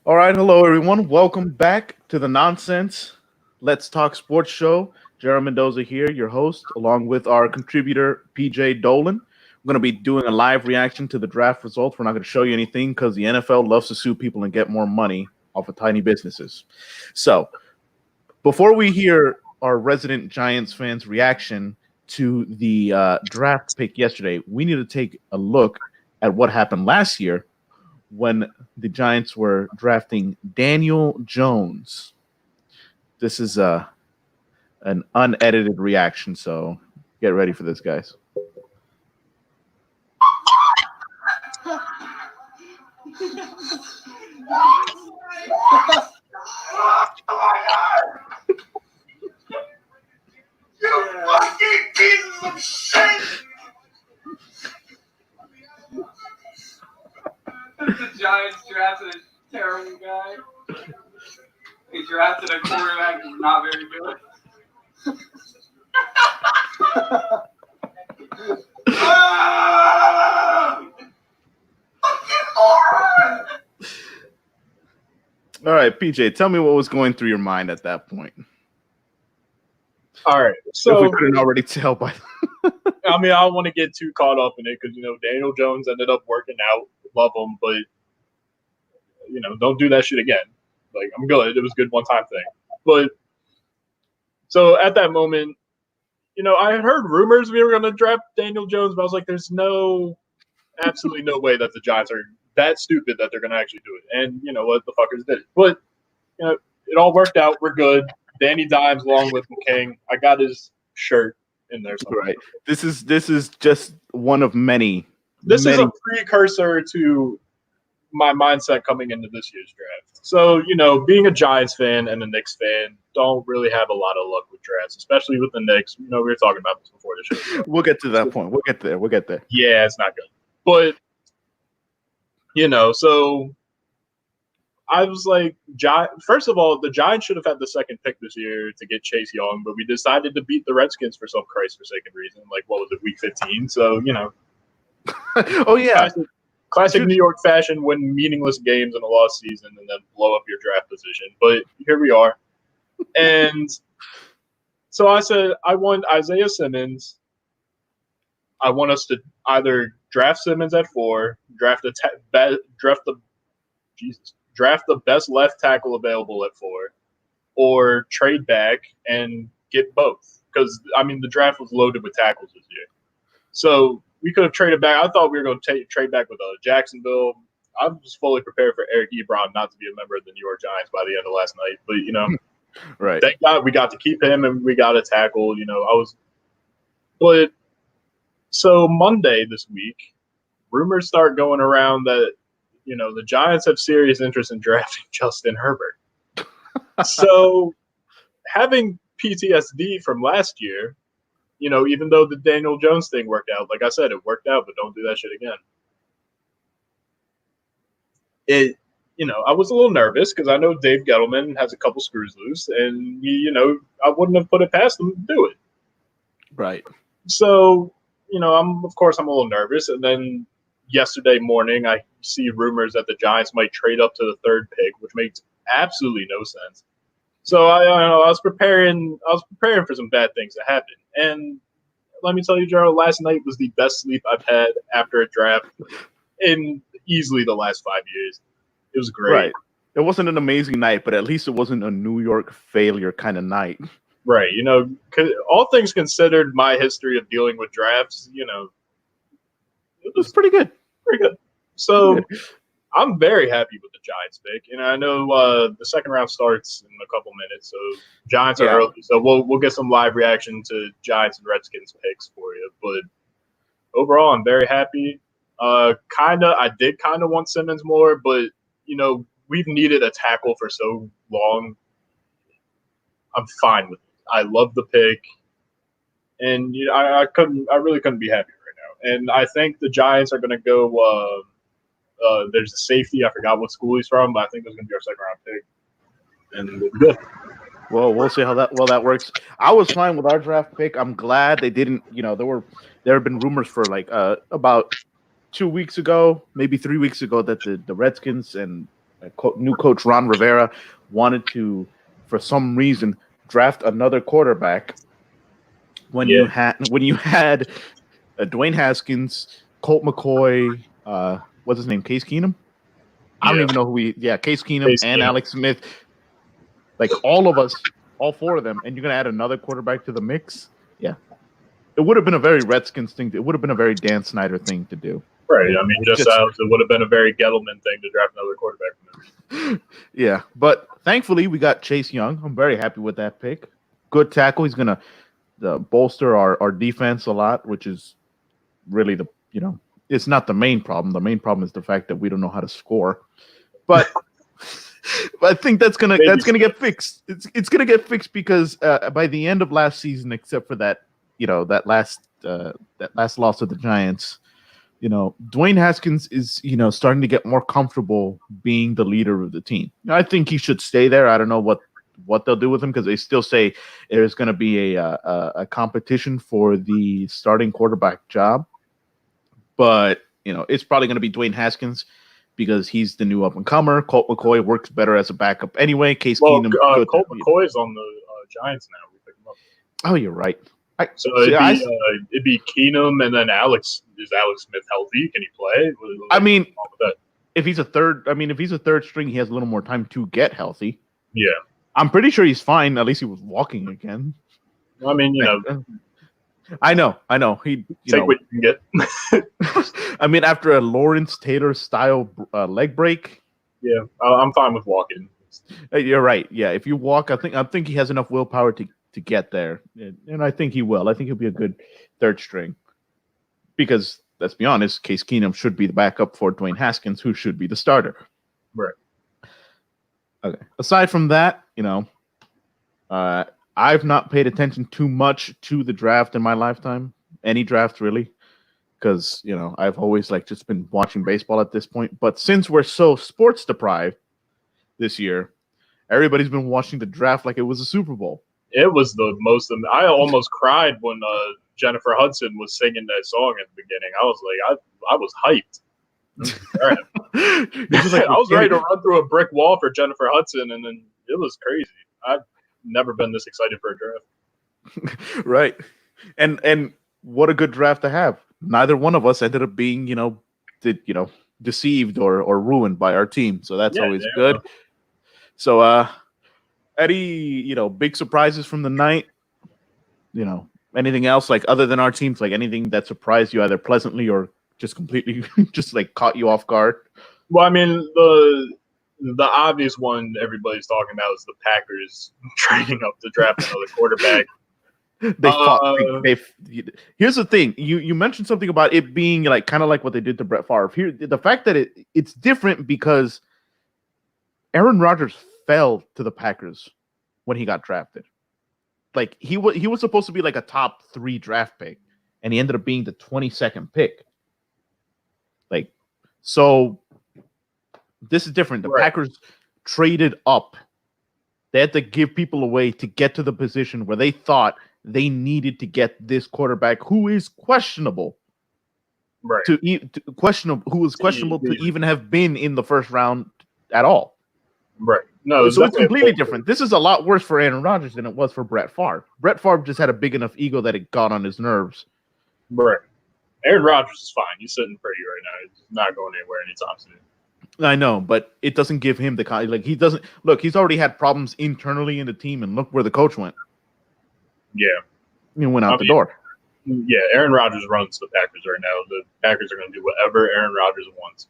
All right, hello everyone. Welcome back to the Nonsense Let's Talk Sports Show. Jared Mendoza here, your host, along with our contributor PJ Dolan. We're going to be doing a live reaction to the draft results. We're not going to show you anything because the NFL loves to sue people and get more money off of tiny businesses. So, before we hear our resident Giants fans' reaction to the draft pick yesterday, we need to take a look at what happened last year when the Giants were drafting Daniel Jones. This is an unedited reaction, so get ready for this, guys. You fucking pieces of shit! The Giants drafted a terrible guy. They drafted a quarterback who's not very good. All right, PJ, tell me what was going through your mind at that point. All right, If we so couldn't already tell by I mean, I don't want to get too caught up in it because Daniel Jones ended up working out. Love him, but don't do that shit again. Like, I'm good. It was a good one time thing. But so at that moment, I had heard rumors we were going to draft Daniel Jones, but I was like, there's absolutely no way that the Giants are that stupid that they're going to actually do it. And you know what, the fuckers did it. But it all worked out. We're good. Danny Dimes along with McKing. I got his shirt in there somewhere. right. This is just one of many. This is a precursor to my mindset coming into this year's draft. So, being a Giants fan and a Knicks fan don't really have a lot of luck with drafts, especially with the Knicks. We were talking about this before the show. We'll get to that point. We'll get there. Yeah, it's not good. But, so I was like, first of all, the Giants should have had the second pick this year to get Chase Young, but we decided to beat the Redskins for some Christ-forsaken reason. Like, what was it, week 15? So, Oh, yeah. Classic New York fashion, win meaningless games in a lost season and then blow up your draft position. But here we are. And so I said, I want Isaiah Simmons. I want us to either draft Simmons at 4, draft the best left tackle available at 4, or trade back and get both. Because, the draft was loaded with tackles this year. So we could have traded back. I thought we were going to trade back with Jacksonville. I was fully prepared for Eric Ebron not to be a member of the New York Giants by the end of last night. But, Right. Thank God we got to keep him and we got a tackle. But so Monday this week, rumors start going around that, the Giants have serious interest in drafting Justin Herbert. So having PTSD from last year, even though the Daniel Jones thing worked out, like I said, it worked out, but don't do that shit again. I was a little nervous because I know Dave Gettleman has a couple screws loose, and I wouldn't have put it past him to do it. Right. So, I'm a little nervous, and then yesterday morning I see rumors that the Giants might trade up to the 3rd pick, which makes absolutely no sense. So I was preparing for some bad things to happen. And let me tell you, Gerald, last night was the best sleep I've had after a draft in easily the last 5 years. It was great. Right. It wasn't an amazing night, but at least it wasn't a New York failure kind of night. Right. All things considered, my history of dealing with drafts, It was pretty good. Pretty good. So I'm very happy with the Giants pick, and I know the second round starts in a couple minutes, so Giants are early. So we'll get some live reaction to Giants and Redskins picks for you. But overall, I'm very happy. I did kind of want Simmons more, but we've needed a tackle for so long. I'm fine with it. I love the pick, and I really couldn't be happier right now. And I think the Giants are going to go. There's a safety. I forgot what school he's from, but I think it's going to be our second round pick, and we'll be good. Well, we'll see how that works. I was fine with our draft pick. I'm glad they didn't. There have been rumors for about 2 weeks ago, maybe 3 weeks ago, that the Redskins and new coach Ron Rivera wanted to, for some reason, draft another quarterback when you had Dwayne Haskins, Colt McCoy, what's his name, Case Keenum. I don't even know who Case Keenum and Alex Smith. Like all of us, all four of them, and you're gonna add another quarterback to the mix. Yeah, it would have been a very Redskins thing. It would have been a very Dan Snyder thing to do. Right. I mean, just as it would have been a very Gettleman thing to draft another quarterback from him. Yeah, but thankfully we got Chase Young. I'm very happy with that pick. Good tackle. He's gonna bolster our defense a lot, which is really it's not the main problem. The main problem is the fact that we don't know how to score. But I think that's gonna get fixed. It's gonna get fixed because by the end of last season, except for that last loss of the Giants, Dwayne Haskins is starting to get more comfortable being the leader of the team. I think he should stay there. I don't know what they'll do with him because they still say there's going to be a competition for the starting quarterback job. But it's probably going to be Dwayne Haskins because he's the new up and comer. Colt McCoy works better as a backup anyway. Case Keenum. Colt McCoy is on the Giants now. We picked him up. Oh, you're right. It'd be Keenum and then Alex. Is Alex Smith healthy? Can he play? I mean, if he's a third string, he has a little more time to get healthy. Yeah, I'm pretty sure he's fine. At least he was walking again. I mean, I know. He take what you can get. I mean, after a Lawrence Taylor style leg break. Yeah, I'm fine with walking. You're right. Yeah, if you walk, I think he has enough willpower to get there, and I think he will. I think he'll be a good third string. Because let's be honest, Case Keenum should be the backup for Dwayne Haskins, who should be the starter. Right. Okay. Aside from that, I've not paid attention too much to the draft in my lifetime. Any draft really, because I've always just been watching baseball at this point. But since we're so sports deprived this year, everybody's been watching the draft like it was a Super Bowl. It was the most. I almost cried when Jennifer Hudson was singing that song at the beginning. I was like, I was hyped. Right. I was ready to run through a brick wall for Jennifer Hudson, and then it was crazy. I've never been this excited for a draft. Right, and what a good draft to have. Neither one of us ended up being, deceived or ruined by our team, so that's always good. So, any big surprises from the night? Anything else other than our teams, anything that surprised you either pleasantly or just completely just caught you off guard? Well, I mean, the obvious one everybody's talking about is the Packers trading up to draft another quarterback. Here's the thing. You mentioned something about it being kind of like what they did to Brett Favre. Here, the fact that it's different because Aaron Rodgers fell to the Packers when he got drafted. He was supposed to be a top 3 draft pick, and he ended up being the 22nd pick. So this is different. The Packers traded up. They had to give people away to get to the position where they thought they needed to get this quarterback who is questionable. Right. Who was questionable to even have been in the first round at all. Right. No, so it's completely different. This is a lot worse for Aaron Rodgers than it was for Brett Favre. Brett Favre just had a big enough ego that it got on his nerves. Right. Aaron Rodgers is fine. He's sitting pretty right now. He's not going anywhere anytime soon. I know, but it doesn't give him the he doesn't look. He's already had problems internally in the team, and look where the coach went. Yeah, he went out the door. Yeah, Aaron Rodgers runs the Packers right now. The Packers are going to do whatever Aaron Rodgers wants.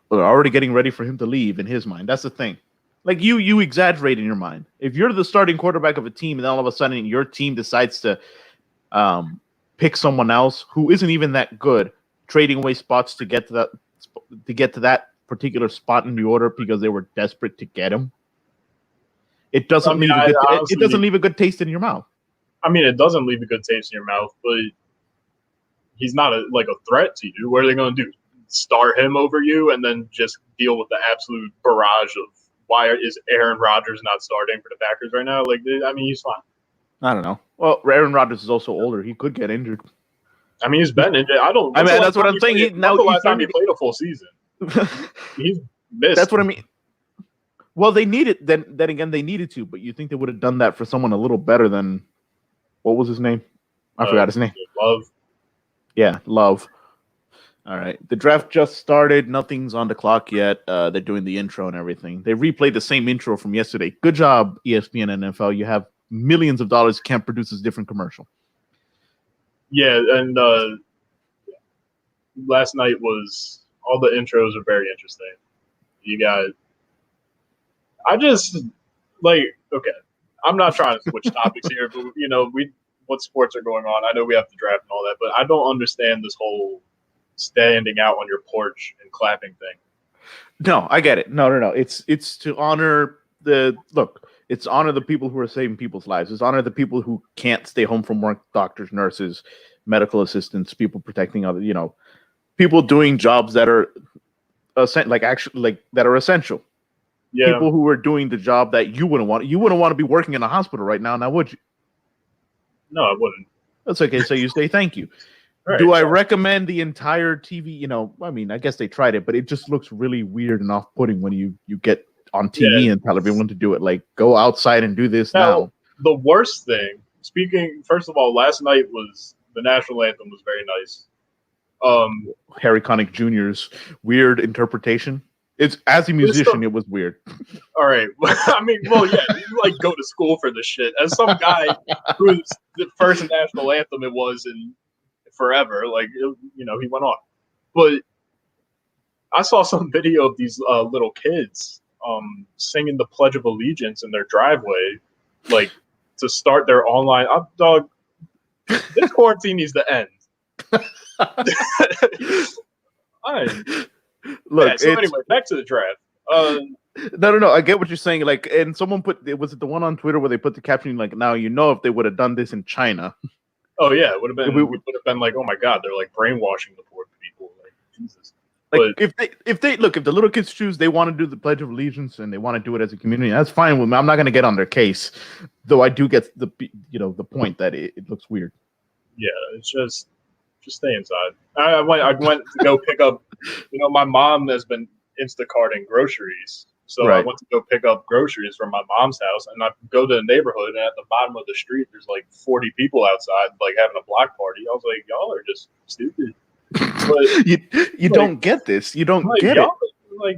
We're already getting ready for him to leave in his mind. That's the thing. You exaggerate in your mind. If you're the starting quarterback of a team, and then all of a sudden your team decides to pick someone else who isn't even that good, trading away spots to get to that particular spot in the order because they were desperate to get him. It doesn't leave a good taste in your mouth. I mean, it doesn't leave a good taste in your mouth, but he's not a threat to you. What are they going to do? Star him over you and then just deal with the absolute barrage of why is Aaron Rodgers not starting for the Packers right now? He's fine. I don't know. Well, Aaron Rodgers is also older. He could get injured. I mean, he's been injured. That's what I'm saying. The last time he played a full season. missed. That's what I mean. Well, they needed then again they needed to, but you think they would have done that for someone a little better than what was his name? I forgot his name. Love. Yeah, Love. All right. The draft just started. Nothing's on the clock yet. They're doing the intro and everything. They replayed the same intro from yesterday. Good job, ESPN and NFL. You have millions of dollars, can't produce a different commercial. Yeah, and last night was all the intros are very interesting. You got I just like okay. I'm not trying to switch topics here, but what sports are going on. I know we have the draft and all that, but I don't understand this whole standing out on your porch and clapping thing. No, I get it. No. It's to honor it's honor the people who are saving people's lives. It's honor the people who can't stay home from work, doctors, nurses, medical assistants, people protecting other, people doing jobs that are that are essential. Yeah. People who are doing the job that you wouldn't want. You wouldn't want to be working in a hospital right now, would you? No, I wouldn't. That's okay. So you say thank you. Right, Do I recommend the entire TV? I mean, I guess they tried it, but it just looks really weird and off-putting when you get on TV and tell everyone to do it. Like, go outside and do this now. The worst thing, first of all, last night was the national anthem was very nice. Harry Connick Jr.'s weird interpretation. It's as a musician, it was weird. All right. I mean, well, yeah, you go to school for this shit. As some guy who's the first national anthem it was in forever, he went on. But I saw some video of these little kids singing the Pledge of Allegiance in their driveway, to start their online. Dog, this quarantine needs to end. Look. So anyway, back to the draft. No. I get what you're saying. And someone was it the one on Twitter where they put the caption now if they would have done this in China. Oh yeah, it would have been. We would have been like, oh my god, they're brainwashing the poor people. Jesus. If the little kids choose they want to do the Pledge of Allegiance and they want to do it as a community, that's fine with me. I'm not going to get on their case, though. I do get the point that it looks weird. Yeah, it's just stay inside. I went to go pick up. My mom has been Instacarting groceries, so right. I went to go pick up groceries from my mom's house, and I go to the neighborhood, and at the bottom of the street, there's 40 people outside, having a block party. I was like, y'all are just stupid. But you don't get this. You don't get it.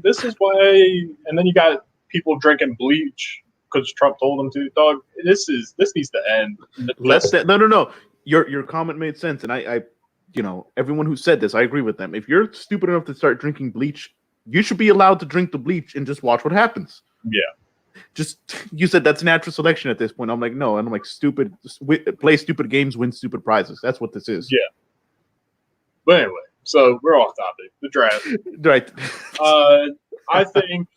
This is why. And then you got people drinking bleach because Trump told them to. Dog, this needs to end. No. Your comment made sense, and I everyone who said this, I agree with them. If you're stupid enough to start drinking bleach, you should be allowed to drink the bleach and just watch what happens. Yeah. You said that's natural selection at this point. I'm like, no, and I'm like, stupid. Play stupid games, win stupid prizes. That's what this is. Yeah. But anyway, so we're off topic. The draft. Right. I think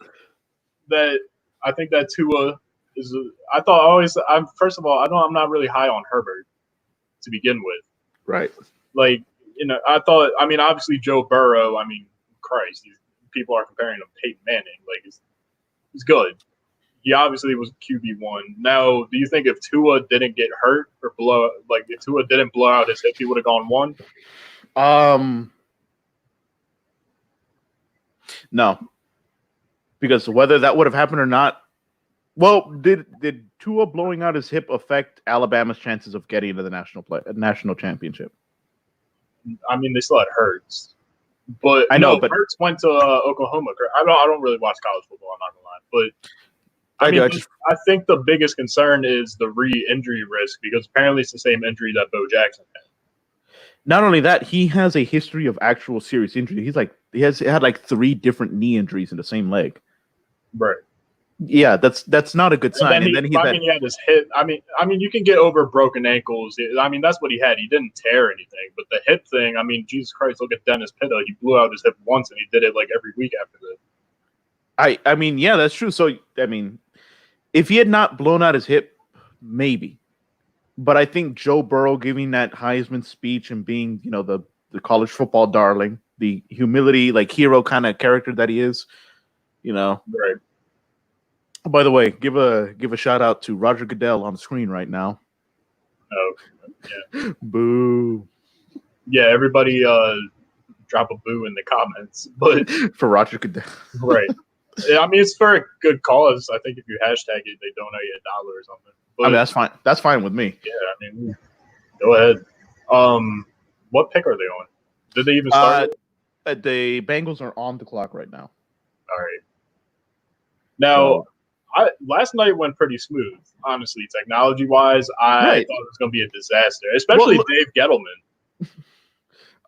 that Tua is. First of all, I'm not really high on Herbert to begin with. Right. I thought. I mean, obviously Joe Burrow. I mean, Christ, people are comparing him to Peyton Manning. He's good. He obviously was QB1. Now, do you think if Tua didn't get hurt or if Tua didn't blow out his hip, he would have gone 1? No, because whether that would have happened or not. Well, did Tua blowing out his hip affect Alabama's chances of getting into the national championship? I mean, they still had Hurts, but I know, but Hurts went to Oklahoma. I don't really watch college football. I'm not gonna lie, but I think the biggest concern is the re-injury risk because apparently it's the same injury that Bo Jackson had. Not only that, he has a history of actual serious injury. He had 3 different knee injuries in the same leg. Right. Yeah, that's not a good sign. He had his hip. I mean, you can get over broken ankles. I mean, that's what he had. He didn't tear anything, but the hip thing. I mean, Jesus Christ! Look at Dennis Pitta. He blew out his hip once, and he did it every week after that. I mean, yeah, that's true. So I mean, if he had not blown out his hip, maybe. But I think Joe Burrow giving that Heisman speech and being, the college football darling, the humility, hero kind of character that he is, Right. By the way, give a shout out to Roger Goodell on the screen right now. Oh, yeah. Boo. Yeah, everybody drop a boo in the comments. But for Roger Goodell. Right. Yeah, I mean, it's for a good cause. I think if you hashtag it, they donate you $1 or something. But, I mean, that's fine. That's fine with me. yeah, I mean, go ahead. What pick are they on? Did they even start? The Bengals are on the clock right now. All right. Now, last night went pretty smooth, honestly. Technology-wise, I thought it was going to be a disaster, especially Dave Gettleman.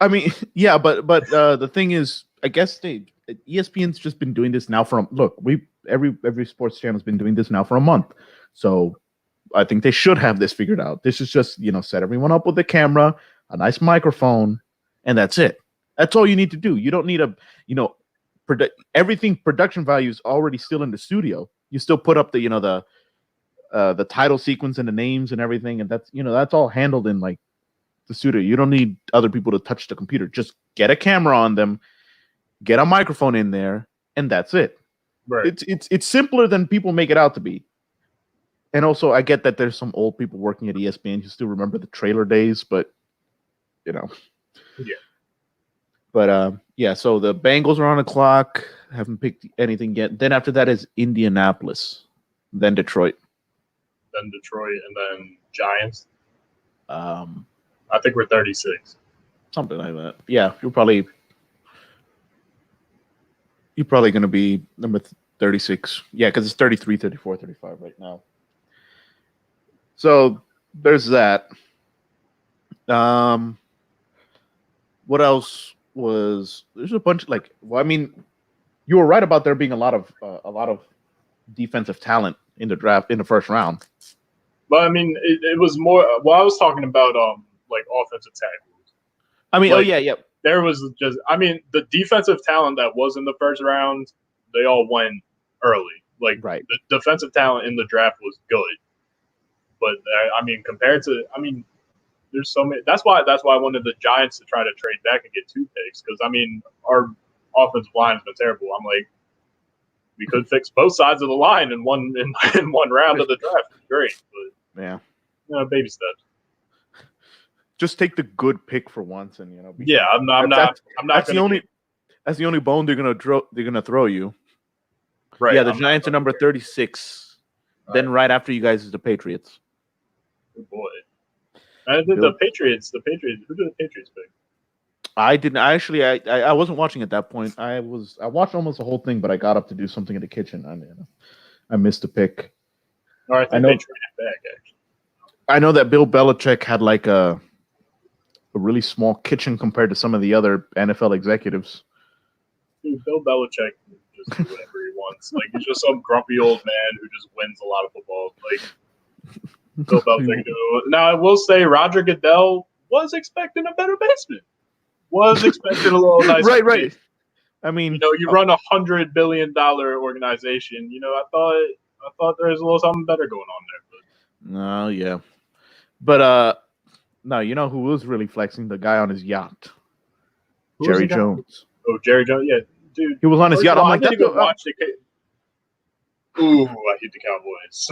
I mean, yeah, but the thing is, I guess ESPN's just been doing this now every sports channel's been doing this now for a month. So I think they should have this figured out. This is just, set everyone up with a camera, a nice microphone, and that's it. That's all you need to do. You don't need everything production value is already still in the studio. You still put up the title sequence and the names and everything, and that's all handled in like the studio. You don't need other people to touch the computer. Just get a camera on them, get a microphone in there, and that's it. Right. It's simpler than people make it out to be. And also, I get that there's some old people working at ESPN who still remember the trailer days, but Yeah. But yeah, so the Bengals are on the clock. Haven't picked anything yet. Then after that is Indianapolis, then Detroit, and then Giants. I think we're 36. Something like that. Yeah, you're probably going to be number 36. Yeah, because it's 33, 34, 35 right now. So there's that. What else was? There's a bunch you were right about there being a lot of defensive talent in the draft in the first round. But I mean, it was more. Well, I was talking about like offensive tackles. I mean, yeah. There was just. I mean, the defensive talent that was in the first round, they all went early. Like right. The defensive talent in the draft was good, but I mean, compared to, there's so many. That's why I wanted the Giants to try to trade back and get 2 picks, because I mean, our offensive line has been terrible. I'm like, we could fix both sides of the line in one round of the draft. Great, but yeah, baby steps. Just take the good pick for once, and Yeah, I'm not. That's the only bone they're gonna throw you. Right. Yeah, the Giants are number 36. Then right after you guys is the Patriots. Good boy. I did the Patriots. Who did the Patriots pick? I didn't. I wasn't watching at that point. I watched almost the whole thing, but I got up to do something in the kitchen. I missed the pick. All right, I know. They traded back, actually. I know that Bill Belichick had like a really small kitchen compared to some of the other NFL executives. Dude, Bill Belichick can just do whatever he wants. Like, he's just some grumpy old man who just wins a lot of football. Like, Bill Belichick. Now, I will say Roger Goodell was expecting a better basement. Was expecting a little nicer. Right. I mean, you run $100 billion organization. I thought there was a little something better going on there. But. No, yeah, but no, you know who was really flexing? The guy on his yacht, Jerry Jones. Oh, Jerry Jones, yeah, dude. He was on his yacht. I'm like, I didn't even watch the. Ooh, I hate the Cowboys.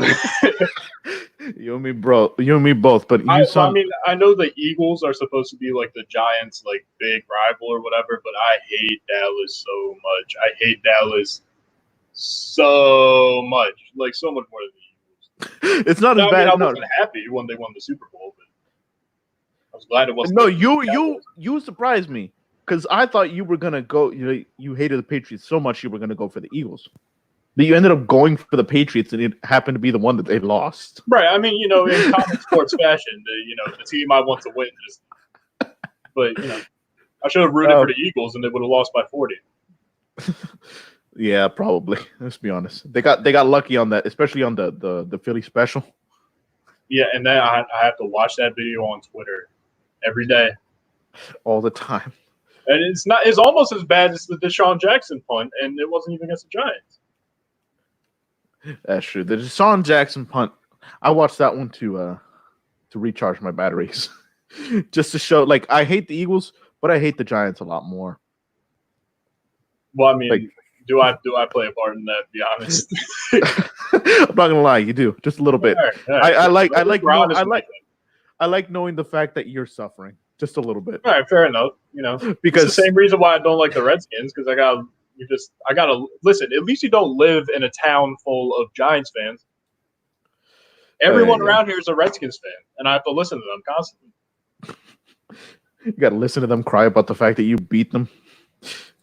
You and me both. But I know the Eagles are supposed to be like the Giants' like big rival or whatever, but I hate Dallas so much. I hate Dallas so much, like so much more than the Eagles. It's not as bad. I wasn't happy when they won the Super Bowl, but I was glad it wasn't. No, you surprised me, because I thought you were gonna go. You hated the Patriots so much you were gonna go for the Eagles. But you ended up going for the Patriots, and it happened to be the one that they lost. Right. I mean, in common sports fashion, the team I want to win just. But I should have rooted for the Eagles, and they would have lost by 40. Yeah, probably. Let's be honest. They got lucky on that, especially on the Philly special. Yeah, and then I have to watch that video on Twitter every day, all the time. And it's almost as bad as the Deshaun Jackson punt, and it wasn't even against the Giants. That's true. The Deshaun Jackson punt, I watched that one to recharge my batteries, just to show. Like, I hate the Eagles, but I hate the Giants a lot more. Well, I mean, do I play a part in that? To be honest, I'm not gonna lie, you do just a little bit. All right. I like knowing the fact that you're suffering just a little bit. All right, fair enough. Because it's the same reason why I don't like the Redskins, because I got I gotta listen. At least you don't live in a town full of Giants fans. Everyone yeah. around here is a Redskins fan, and I have to listen to them constantly. You got to listen to them cry about the fact that you beat them.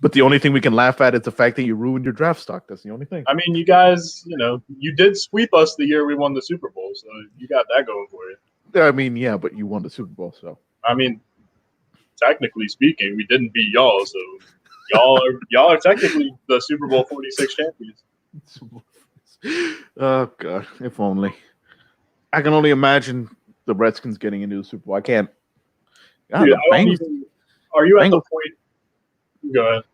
But the only thing we can laugh at is the fact that you ruined your draft stock. That's the only thing. I mean, you guys, you did sweep us the year we won the Super Bowl, so you got that going for you. I mean, yeah, but you won the Super Bowl, so. I mean, technically speaking, we didn't beat y'all, so y'all are technically the Super Bowl 46 champions. Oh God, if only. I can only imagine the Redskins getting into the Super Bowl. I can't. God, Dude, are you at the Bengals. point? Go ahead.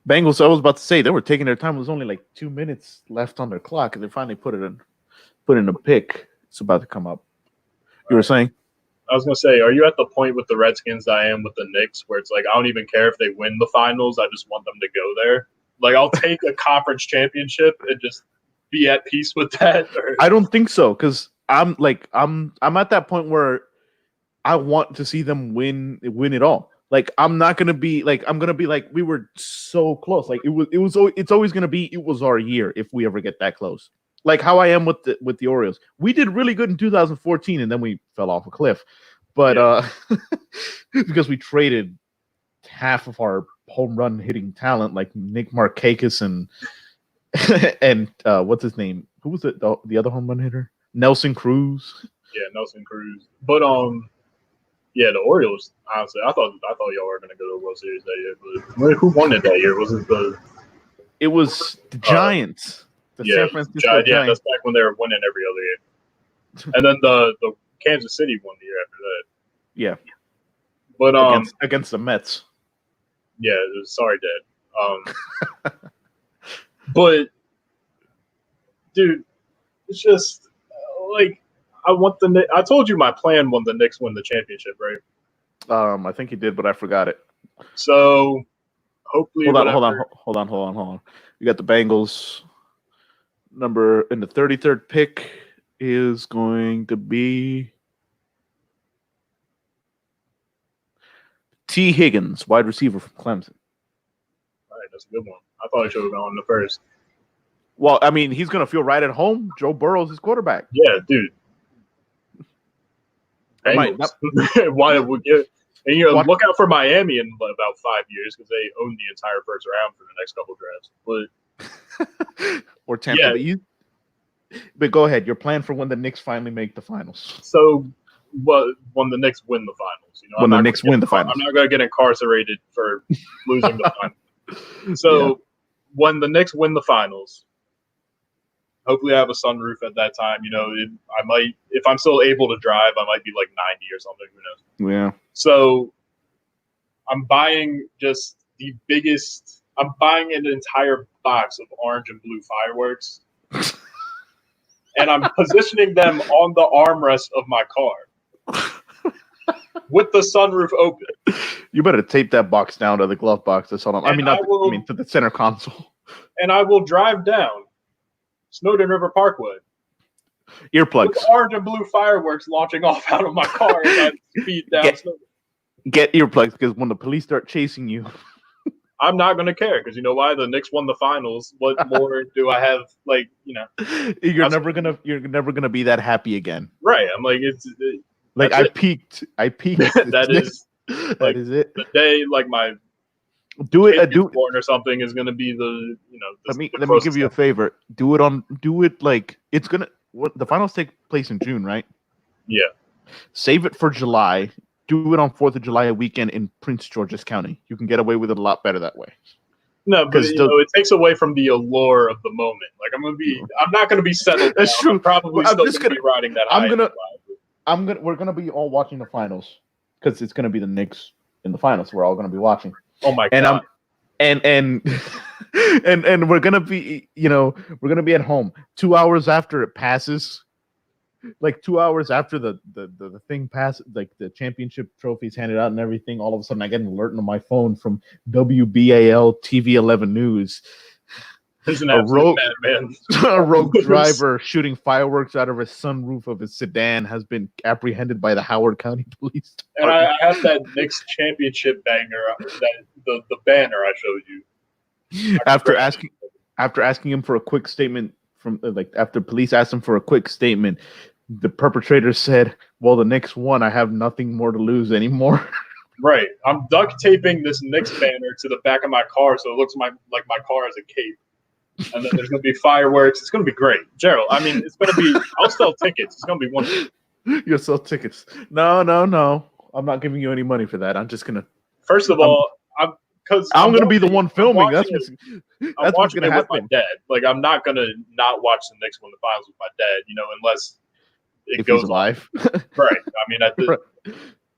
Bengals, I was about to say, they were taking their time. There was only like 2 minutes left on their clock, and they finally put in a pick. It's about to come up. You were saying? I was gonna say, are you at the point with the Redskins I am with the Knicks, where it's like I don't even care if they win the finals, I just want them to go there. Like I'll take a conference championship and just be at peace with that. I don't think so, because I'm at that point where I want to see them win it all. Like I'm not gonna be like we were so close. Like it's always gonna be it was our year if we ever get that close. Like how I am with the Orioles. We did really good in 2014 and then we fell off a cliff. But because we traded half of our home run hitting talent like Nick Markakis and what's his name? Who was it? The other home run hitter? Nelson Cruz. Yeah, Nelson Cruz. But yeah, the Orioles. Honestly, I thought y'all were gonna go to the World Series that year. But who won it that year? Was it the? It was the Giants. San Francisco Giants. Yeah, Giants. that's back when they were winning every other year. And then the Kansas City won the year after that. Yeah. But against the Mets. Yeah, sorry, Dad. But dude, it's just like I told you my plan when the Knicks win the championship, right? I think you did, but I forgot it. So hopefully, hold on. You got the Bengals. Number in the 33rd pick is going to be T. Higgins, wide receiver from Clemson. All right, that's a good one. I thought I should have gone the first. Well, I mean, he's going to feel right at home. Joe Burrow's his quarterback. Yeah, dude. Why would you? And look out for Miami in about 5 years because they own the entire first round for the next couple drafts. But or Tampa Bay. But go ahead. Your plan for when the Knicks finally make the finals. So, when the Knicks win the finals, when the Knicks win the finals, I'm not going to get incarcerated for losing the finals. So, when the Knicks win the finals, hopefully I have a sunroof at that time. I might, if I'm still able to drive, I might be like 90 or something. Who knows? Yeah. So, I'm buying just the biggest. I'm buying an entire box of orange and blue fireworks. And I'm positioning them on the armrest of my car with the sunroof open. You better tape that box down to the glove box. That's all. To the center console. And I will drive down Snowden River Parkway. Earplugs. With orange and blue fireworks launching off out of my car as I speed down Snowden. Get earplugs because when the police start chasing you, I'm not going to care because you know why? The Knicks won the finals. What more do I have? You're never gonna be that happy again. Right. I'm like I peaked. That is it. The day my born or something is going to be the let me give you a favor. Do it like it's gonna. The finals take place in June, right? Yeah. Save it for July. Do it on 4th of July weekend in Prince George's County. You can get away with it a lot better that way. No, but it takes away from the allure of the moment. I'm not gonna be settled. That's true. I'm probably still gonna be riding that high. We're gonna be all watching the finals because it's gonna be the Knicks in the finals. We're all gonna be watching. Oh my god! And we're gonna be we're gonna be at home 2 hours after it passes. Like 2 hours after the thing passes, like the championship trophies handed out and everything, all of a sudden I get an alert on my phone from WBAL TV 11 News. A rogue driver shooting fireworks out of a sunroof of his sedan has been apprehended by the Howard County Police Department. And I have that Knicks championship banger, the banner I showed you. after asking him for a quick statement after police asked him for a quick statement, the perpetrator said, "Well, the next one, I have nothing more to lose anymore." Right. I'm duct taping this Knicks banner to the back of my car so it looks like my car has a cape. And then there's going to be fireworks. It's going to be great. Gerald, I mean, it's going to be, I'll sell tickets. It's going to be wonderful. You'll sell tickets. No. I'm not giving you any money for that. I'm just going to. First of all, I'm going to be the one filming. That's what's going to happen. With my dad. Like, I'm not going to not watch the Knicks win the finals with my dad, unless it goes live. Right. I mean,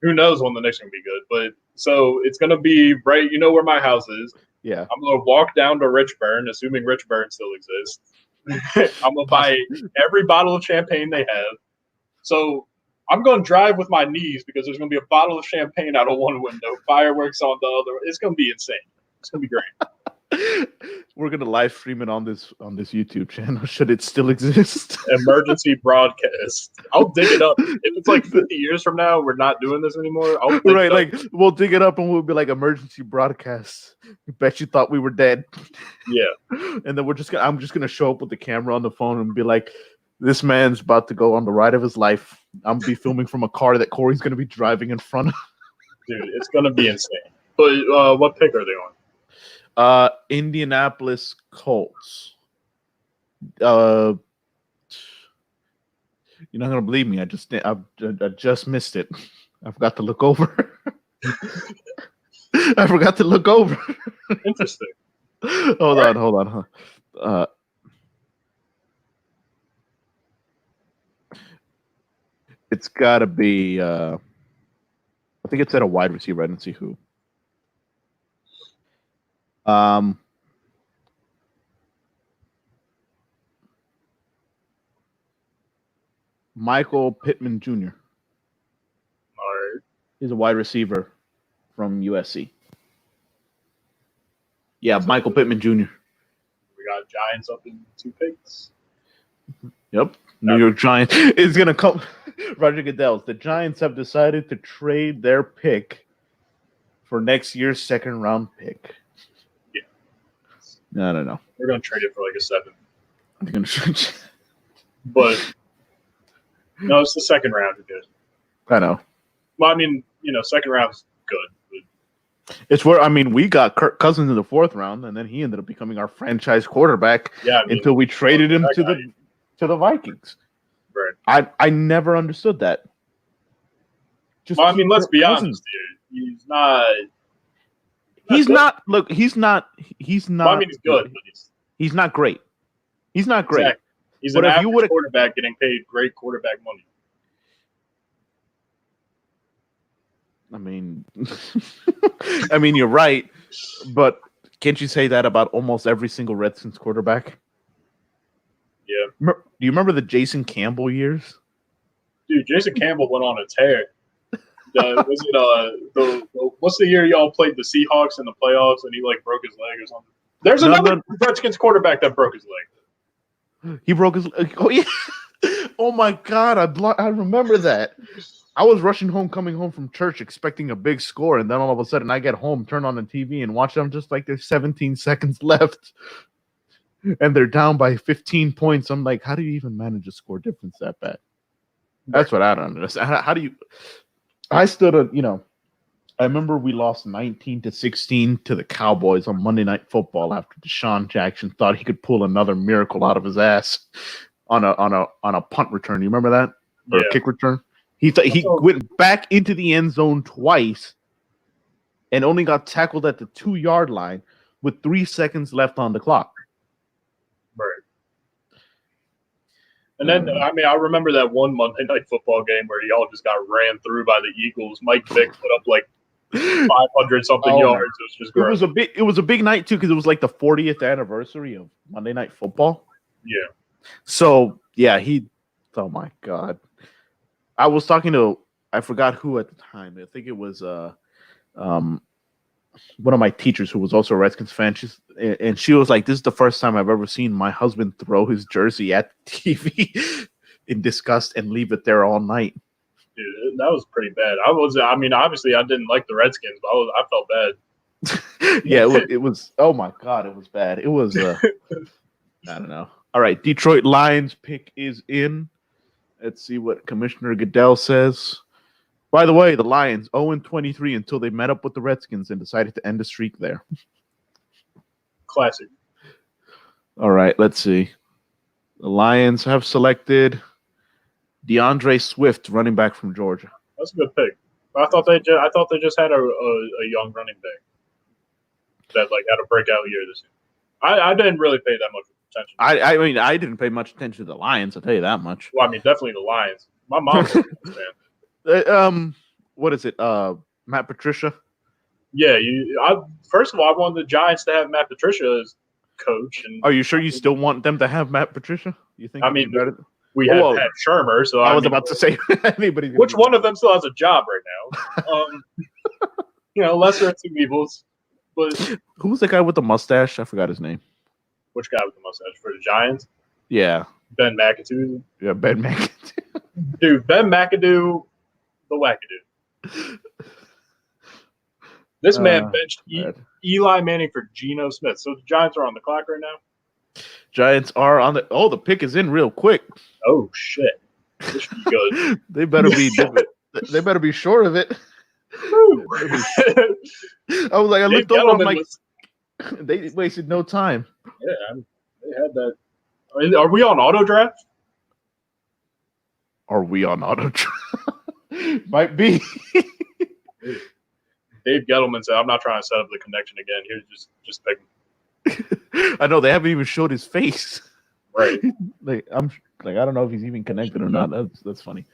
who knows when the Knicks are going to be good. But so it's going to be right. You know where my house is. Yeah. I'm going to walk down to Richburn, assuming Richburn still exists. I'm going to buy every bottle of champagne they have. So I'm going to drive with my knees because there's going to be a bottle of champagne out of one window, fireworks on the other. It's going to be insane. It's going to be great. We're going to live stream it on this YouTube channel. Should it still exist? Emergency broadcast. I'll dig it up. If it's like 50 years from now, we're not doing this anymore. We'll dig it up and we'll be like emergency broadcast. I bet you thought we were dead. Yeah. And then I'm just gonna show up with the camera on the phone and be like, this man's about to go on the ride of his life. I'm gonna be filming from a car that Corey's gonna be driving in front of. Dude, it's gonna be insane. But what pick are they on? Indianapolis Colts. You're not gonna believe me. I just missed it. I forgot to look over. Interesting. Hold on. It's got to be. I think it's at a wide receiver. I didn't see who. Michael Pittman Jr. All right. He's a wide receiver from USC. Yeah, Michael Pittman Jr. We got Giants up in 2 picks. Yep. New York Giants is going to come. Roger Goodell. The Giants have decided to trade their pick for next year's second-round pick. Yeah. No. We're going to trade it for like a 7. They're going to trade. But no, it's the second round. Good. I know. Well, I mean, second round's good. But it's where we got Kirk Cousins in the 4th round, and then he ended up becoming our franchise quarterback. Yeah, until we traded him to the Vikings. Right. I never understood that. Let's be honest here. He's not. He's not. Look, he's not. He's not. Well, he's good, but he's not great. He's not great. Exactly. He's an average quarterback getting paid great quarterback money. You're right, but can't you say that about almost every single Redskins quarterback? Yeah. Do you remember the Jason Campbell years? Dude, Jason Campbell went on a tear. What's the year y'all played the Seahawks in the playoffs and he broke his leg or something? There's another Redskins quarterback that broke his leg. He broke his leg. Oh yeah. Oh my God, I remember that. I was coming home from church expecting a big score, and then all of a sudden I get home, turn on the TV, and watch them just like there's 17 seconds left. And they're down by 15 points. I'm like, how do you even manage a score difference that bad? That's what I don't understand. How do you? I stood I remember we lost 19-16 to the Cowboys on Monday Night Football after Deshaun Jackson thought he could pull another miracle out of his ass on a punt return. You remember that? Or a kick return? He went back into the end zone twice and only got tackled at the 2-yard line with 3 seconds left on the clock. Right. And then, I remember that one Monday Night Football game where y'all just got ran through by the Eagles. Mike Vick put up 500-something yards. It was just great. It was a big night, too, because it was the 40th anniversary of Monday Night Football. Yeah. So, yeah, oh, my God. I was talking to, I forgot who at the time. I think it was one of my teachers who was also a Redskins fan. She was like, this is the first time I've ever seen my husband throw his jersey at the TV in disgust and leave it there all night. Dude, that was pretty bad. Obviously I didn't like the Redskins, but I felt bad. Yeah, it was. Oh my god, it was bad. It was. I don't know. All right, Detroit Lions pick is in. Let's see what Commissioner Goodell says. By the way, the Lions 0-23 until they met up with the Redskins and decided to end the streak there. Classic. All right, let's see. The Lions have selected DeAndre Swift, running back from Georgia. That's a good pick. I thought they just had a young running back that like had a breakout year this year. I didn't really pay that much attention. I mean, I didn't pay much attention to the Lions. I'll tell you that much. Well, I mean, definitely the Lions. My mom's a Lions fan. What is it? Matt Patricia. Yeah, first of all, I wanted the Giants to have Matt Patricia as coach. And Are you sure you still want them to have Matt Patricia? You think? I mean, it'd be better? we have Pat Shermer, so I was mean, about to say anybody. Which one of them still has a job right now? Lesser of two evils. But who's the guy with the mustache? I forgot his name. Which guy with the mustache for the Giants? Yeah, Ben McAdoo. Yeah, Ben McAdoo. Dude, Ben McAdoo, the wackadoo. This man benched Eli Manning for Geno Smith. So the Giants are on the clock right now. Giants are on the. Oh, the pick is in real quick. Oh shit! This should be good. They better be. They better be short of it. I was like, I looked over. I'm like, they wasted no time. Yeah, they had that. Are we on auto draft? Are we on auto draft? Might be. Dave Gettleman said, "I'm not trying to set up the connection again. Here's just pick." I know they haven't even showed his face. Right. I don't know if he's even connected or not. That's funny.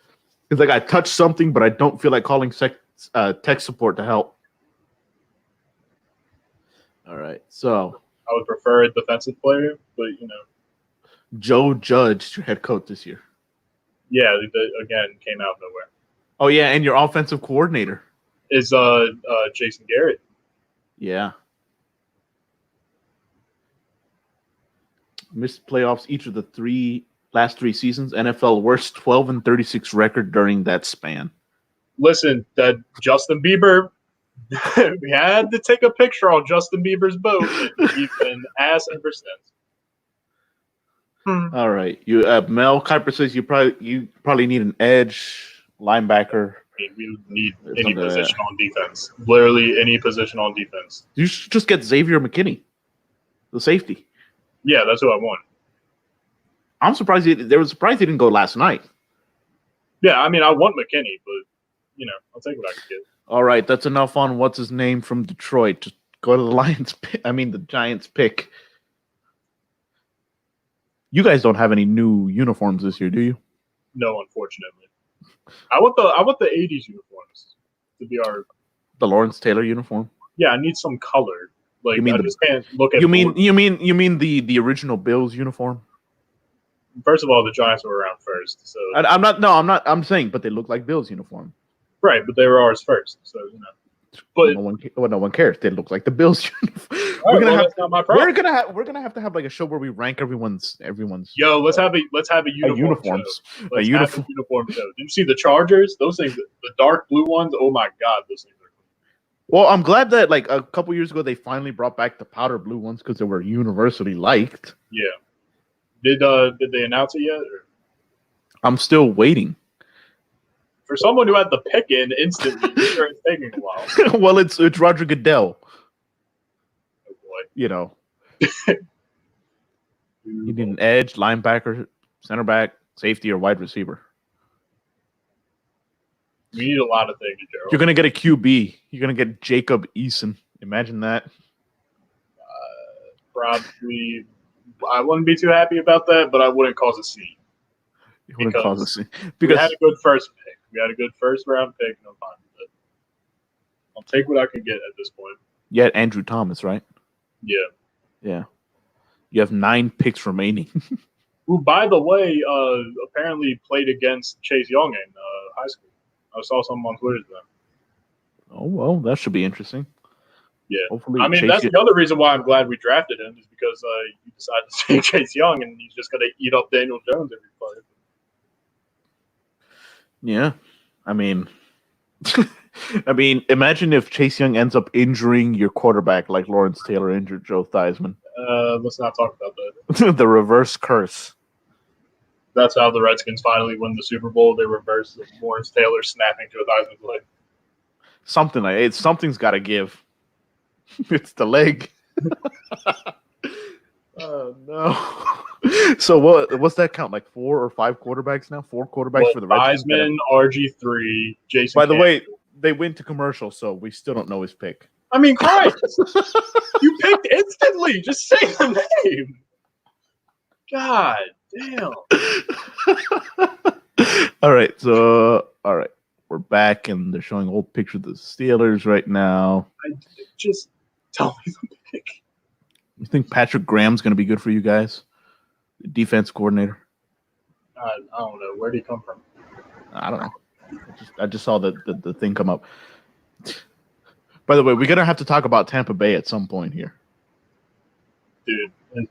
It's like I touched something, but I don't feel like calling tech support to help. All right, so I would prefer a defensive player, but Joe Judge, your head coach this year. Yeah, again came out of nowhere. Oh yeah, and your offensive coordinator is Jason Garrett. Yeah. Missed playoffs each of the last three seasons. NFL worst 12-36 record during that span. Listen, that Justin Bieber, we had to take a picture on Justin Bieber's boat. He's been ass ever since. All right, you Mel Kiper says you probably need an edge linebacker. We need any position on defense. Literally any position on defense. You should just get Xavier McKinney, the safety. Yeah, that's who I want. I'm surprised he didn't go last night. Yeah, I mean, I want McKinney, but I'll take what I can get. All right, that's enough on what's his name from Detroit. Just go to the Giants pick. You guys don't have any new uniforms this year, do you? No, unfortunately. I want the 80s uniforms to be the Lawrence Taylor uniform. Yeah, I need some color. Like I just can't look at. You mean the original Bills uniform? First of all, the Giants were around first, so I'm not. No, I'm not. I'm saying, but they look like Bills uniform. Right, but they were ours first, so But no one cares. They look like the Bills uniform. That's not my problem. We're gonna have to have like a show where we rank everyone's. Yo, let's have a uniform show. Let's have a uniform show. Did you see the Chargers? Those things, the dark blue ones. Oh my god, those things are. Well, I'm glad that like a couple years ago they finally brought back the powder blue ones because they were universally liked. Yeah. Did they announce it yet? Or? I'm still waiting. For someone who had the pick in instantly, sure it's taking a while. Well, it's Roger Goodell. Oh boy. You need an edge, linebacker, center back, safety, or wide receiver. We need a lot of things, Gerald. You're gonna get a QB. You're gonna get Jacob Eason. Imagine that. Probably. I wouldn't be too happy about that, but I wouldn't cause a scene. You wouldn't cause a scene because we had a good first pick. We had a good first round pick. No problem with it. I'll take what I can get at this point. You had Andrew Thomas, right? Yeah. Yeah. You have 9 picks remaining. Who, by the way, apparently played against Chase Young in high school. I saw something on Twitter today. Oh, well, that should be interesting. Yeah. Hopefully, I mean, that's the other reason why I'm glad we drafted him is because you decided to take Chase Young and he's just going to eat up Daniel Jones every play. Yeah. I mean, I mean, imagine if Chase Young ends up injuring your quarterback like Lawrence Taylor injured Joe Theismann. Let's not talk about that. The reverse curse. That's how the Redskins finally win the Super Bowl. They reverse Lawrence Taylor snapping to a Theismann's leg. Something's got to give. It's the leg. Oh no! So what's that count? Like 4 or 5 quarterbacks now? 4 quarterbacks for the Redskins. Theismann, RG3, Jason. By the Campbell. way, they went to commercial, so we still don't know his pick. I mean, Christ, you picked instantly. Just say the name. God damn. All right, we're back, and they're showing old pictures of the Steelers right now. Just tell me the pick. You think Patrick Graham's going to be good for you guys? The defense coordinator? I don't know. Where did he come from? I don't know. I just saw the thing come up. By the way, we're going to have to talk about Tampa Bay at some point here. Dude, and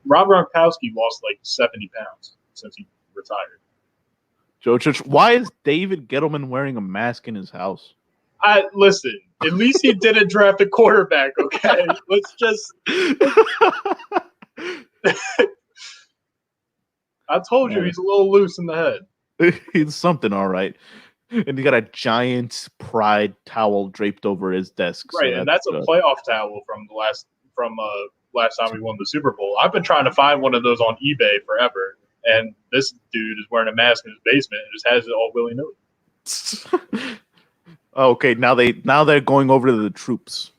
Rob Gronkowski lost like 70 pounds since he retired. Joe Church, why is David Gettleman wearing a mask in his house? Listen, at least he didn't draft a quarterback, okay? Let's just I told you he's a little loose in the head. He's something, all right. And he got a giant pride towel draped over his desk. Right, and that's a playoff towel from last time we won the Super Bowl. I've been trying to find one of those on eBay forever, and this dude is wearing a mask in his basement and just has it all willy-nilly. Okay, now they're going over to the troops.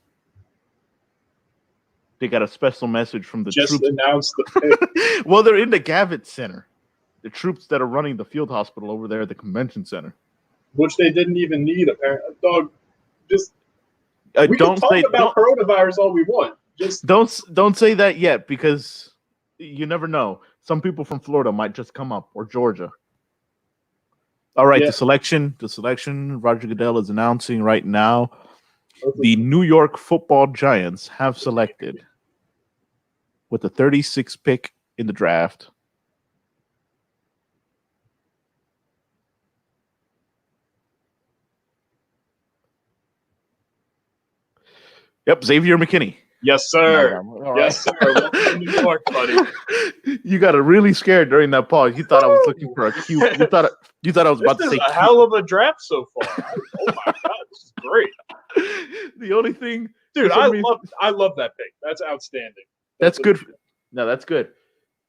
They got a special message from the just troops. Announced the pick. Well, they're in the Gavitt Center. The troops that are running the field hospital over there at the convention center. Which they didn't even need, apparently. Dog, just we don't can talk about coronavirus all we want. Just don't say that yet, because you never know. Some people from Florida might just come up, or Georgia. All right, yeah. the selection. Roger Goodell is announcing right now. The New York Football Giants have selected, with the 36th pick in the draft, yep, Xavier McKinney. Yes, sir. Right. Yes, sir. Welcome to New York, buddy. You got really scared during that pause. You thought I was looking for a cue. You thought I was about to say a hell of a draft so far. Oh my god, this is great. The only thing, dude, I love that pick. That's outstanding. That's good. No, that's good.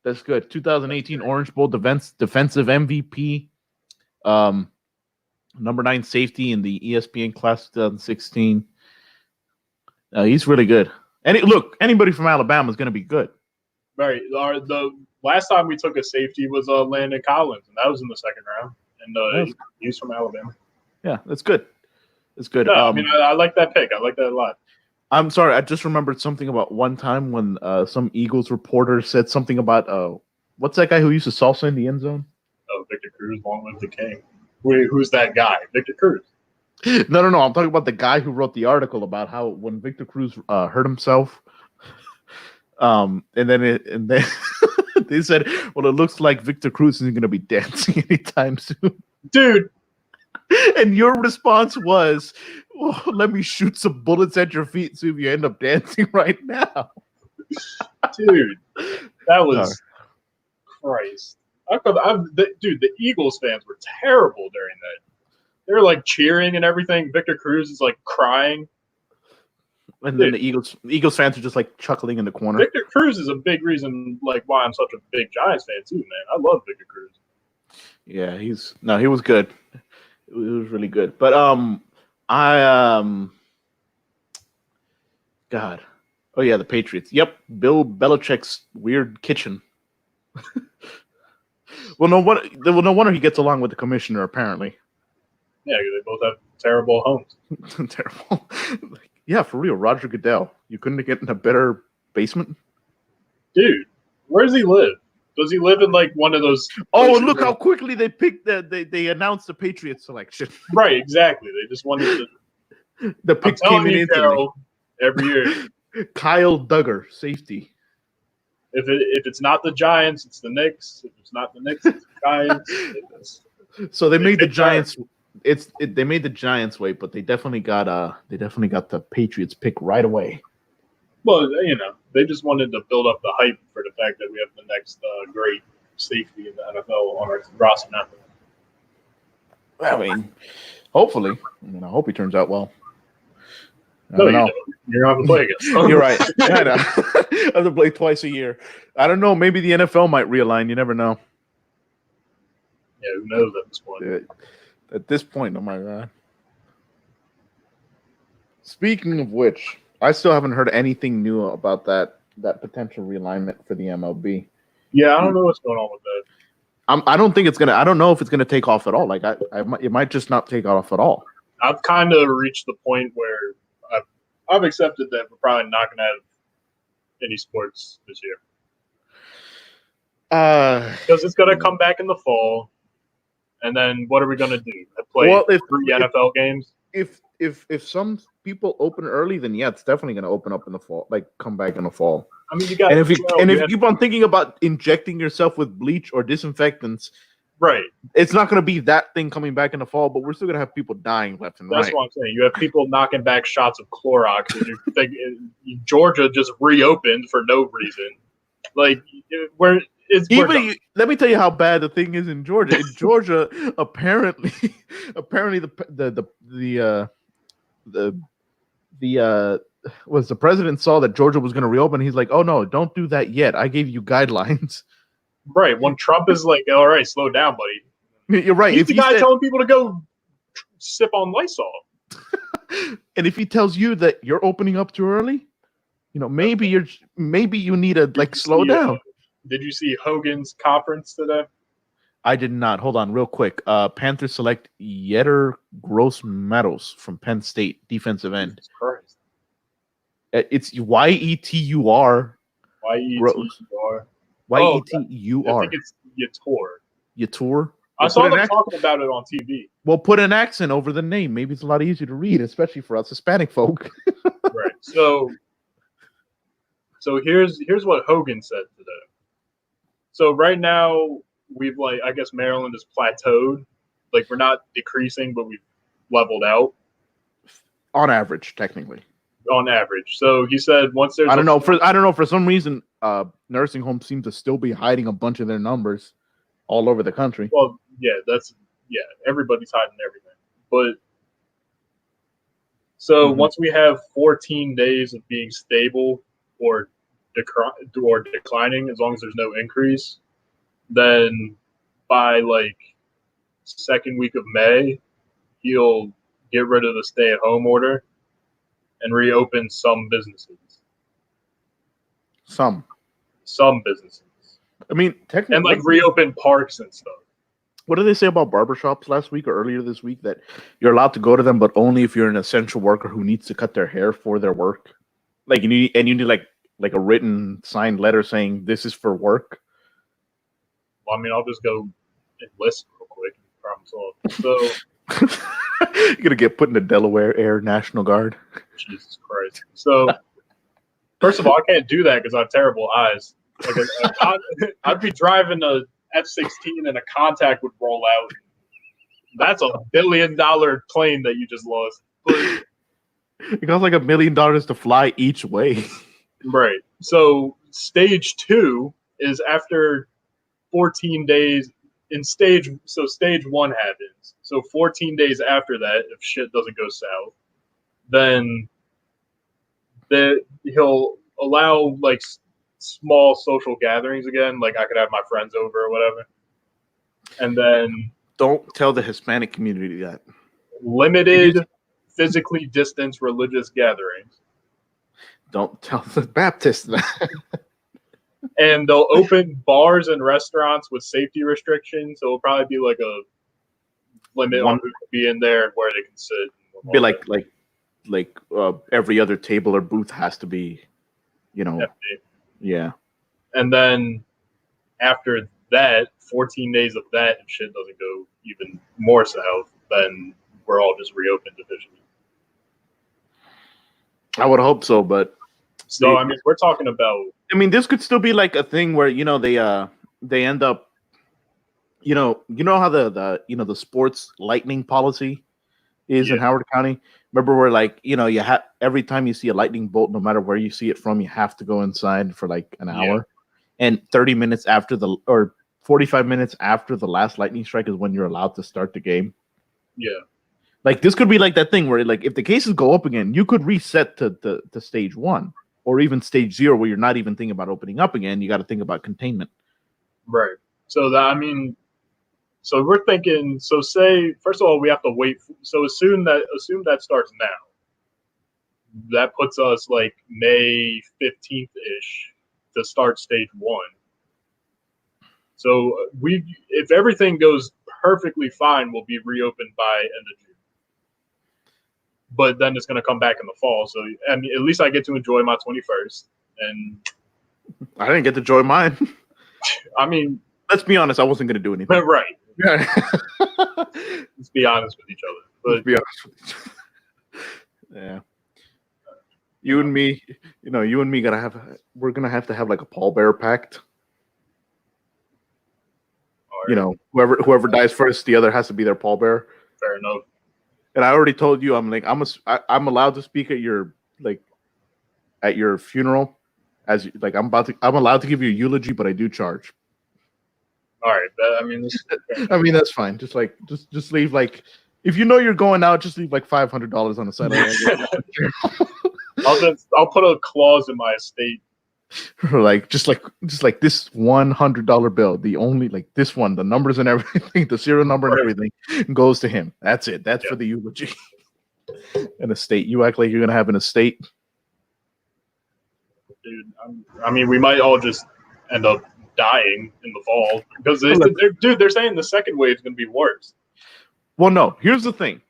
That's good. 2018 Orange Bowl defensive MVP, number 9 safety in the ESPN class 2016. He's really good. And anybody from Alabama is going to be good. Right. The last time we took a safety was Landon Collins, and that was in the second round. And he's from Alabama. Yeah, that's good. It's good. No, I mean, I like that pick. I like that a lot. I'm sorry. I just remembered something about one time when some Eagles reporter said something about what's that guy who used to salsa in the end zone? Oh, Victor Cruz, long live the king. Wait, who's that guy? Victor Cruz. No. I'm talking about the guy who wrote the article about how when Victor Cruz hurt himself, and then they said, "Well, it looks like Victor Cruz isn't going to be dancing anytime soon." Dude. And your response was, well, "Let me shoot some bullets at your feet, see if you end up dancing right now." Dude, that was Christ. Dude, the Eagles fans were terrible during that. They were like cheering and everything. Victor Cruz is like crying. And then the Eagles fans are just like chuckling in the corner. Victor Cruz is a big reason like why I'm such a big Giants fan too, man. I love Victor Cruz. Yeah, he was good. It was really good. But God. Oh yeah, the Patriots. Yep, Bill Belichick's weird kitchen. Well, no wonder he gets along with the commissioner, apparently. Yeah, they both have terrible homes. Terrible. Yeah, for real. Roger Goodell. You couldn't get in a better basement? Dude, where does he live? Does he live in like one of those? Oh, look how quickly they picked they announced the Patriots selection. Right, exactly. They just wanted to. The pick came in instantly. Every year. Kyle Duggar, safety. If it's not the Giants, it's the Knicks. If it's not the Knicks, it's the Giants. So they made the Giants. they made the Giants wait, but they definitely got the Patriots pick right away. Well, they just wanted to build up the hype for the fact that we have the next great safety in the NFL on our roster now. I mean, hopefully. I hope he turns out well. No, you don't. You're not going to play against him. You're right. I know. I have to play twice a year. I don't know. Maybe the NFL might realign. You never know. Yeah, who knows at this point? At this point, oh my God. Speaking of which, I still haven't heard anything new about that potential realignment for the MLB. Yeah, I don't know what's going on with that. I don't think it's gonna. I don't know if it's gonna take off at all. Like it might just not take off at all. I've kind of reached the point where I've accepted that we're probably not going to have any sports this year. Because it's going to come back in the fall, and then what are we going to do? Play 3 NFL games? If some people open early, then yeah, it's definitely going to open up in the fall. Like come back in the fall. I mean, you got. And if you keep on thinking about injecting yourself with bleach or disinfectants. Right. It's not going to be that thing coming back in the fall, but we're still going to have people dying left and right. That's what I'm saying. You have people knocking back shots of Clorox, and you think Georgia just reopened for no reason. Like, let me tell you how bad the thing is in Georgia. In Georgia, apparently, the president saw that Georgia was going to reopen. He's like, oh no, don't do that yet. I gave you guidelines. Right. When Trump is like, all right, slow down, buddy. You're right. He's the guy telling people to go sip on Lysol. And if he tells you that you're opening up too early, maybe you need to slow down. Did you see Hogan's conference today? I did not. Hold on real quick. Panthers select Yetur Gross-Matos from Penn State, defensive end. Jesus Christ. It's Yetur. Yetur. Yetur. I think it's Yetur. Yetur. I saw them talking about it on TV. Well, put an accent over the name. Maybe it's a lot easier to read, especially for us Hispanic folk. Right. So here's what Hogan said today. So right now we've I guess Maryland is plateaued. Like we're not decreasing, but we've leveled out. On average, technically. On average. So he said once there's I don't know. For some reason, nursing homes seem to still be hiding a bunch of their numbers all over the country. Well, everybody's hiding everything. But so once we have 14 days of being stable or declining, as long as there's no increase, then by second week of May, he'll get rid of the stay-at-home order and reopen some businesses. Some businesses. I mean, technically, and reopen parks and stuff. What did they say about barbershops last week or earlier this week? That you're allowed to go to them, but only if you're an essential worker who needs to cut their hair for their work. You need a written signed letter saying this is for work. Well, I mean, I'll just go enlist real quick. Problem solved. So you're gonna get put in the Delaware Air National Guard. Jesus Christ! So first of all, I can't do that because I have terrible eyes. I'd be driving a F-16 and a contact would roll out. That's $1 billion plane that you just lost. It costs $1 million to fly each way. Right. So stage 2 is after 14 days. Stage 1 happens. So 14 days after that, if shit doesn't go south, then he'll allow small social gatherings again. Like I could have my friends over or whatever. And then don't tell the Hispanic community that. Limited physically distanced religious gatherings. Don't tell the Baptists that. And they'll open bars and restaurants with safety restrictions. So it'll probably be a limit on who can be in there and where they can sit. Be like every other table or booth has to be, empty. Yeah. And then after that, 14 days of that, if shit doesn't go even more south, then we're all just reopened officially. I would hope so, but so I mean, we're talking about. I mean, this could still be a thing where they end up you know how the sports lightning policy is in Yeah. Howard County. Remember where like you have every time you see a lightning bolt, no matter where you see it from, you have to go inside for like an Yeah. hour, and 30 minutes after the or 45 minutes after the last lightning strike is when you're allowed to start the game. Yeah. Like this could be like that thing where like if the cases go up again, you could reset to stage 1 or even stage 0 where you're not even thinking about opening up again. You got to think about containment. Right. So so we're thinking. So say first of all, we have to wait. So assume that starts now. That puts us like May 15th ish to start stage 1. So if everything goes perfectly fine, we'll be reopened by end of June. But then it's going to come back in the fall. So I mean, at least I get to enjoy my 21st. And I didn't get to join mine. I mean, Let's be honest, I wasn't going to do anything. right. Yeah. Let's be honest with each other. But Let's be honest with each other. Yeah. You and me we're gonna have to have like a pallbearer pact. all right, Whoever dies first, the other has to be their pallbearer. fair enough. And I already told you, I'm I'm allowed to speak at your funeral, as like I'm allowed to give you a eulogy, but I do charge. All right. I mean, I mean that's fine. Just leave like if you know you're going out, just leave like $500 on the side. I'll put a clause in my estate. Like just like this $100 bill, the only like this one, the numbers and everything, the serial number and everything goes to him. That's it. That's for the eulogy. An estate. You act like you're gonna have an estate, Dude. I mean, we might all just end up dying in the fall because they're saying the second wave is going to be worse. Well, no. Here's the thing.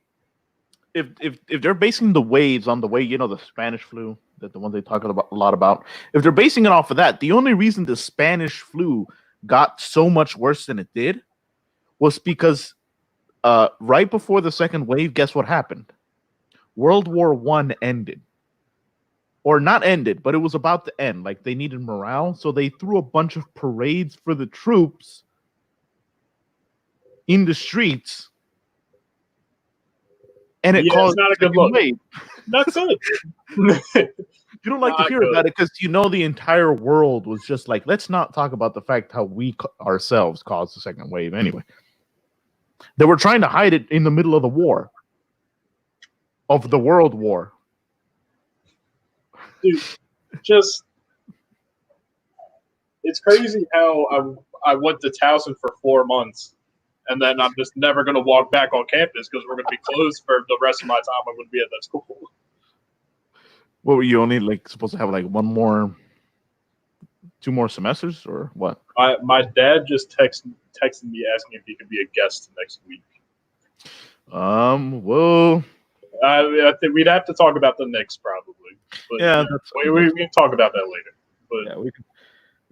If they're basing the waves on the way the Spanish flu, that the one they talk a lot about, if they're basing it off of that, the only reason the Spanish flu got so much worse than it did was because right before the second wave, guess what happened? World War I ended. Or not ended, but it was about to end. Like they needed morale, so they threw a bunch of parades for the troops in the streets. And it caused not a good look. wave. That's it. You don't like to hear about it because the entire world was just like, let's not talk about the fact how we ourselves caused the second wave anyway. They were trying to hide it in the middle of the war. Of the world war. Dude, it's crazy how I went to Towson for 4 months, and then I'm just never going to walk back on campus because we're going to be closed for the rest of my time. I'm going to be at that school. What were you only supposed to have like 2 more semesters or what? My dad just texted me asking if he could be a guest next week. Well, I think we'd have to talk about the Knicks probably. But yeah, we can talk about that later. But yeah, we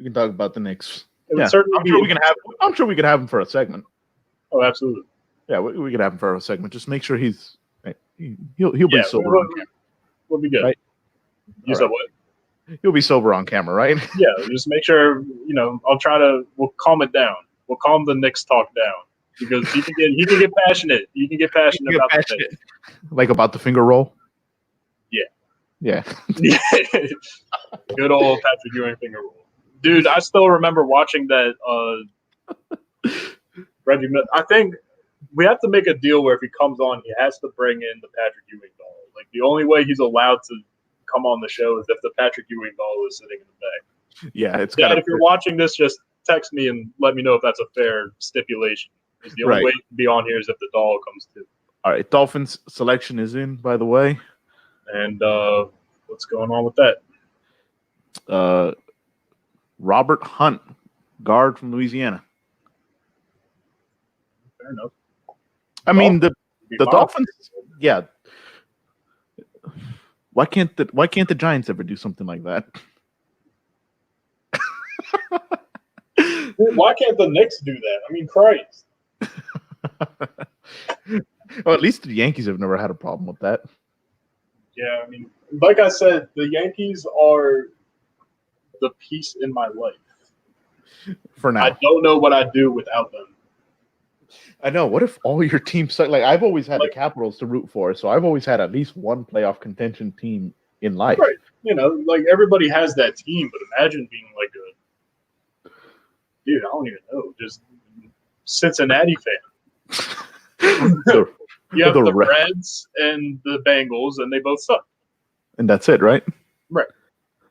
can talk about the Knicks. it would Yeah, certainly I'm sure we could have him for a segment. Oh, absolutely. Yeah, we could have him for a segment. Just make sure he'll be sober. We'll be good. Right? You said what? He'll be sober on camera, right? Yeah, just make sure we'll calm it down. We'll calm the Knicks talk down because he can get passionate. You can get passionate about the Knicks. Like about the finger roll. Yeah. Yeah. Good old Patrick Ewing finger roll. Dude, I still remember watching that Reggie Miller. I think we have to make a deal where if he comes on, he has to bring in the Patrick Ewing doll. Like the only way he's allowed to come on the show is if the Patrick Ewing doll is sitting in the back. Yeah, it's Dad, if you're watching this, just text me and let me know if that's a fair stipulation. Because the only way to be on here is if the doll comes too. All right, Dolphins selection is in, by the way. And what's going on with that? Robert Hunt, guard from Louisiana. Fair enough. I mean the Dolphins. Yeah. Why can't the Giants ever do something like that? Why can't the Knicks do that? I mean, Christ. Well, at least the Yankees have never had a problem with that. Yeah, I mean, like I said, the Yankees are the peace in my life. For now. I don't know what I'd do without them. I know. What if all your teams suck? Like I've always had Like- the Capitals to root for, so I've always had at least one playoff contention team in life. Right. You know, like everybody has that team, but imagine being like a dude. I don't even know, just Cincinnati fan. So- You have The the Reds. Reds and the Bengals, and they both suck. and that's it, right? Right.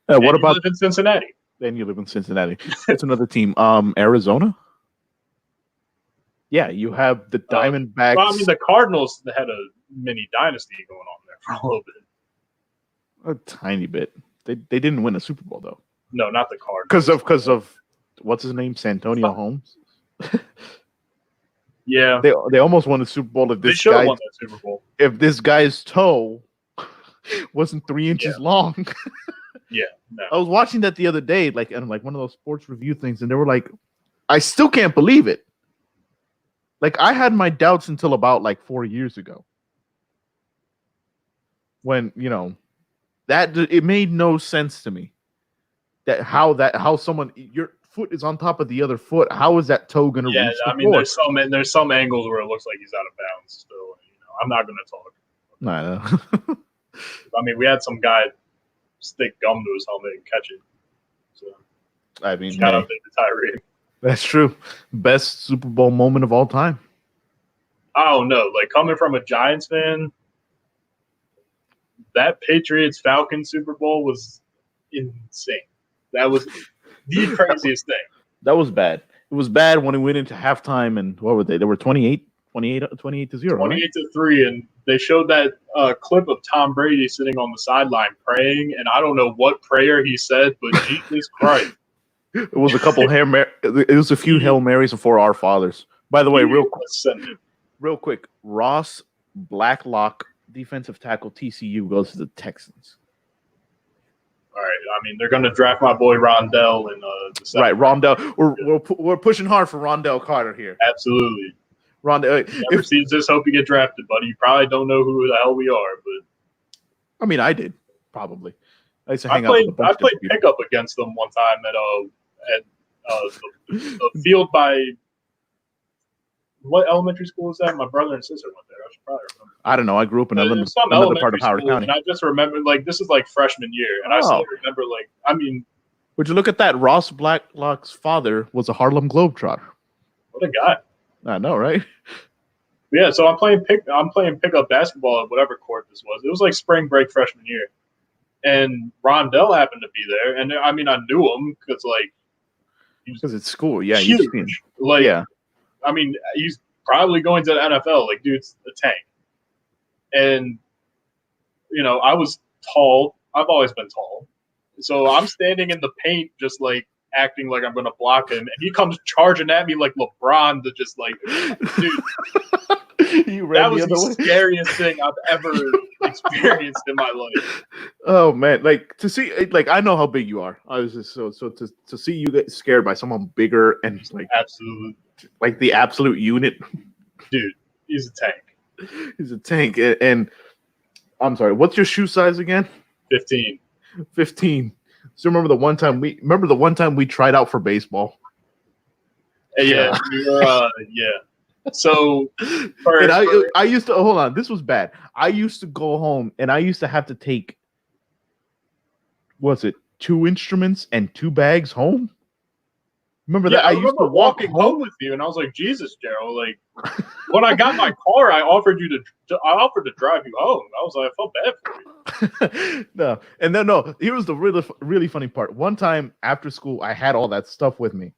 What And you about live in Cincinnati? then you live in Cincinnati? It's another team. Arizona. Yeah, you have the Diamondbacks. Well, I mean, the Cardinals had a mini dynasty going on there for a little bit. A tiny bit. They didn't win a Super Bowl though, No, not the Cardinals. because of what's his name, Santonio Holmes. Yeah, They almost won the Super Bowl if they this should have guy won that Super Bowl. if this guy's toe wasn't 3 inches long. Yeah, no. I was watching that the other day, like and like one of those sports review things, and they were like, I still can't believe it. Like I had my doubts until about like 4 years ago. When, that it made no sense to me. How someone your foot is on top of the other foot. How is that toe gonna Yeah, reach the I mean, floor? there's some angles where it looks like he's out of bounds. Still, I'm not going to talk. No, I know. I mean, we had some guy stick gum to his helmet and catch it. So I mean, shout hey, out to Tyree. that's true. Best Super Bowl moment of all time. I don't know. Like coming from a Giants fan, that Patriots Falcons Super Bowl was insane. That was the craziest thing. That was bad. It was bad when it went into halftime, and what were they? They were 28 to 0. Right? 28-3, and they showed that clip of Tom Brady sitting on the sideline praying, and I don't know what prayer he said, but Jesus Christ. It was a couple it was a few Hail Marys before our fathers. By the way, real quick, Ross Blacklock, defensive tackle TCU, goes to the Texans. All right, I mean, they're going to draft my boy Rondell in the second Right, round. Rondell. We're pushing hard for Rondell Carter here. Absolutely. Rondell. Never sees this, hope you get drafted, buddy. You probably don't know who the hell we are, but I mean, I did probably. I used to I hang out with a played bunch of people. pickup against them one time at the field by what elementary school was that? My brother and sister went there. I should probably remember. I don't know. I grew up in There's some another part of elementary Howard school, County. and I just remember like this is like freshman year, and I still remember like I mean, Would you look at that? Ross Blacklock's father was a Harlem Globetrotter. what a guy. I know, right? Yeah, so I'm playing pickup basketball at whatever court this was. It was like spring break freshman year, and Rondell happened to be there, and I mean I knew him because like Because it's school. Yeah, you've seen. huge. Like Yeah. I mean he's probably going to the NFL. Like dude's a tank, and I was tall. I've always been tall, so I'm standing in the paint just like acting like I'm going to block him, and he comes charging at me like LeBron to just like, dude, You ran that was the other way. the scariest thing I've ever experienced in my life. Oh man, like to see, like I know how big you are. I was just so to see you get scared by someone bigger and like Absolute, like the absolute unit. dude, he's a tank. He's a tank. And I'm sorry, what's your shoe size again? 15. 15. So remember the one time we tried out for baseball. Yeah, we were, yeah. So, And I used to hold on. This was bad. I used to go home and I used to have to take, was it 2 instruments and 2 bags home? Remember that? I used remember to walk walking home with you, and I was like, Jesus, Gerald. Like, when I got my car, I offered to drive you home. I was like, I felt bad for you. No, and then no. Here was the really funny part. One time after school, I had all that stuff with me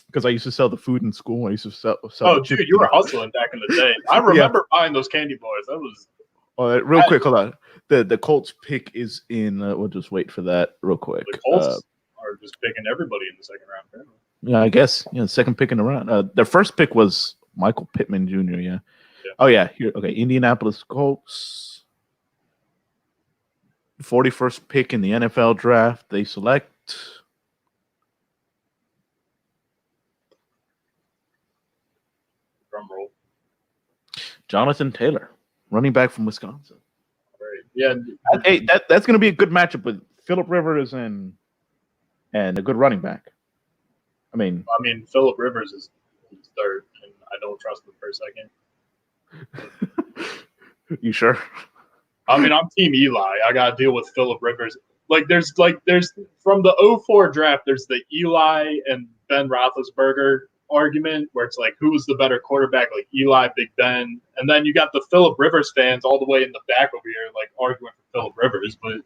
because I used to sell the food in school. I used to sell. Oh, the dude, chips. you were hustling back in the day. I remember buying those candy bars. That was Real quick, hold on. The Colts pick is in. We'll just wait for that real quick. the Colts are just picking everybody in the second round. Apparently. Yeah, I guess. Second pick in the round. Their first pick was Michael Pittman Jr. Yeah. Oh yeah. Here. Okay. Indianapolis Colts. 41st pick in the NFL draft. They select Drum roll. Jonathan Taylor, running back from Wisconsin. Right. Yeah. Hey, that's going to be a good matchup with Phillip Rivers and a good running back. I mean, Phillip Rivers is third, and I don't trust them for a second. You sure? I mean, I'm Team Eli. I got to deal with Phillip Rivers. There's from the '04 draft, there's the Eli and Ben Roethlisberger argument where it's like, who's the better quarterback, like Eli, Big Ben, and then you got the Phillip Rivers fans all the way in the back over here, like arguing for Phillip Rivers. But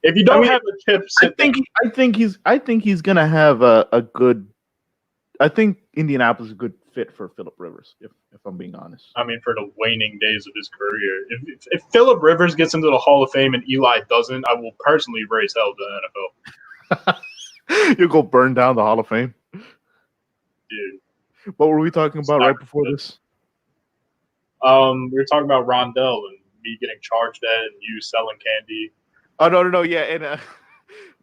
if you don't have a chip, I think he's gonna have a good. I think Indianapolis is a good fit for Phillip Rivers, if I'm being honest. I mean, for the waning days of his career, if Phillip Rivers gets into the Hall of Fame and Eli doesn't, I will personally raise hell to the NFL. You'll go burn down the Hall of Fame. Dude. What were we talking about right before this? We were talking about Rondell and me getting charged at and you selling candy. Oh, no. Yeah. And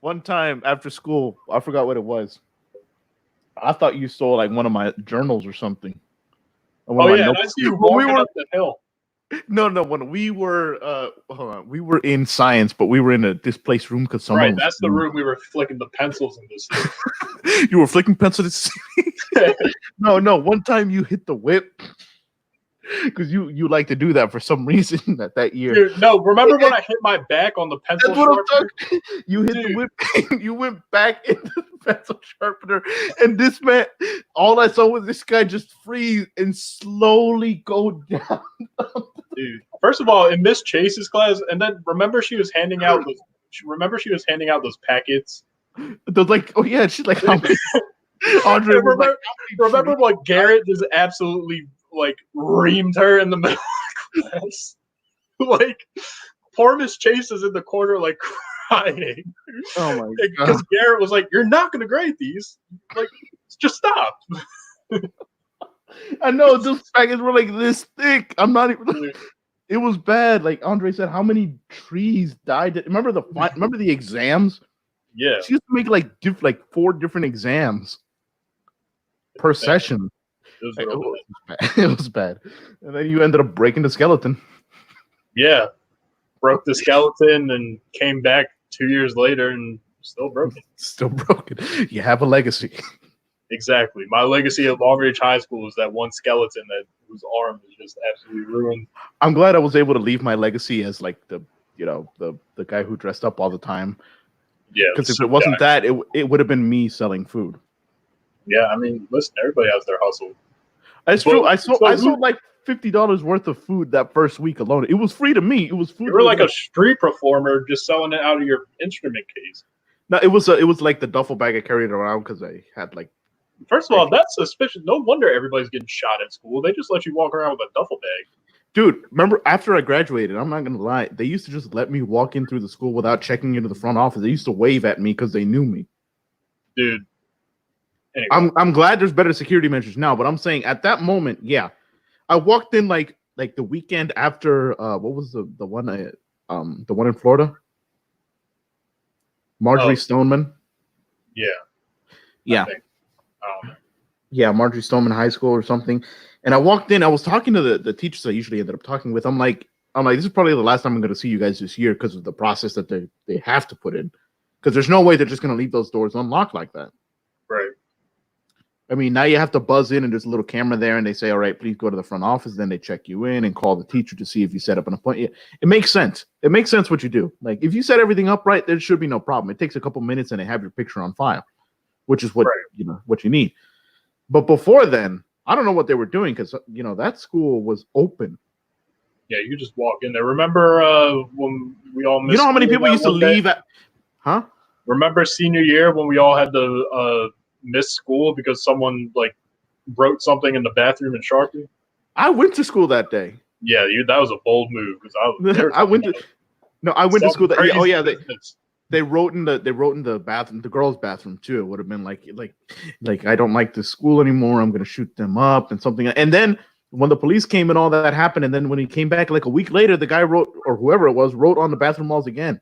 one time after school, I forgot what it was. I thought you stole like one of my journals or something. Oh, yeah. That's you walking up the hill. No. When we were, hold on, we were in science, but we were in a displaced room because someone. Right, that's the room we were flicking the pencils in this. You were flicking pencils. No. One time you hit the whip because you like to do that for some reason that year. Dude, no, remember when I hit my back on the pencil sharpener? You hit the whip. You went back into the pencil sharpener, and this man, all I saw was this guy just freeze and slowly go down. Dude, first of all, in Miss Chase's class, and then remember she was handing out those packets. Those like, oh yeah, she's like, how many? Andre, remember what Garrett just absolutely like reamed her in the middle of class. Like, poor Miss Chase is in the corner like crying. Oh my god! Because Garrett was like, "You're not going to grade these. Like, just stop." I know those packets were like this thick. I'm not even. It was bad. Like Andre said, how many trees died? Remember the exams? Yeah, she used to make like 4 different exams per session. It was bad. And then you ended up breaking the skeleton. Yeah. Broke the skeleton and came back 2 years later and still broken. Still broken. You have a legacy. Exactly. My legacy at Long Ridge High School is that one skeleton whose arm is just absolutely ruined. I'm glad I was able to leave my legacy as like the guy who dressed up all the time. Yeah. Because if it wasn't that, it would have been me selling food. Yeah, I mean, listen, everybody has their hustle. It's true. I sold like $50 worth of food that first week alone. It was free to me. It was food. You were like a street performer just selling it out of your instrument case. No, it was like the duffel bag I carried around because I had like. First of all, that's suspicious. No wonder everybody's getting shot at school. They just let you walk around with a duffel bag. Dude, remember after I graduated, I'm not gonna lie, they used to just let me walk in through the school without checking into the front office. They used to wave at me because they knew me. Dude. Anyway. I'm glad there's better security measures now, but I'm saying at that moment, yeah, I walked in like the weekend after what was the one in Florida, Marjorie Stoneman. Yeah, yeah, Marjorie Stoneman High School or something. And I walked in. I was talking to the teachers I usually ended up talking with. I'm like, this is probably the last time I'm going to see you guys this year because of the process that they have to put in. Because there's no way they're just going to leave those doors unlocked like that. Right. I mean, now you have to buzz in and there's a little camera there and they say, all right, please go to the front office. Then they check you in and call the teacher to see if you set up an appointment. It makes sense. It makes sense what you do. Like if you set everything up right, there should be no problem. It takes a couple minutes and they have your picture on file, which is what, what you need. But before then, I don't know what they were doing because, that school was open. Yeah, you just walk in there. Remember when we all missed how many people used to leave at, huh? Remember senior year when we all had to miss school because someone like wrote something in the bathroom in Sharpie? I went to school that day. Yeah, that was a bold move because I went to school that. Yeah, oh yeah, they wrote in the bathroom, the girls' bathroom too. It would have been like I don't like this school anymore. I'm gonna shoot them up and something. And then when the police came and all that happened, and then when he came back like a week later, the guy wrote, or whoever it was, wrote on the bathroom walls again.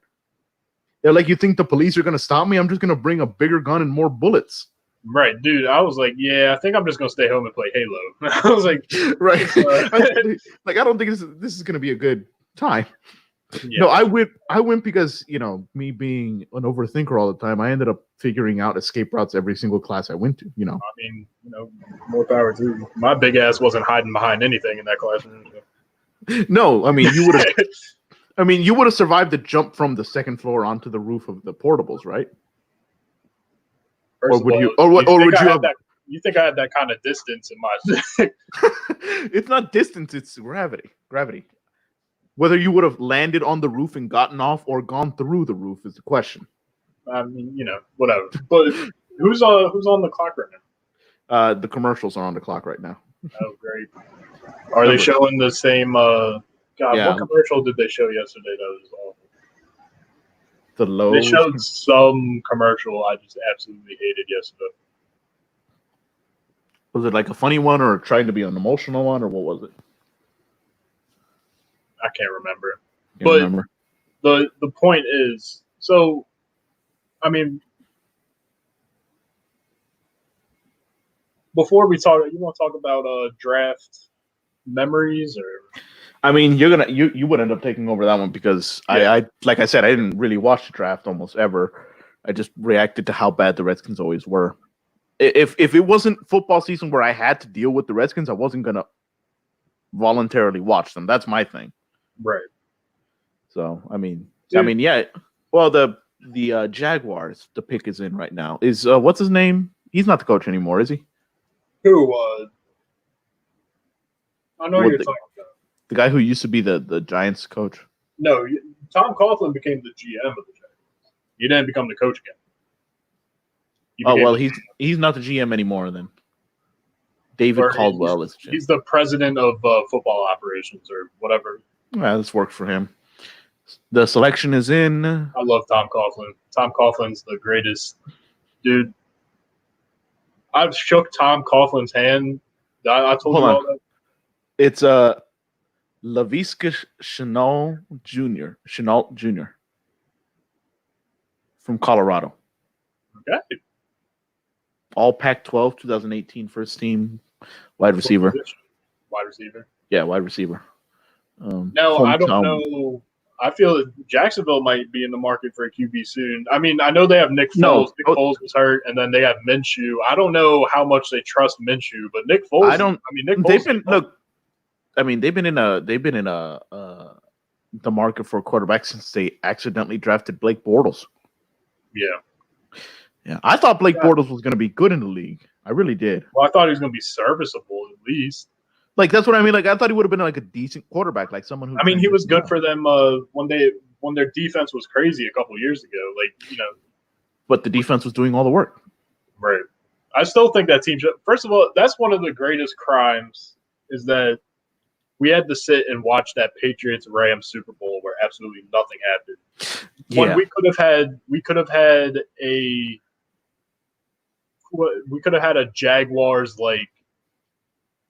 They're like, you think the police are gonna stop me? I'm just gonna bring a bigger gun and more bullets. Right, dude. I was like, yeah, I think I'm just gonna stay home and play Halo. I was like, right. Like, I don't think this is gonna be a good time. Yeah. No, I went because me being an overthinker all the time. I ended up figuring out escape routes every single class I went to. I mean, more power to you. My big ass wasn't hiding behind anything in that classroom. No, I mean you would have. I mean you would have survived the jump from the second floor onto the roof of the portables, right? First Or would of all, you? Or would you have? You think I had that kind of distance in my? It's not distance; it's gravity. Gravity. Whether you would have landed on the roof and gotten off, or gone through the roof, is the question. I mean, whatever. But who's on the clock right now? The commercials are on the clock right now. Oh, great. Are they showing the same? God, Yeah. what commercial did they show yesterday? That was awful. The low. They showed some commercial I just absolutely hated yesterday. Was it like a funny one, or trying to be an emotional one, or what was it? I can't remember. Can't remember. The point is, so, I mean, before we talk, you want to talk about draft memories, or? I mean, you would end up taking over that one because I like I said, I didn't really watch the draft almost ever. I just reacted to how bad the Redskins always were. If it wasn't football season where I had to deal with the Redskins, I wasn't gonna voluntarily watch them. That's my thing. Right. So I mean, Dude. yeah. Well, the Jaguars, the pick is in right now. Is what's his name? He's not the coach anymore, is he? Who? I know you're talking about. The guy who used to be the Giants coach. No, Tom Coughlin became the GM of the Giants. He didn't become the coach again. Oh well, he's not the GM anymore then. David Caldwell is GM. He's the president of football operations or whatever. Yeah, this works for him. The selection is in. I love Tom Coughlin. Tom Coughlin's the greatest dude. I've shook Tom Coughlin's hand. I told you all that. It's Laviska Shenault Jr. from Colorado. Okay. All Pac-12 2018 first team wide receiver. Wide receiver. Yeah, wide receiver. No, I don't know. I feel that Jacksonville might be in the market for a QB soon. I mean, I know they have Nick Foles. No. Nick Foles was hurt, and then they have Minshew. I don't know how much they trust Minshew, but Nick Foles. Nick Foles. They've been in the market for a quarterback since they accidentally drafted Blake Bortles. Yeah. I thought Blake Bortles was going to be good in the league. I really did. Well, I thought he was going to be serviceable at least. Like that's what I mean. Like I thought he would have been like a decent quarterback, like someone who. I mean, he was good for them when their defense was crazy a couple of years ago. But the defense was doing all the work. Right. I still think that team. First of all, that's one of the greatest crimes is that we had to sit and watch that Patriots-Rams Super Bowl where absolutely nothing happened. Yeah. When we could have had a Jaguars like.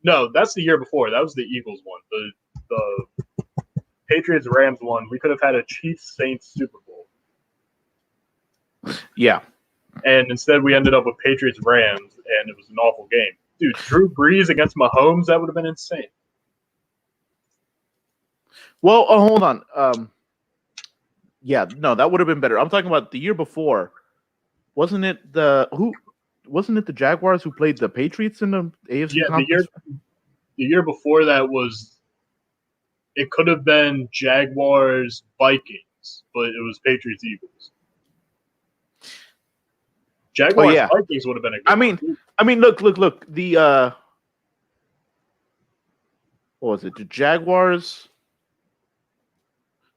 No, that's the year before. That was the Eagles one. The Patriots-Rams one. We could have had a Chiefs-Saints Super Bowl. Yeah. And instead we ended up with Patriots-Rams, and it was an awful game. Dude, Drew Brees against Mahomes, that would have been insane. Well, hold on. That would have been better. I'm talking about the year before. Wasn't it the Jaguars who played the Patriots in the AFC Conference? The year before that it could have been Jaguars Vikings, but it was Patriots Eagles. Jaguars Vikings would have been a good one. Look. The what was it? The Jaguars.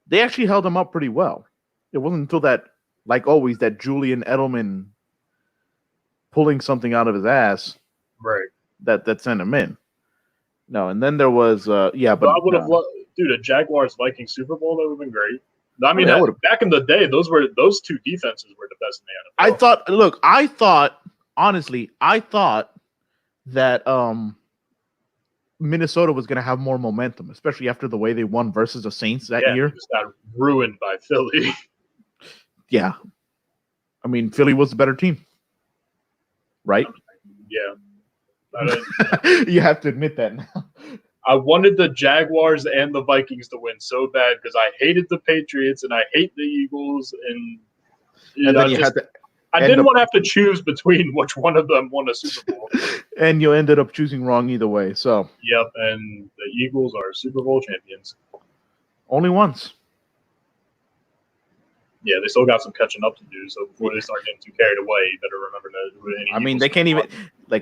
They actually held them up pretty well. It wasn't until that, like always, that Julian Edelman pulling something out of his ass, right? That sent him in. No, and then there was but I would have loved, dude, a Jaguars Vikings Super Bowl. That would have been great. I mean, back in the day, those two defenses were the best in the NFL. I thought that Minnesota was going to have more momentum, especially after the way they won versus the Saints that year. Just got ruined by Philly. Yeah, I mean, Philly was the better team. Right? Yeah. You have to admit that now. I wanted the Jaguars and the Vikings to win so bad because I hated the Patriots and I hate the Eagles, and And then you had to I end didn't up- want to have to choose between which one of them won a Super Bowl. and you ended up choosing wrong either way. So Yep, and the Eagles are Super Bowl champions. only once. Yeah, they still got some catching up to do. So before they start getting too carried away, you better remember that. I mean, they can't even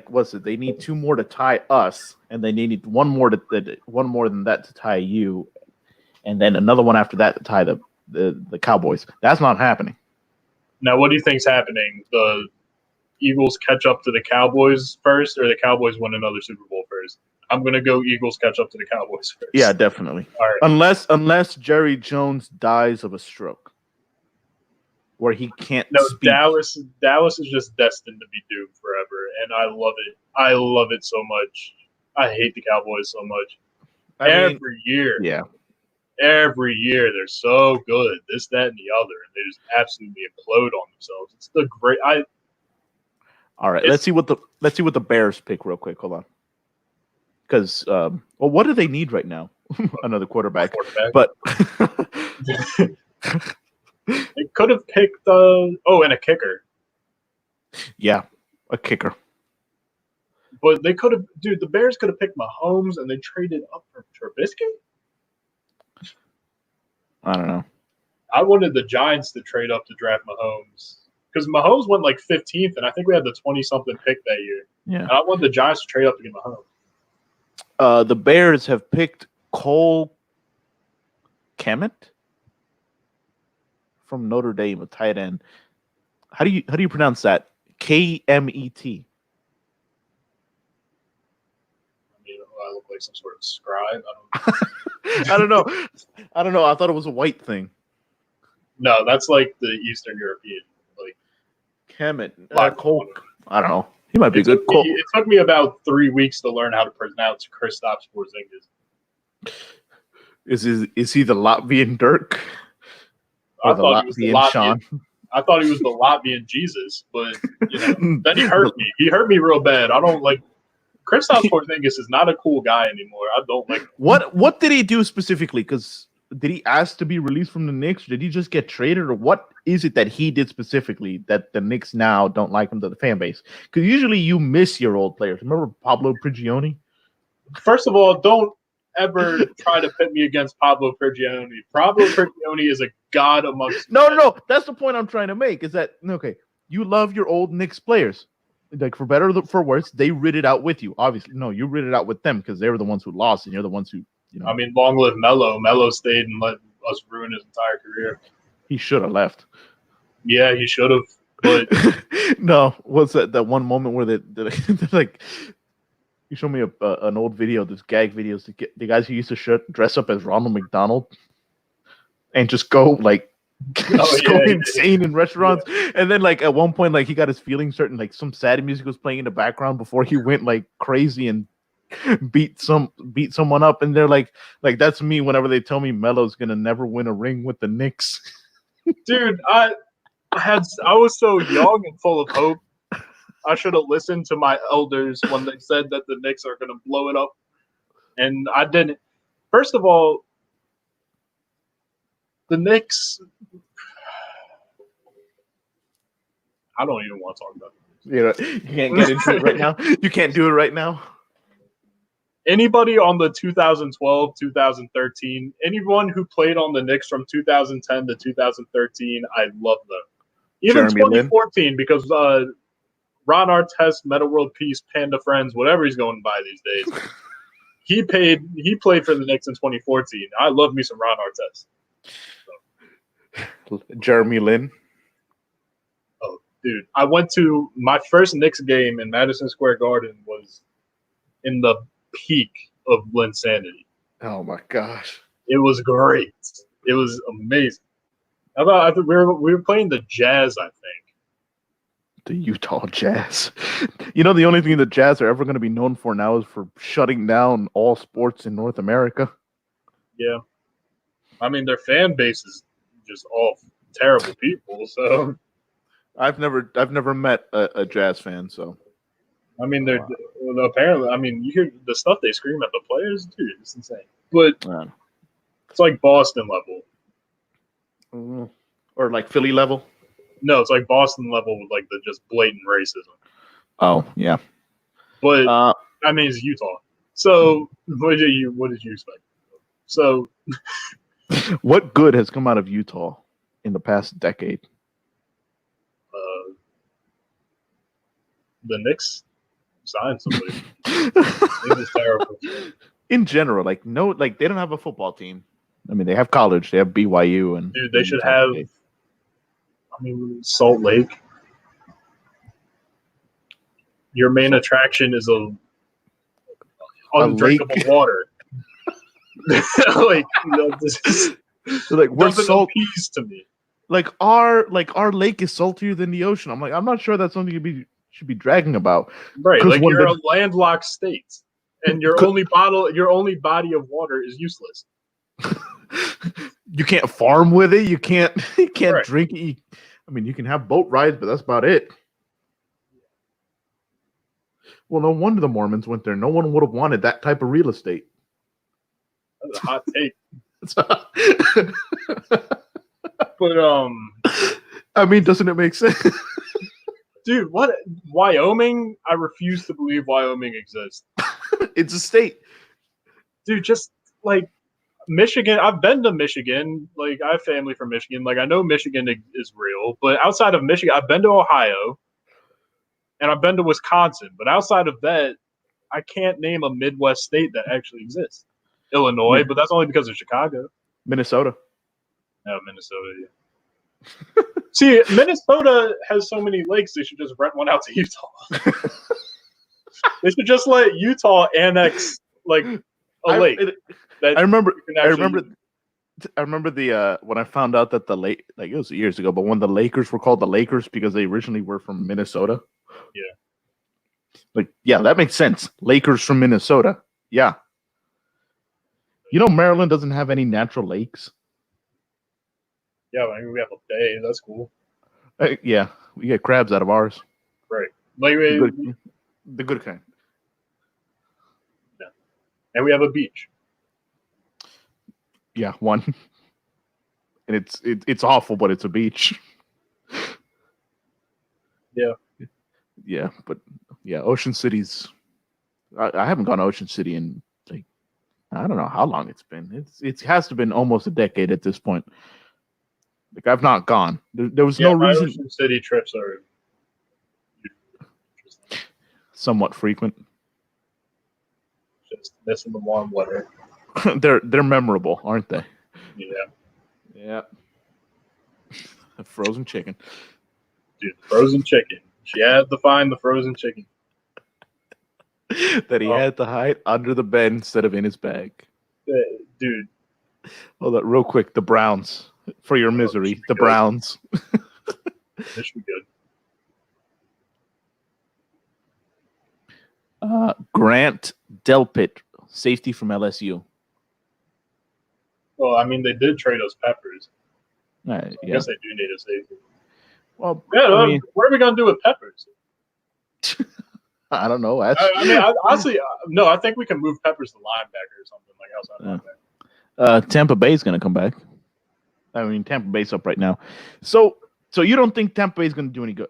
what's it? They need 2 more to tie us, and they need one more than that to tie you, and then another one after that to tie the Cowboys. That's not happening. Now, what do you think's happening? The Eagles catch up to the Cowboys first, or the Cowboys win another Super Bowl first? I'm gonna go Eagles catch up to the Cowboys first. Yeah, definitely. All right. Unless Jerry Jones dies of a stroke, where he can't No, speak. Dallas is just destined to be doomed forever, and I love it. I love it so much. I hate the Cowboys so much. Every year, every year they're so good. This, that, and the other, and they just absolutely implode on themselves. It's the great. All right, let's see what the Bears pick real quick. Hold on, because what do they need right now? Another quarterback. But they could have picked and a kicker. Yeah, a kicker. But they could have, the Bears could have picked Mahomes, and they traded up for Trubisky. I don't know. I wanted the Giants to trade up to draft Mahomes because Mahomes went like 15th, and I think we had the 20-something pick that year. Yeah, and I wanted the Giants to trade up to get Mahomes. The Bears have picked Cole Kmet from Notre Dame, a tight end. How do you pronounce that? Kmet. I mean, I look like some sort of scribe. I don't know. I don't know. I thought it was a white thing. No, that's like the Eastern European. Like Kemet. Cole. I don't know. He might be good. It took me about 3 weeks to learn how to pronounce Kristaps Porzingis. Is he the Latvian Dirk? I Or the thought he was the Latvian Sean? I thought he was the Latvian Jesus, but then he hurt me. He hurt me real bad. I don't like Kristaps Porzingis is not a cool guy anymore. I don't like him. What did he do specifically? Because did he ask to be released from the Knicks? Or did he just get traded? Or what is it that he did specifically that the Knicks now don't like him to the fan base? Because usually you miss your old players. Remember Pablo Prigioni? First of all, don't ever try to pit me against Pablo Prigioni. Pablo Prigioni is a god amongst No. That's the point I'm trying to make. Is that okay? You love your old Knicks players. Like for better or for worse, they rid it out with you. Obviously, no, you rid it out with them because they were the ones who lost, and you're the ones who, I mean, long live Melo. Melo stayed and let us ruin his entire career. He should have left. Yeah, he should have. But no, what's that one moment where they like? You showed me an old video, this gag videos to get the guys who used to dress up as Ronald McDonald and just go like. Go insane in restaurants, and then like at one point, like he got his feelings hurt, and like some sad music was playing in the background before he went like crazy and beat someone up, and they're like that's me whenever they tell me Melo's gonna never win a ring with the Knicks. Dude, I was so young and full of hope. I should have listened to my elders when they said that the Knicks are gonna blow it up, and I didn't. First of all, the Knicks, I don't even want to talk about it. You can't get into it right now. You can't do it right now. Anybody on the 2012, 2013, anyone who played on the Knicks from 2010 to 2013, I love them. Even Jeremy 2014, Lin. Because Ron Artest, Meta World Peace, Panda Friends, whatever he's going by these days, he played for the Knicks in 2014. I love me some Ron Artest. Jeremy Lin. Oh, dude. I went to my first Knicks game in Madison Square Garden was in the peak of Linsanity. Oh my gosh. It was great. It was amazing. I think we were playing the Jazz, I think. The Utah Jazz. You know, the only thing the Jazz are ever going to be known for now is for shutting down all sports in North America. Yeah. I mean, their fan base is just all terrible people. So I've never met a Jazz fan. So I mean, they're apparently. I mean, you hear the stuff they scream at the players, dude. It's insane. But it's like Boston level. Or like Philly level. No, it's like Boston level with like the just blatant racism. Oh yeah. But I mean, it's Utah. So what did you expect? So what good has come out of Utah in the past decade? The Knicks signed somebody. It was terrible. In general, like they don't have a football team. I mean, they have college. They have BYU and dude. They should have. I mean, Salt Lake. Your main attraction is a undrinkable water. Like, this is, like we're salt appease to me. Like our lake is saltier than the ocean. I'm like, I'm not sure that's something should be dragging about. Right, like you're a landlocked state, and your only body of water is useless. You can't farm with it. You can't right. drink it. I mean, you can have boat rides, but that's about it. Well, no wonder the Mormons went there. No one would have wanted that type of real estate. That's a hot take. But I mean, doesn't it make sense? Dude, what? Wyoming? I refuse to believe Wyoming exists. It's a state. Dude, just like Michigan. I've been to Michigan. Like, I have family from Michigan. Like, I know Michigan is real. But outside of Michigan, I've been to Ohio. And I've been to Wisconsin. But outside of that, I can't name a Midwest state that actually exists. Illinois, but that's only because of Chicago. Minnesota. No, Minnesota, yeah. See, Minnesota has so many lakes, they should just rent one out to Utah. They should just let Utah annex, like, a lake. I remember the when I found out that the lake, like it was years ago, but when the Lakers were called the Lakers because they originally were from Minnesota. Yeah. Like, yeah, that makes sense. Lakers from Minnesota. Yeah. You know, Maryland doesn't have any natural lakes. Yeah, I mean, we have a bay. That's cool. Yeah, we get crabs out of ours. Right. Like, the good kind. Yeah. And we have a beach. Yeah, one. And it's awful, but it's a beach. Yeah. Yeah, but yeah, Ocean City's. I haven't gone to Ocean City in like I don't know how long it's been. It has to have been almost a decade at this point. Like I've not gone. There was no reason. Ocean City trips are somewhat frequent. Just missing the warm weather. They're memorable, aren't they? Yeah. Yeah. Frozen chicken. Dude, frozen chicken. She had to find the frozen chicken. That he had to hide under the bed instead of in his bag. Dude. Hold on, real quick. The Browns. For your misery. The Browns. This should be good. Grant Delpit, safety from LSU. Well, I mean, they did trade us Peppers. Yeah. I guess they do need a safety. Well, yeah, I mean, what are we going to do with Peppers? I don't know. Honestly, no, I think we can move Peppers to linebacker or something like outside linebacker. Tampa Bay's going to come back. I mean, Tampa Bay's up right now. So you don't think Tampa Bay's going to do any good?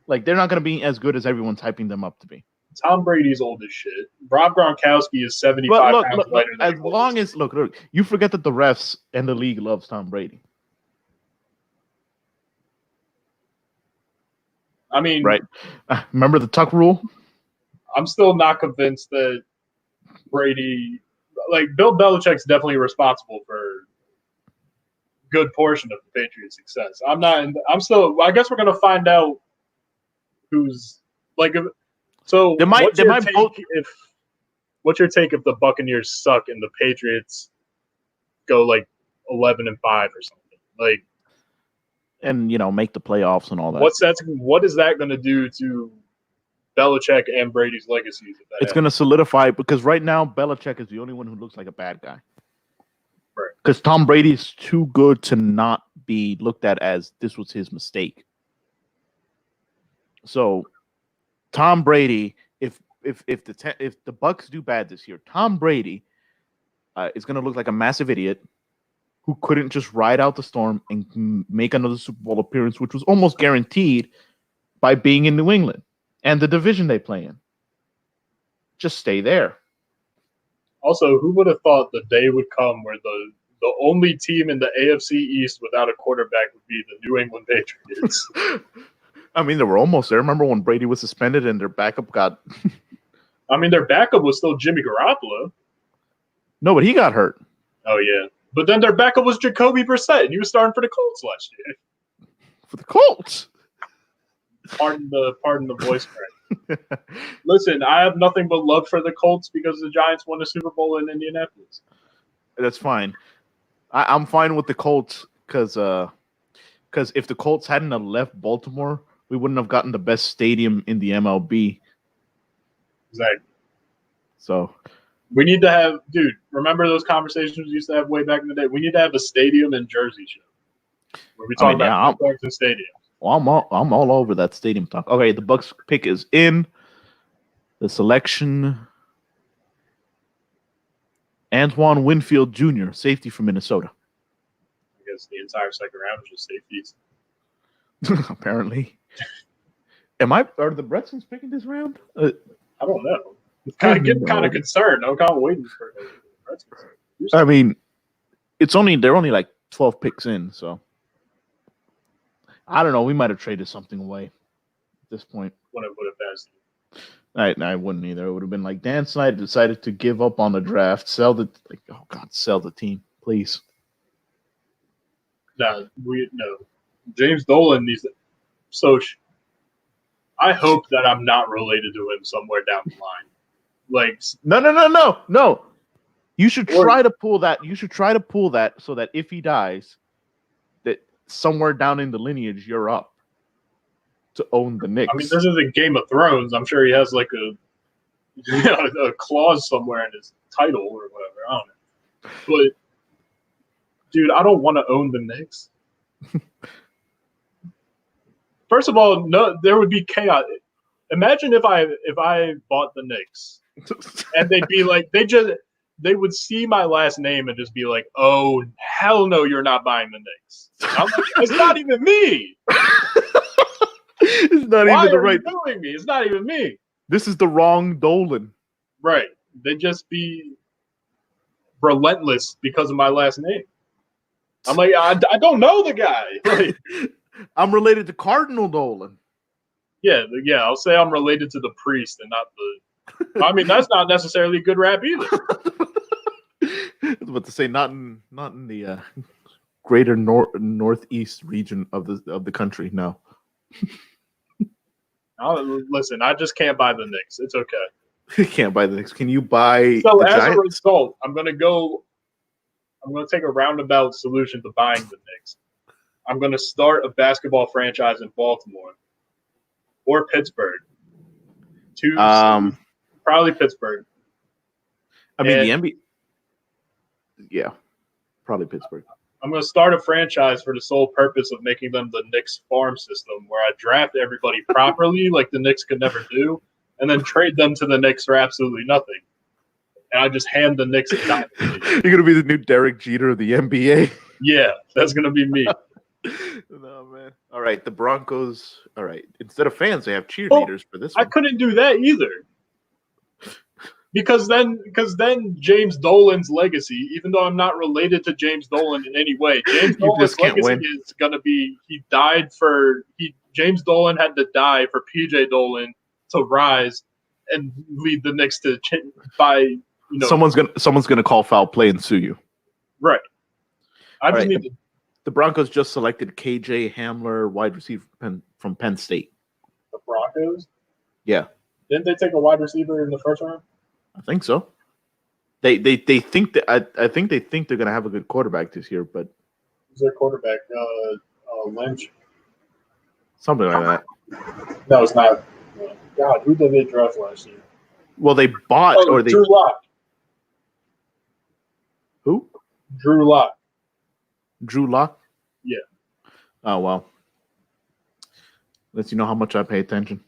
Like, they're not going to be as good as everyone's hyping them up to be. Tom Brady's old as shit. Rob Gronkowski is 75 pounds lighter than as long as look, you forget that the refs and the league loves Tom Brady. I mean, right? Remember the tuck rule? I'm still not convinced that Brady, like Bill Belichick's definitely responsible for a good portion of the Patriots' success. I guess we're gonna find out who's like. So what's your take if the Buccaneers suck and the Patriots go like 11-5 or something? Like, and make the playoffs and all that. What is that going to do to Belichick and Brady's legacies? It's going to solidify because right now Belichick is the only one who looks like a bad guy. Right. Because Tom Brady is too good to not be looked at as this was his mistake. So Tom Brady, if if the Bucks do bad this year, Tom Brady is going to look like a massive idiot who couldn't just ride out the storm and make another Super Bowl appearance, which was almost guaranteed by being in New England and the division they play in. Just stay there. Also, who would have thought the day would come where the only team in the AFC East without a quarterback would be the New England Patriots? I mean, they were almost there. Remember when Brady was suspended and their backup got... I mean, their backup was still Jimmy Garoppolo. No, but he got hurt. Oh, yeah. But then their backup was Jacoby Brissett, and he was starting for the Colts last year. For the Colts? Pardon the voice crack. Listen, I have nothing but love for the Colts because the Giants won the Super Bowl in Indianapolis. That's fine. I'm fine with the Colts because if the Colts hadn't have left Baltimore, we wouldn't have gotten the best stadium in the MLB. Exactly. So we need to have, dude, remember those conversations we used to have way back in the day? We need to have a stadium in Jersey show where we talk about parks and stadiums. Well, I'm all over that stadium talk. Okay, the Bucks pick is in. The selection, Antoine Winfield Jr., safety from Minnesota. I guess the entire second round was just safeties. Apparently. Are the Redskins picking this round? I don't know. I'm getting kind of concerned. I'm kind of waiting for the Redskins. I mean, they're only like 12 picks in, so I don't know. We might have traded something away at this point. When it would have passed. I wouldn't either. It would have been like Dan Snyder decided to give up on the draft, sell the team, please. No. James Dolan needs to. So I hope that I'm not related to him somewhere down the line. Like no. You should try to pull that. You should try to pull that so that if he dies, that somewhere down in the lineage you're up to own the Knicks. I mean, this isn't Game of Thrones. I'm sure he has like a clause somewhere in his title or whatever. I don't know. But dude, I don't want to own the Knicks. First of all, no, there would be chaos. Imagine if I bought the Knicks and they'd be like, they would see my last name and just be like, "Oh hell no, you're not buying the Knicks." I'm like, it's not even me. It's not Why even the are right. you doing me? It's not even me. This is the wrong Dolan. Right. They'd just be relentless because of my last name. I'm like, I don't know the guy. Like, I'm related to Cardinal Dolan. Yeah. I'll say I'm related to the priest and not the. I mean, that's not necessarily a good rap either. I was about to say not in the greater northeast region of the country. No. Listen, I just can't buy the Knicks. It's okay. You can't buy the Knicks. Can you buy So the as Giants? a result, I'm gonna take a roundabout solution to buying the Knicks. I'm gonna start a basketball franchise in Baltimore or Pittsburgh. Probably Pittsburgh. I mean, the NBA. Yeah, probably Pittsburgh. I'm going to start a franchise for the sole purpose of making them the Knicks farm system, where I draft everybody properly, like the Knicks could never do, and then trade them to the Knicks for absolutely nothing. And I just hand the Knicks a dynasty. You're going to be the new Derek Jeter of the NBA. Yeah, that's going to be me. No, man. All right, the Broncos. All right, instead of fans, they have cheerleaders for this one. I couldn't do that either. Because then James Dolan's legacy, even though I'm not related to James Dolan in any way, James Dolan's legacy is going to be James Dolan had to die for PJ Dolan to rise and lead the Knicks to someone's gonna call foul play and sue you. Right. The Broncos just selected KJ Hamler, wide receiver from Penn State. The Broncos? Yeah. Didn't they take a wide receiver in the first round? I think so. They think that I think they think they're gonna have a good quarterback this year, but who's their quarterback? Lynch. Something like that. No, it's not. God, who did they draft last year? Well, they bought Drew Lock. Who? Drew Lock. Drew Lock? Yeah. Oh well. Lets you know how much I pay attention.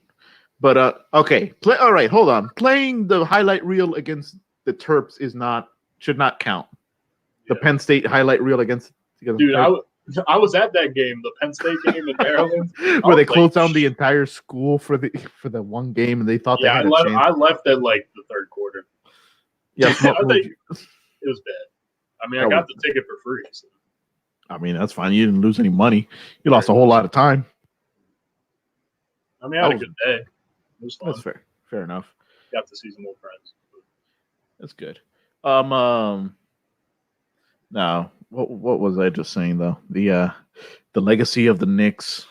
But okay. All right, hold on. Playing the highlight reel against the Terps should not count. The Yeah. Penn State highlight reel against Dude, Terps, I was at that game, the Penn State game in Maryland. where they was closed like, down the entire school for the one game, and they thought Yeah, they had I a left. chance. I left at like the third quarter. Yeah, I think it was bad. I mean, I got the ticket for free. So. I mean, that's fine. You didn't lose any money. You lost a whole lot of time. I mean, I had a good day. It was fun. That's fair. Fair enough. Got to see some old friends. That's good. Now, what was I just saying though? The legacy of the Knicks.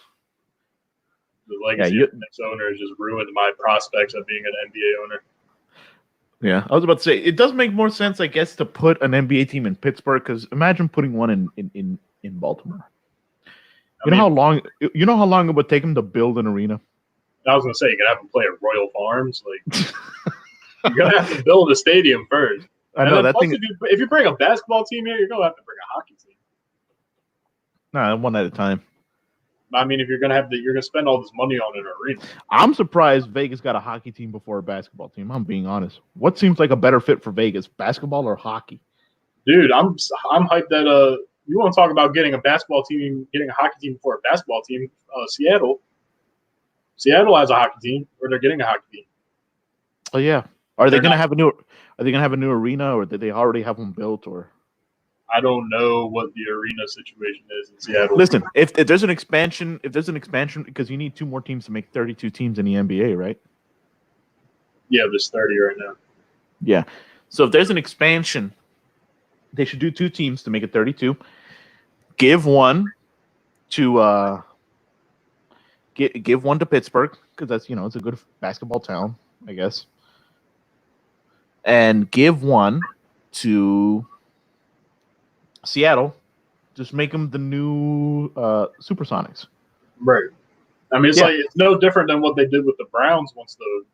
The legacy of the Knicks owner has just ruined my prospects of being an NBA owner. Yeah, I was about to say it does make more sense, I guess, to put an NBA team in Pittsburgh, because imagine putting one in Baltimore. You know how long it would take them to build an arena? I was gonna say you could have them play at Royal Farms. Like you're gonna have to build a stadium first. I know that thing. If you bring a basketball team here, you're gonna have to bring a hockey team. Nah, one at a time. I mean, if you're gonna spend all this money on an arena. I'm surprised Vegas got a hockey team before a basketball team. I'm being honest. What seems like a better fit for Vegas, basketball or hockey? Dude, I'm hyped that you want to talk about getting a basketball team, getting a hockey team before a basketball team? Seattle has a hockey team, or they're getting a hockey team. Oh yeah. Are they gonna have a new arena, or did they already have one built? Or I don't know what the arena situation is in Seattle. listen, if there's an expansion, because you need 2 more teams to make 32 teams in the NBA, right? Yeah, there's 30 right now. Yeah. So if there's an expansion, they should do 2 teams to make it 32. Give one to give one to Pittsburgh, because that's it's a good basketball town, I guess. And give one to Seattle. Just make them the new Supersonics. Right. I mean, it's no different than what they did with the Browns once the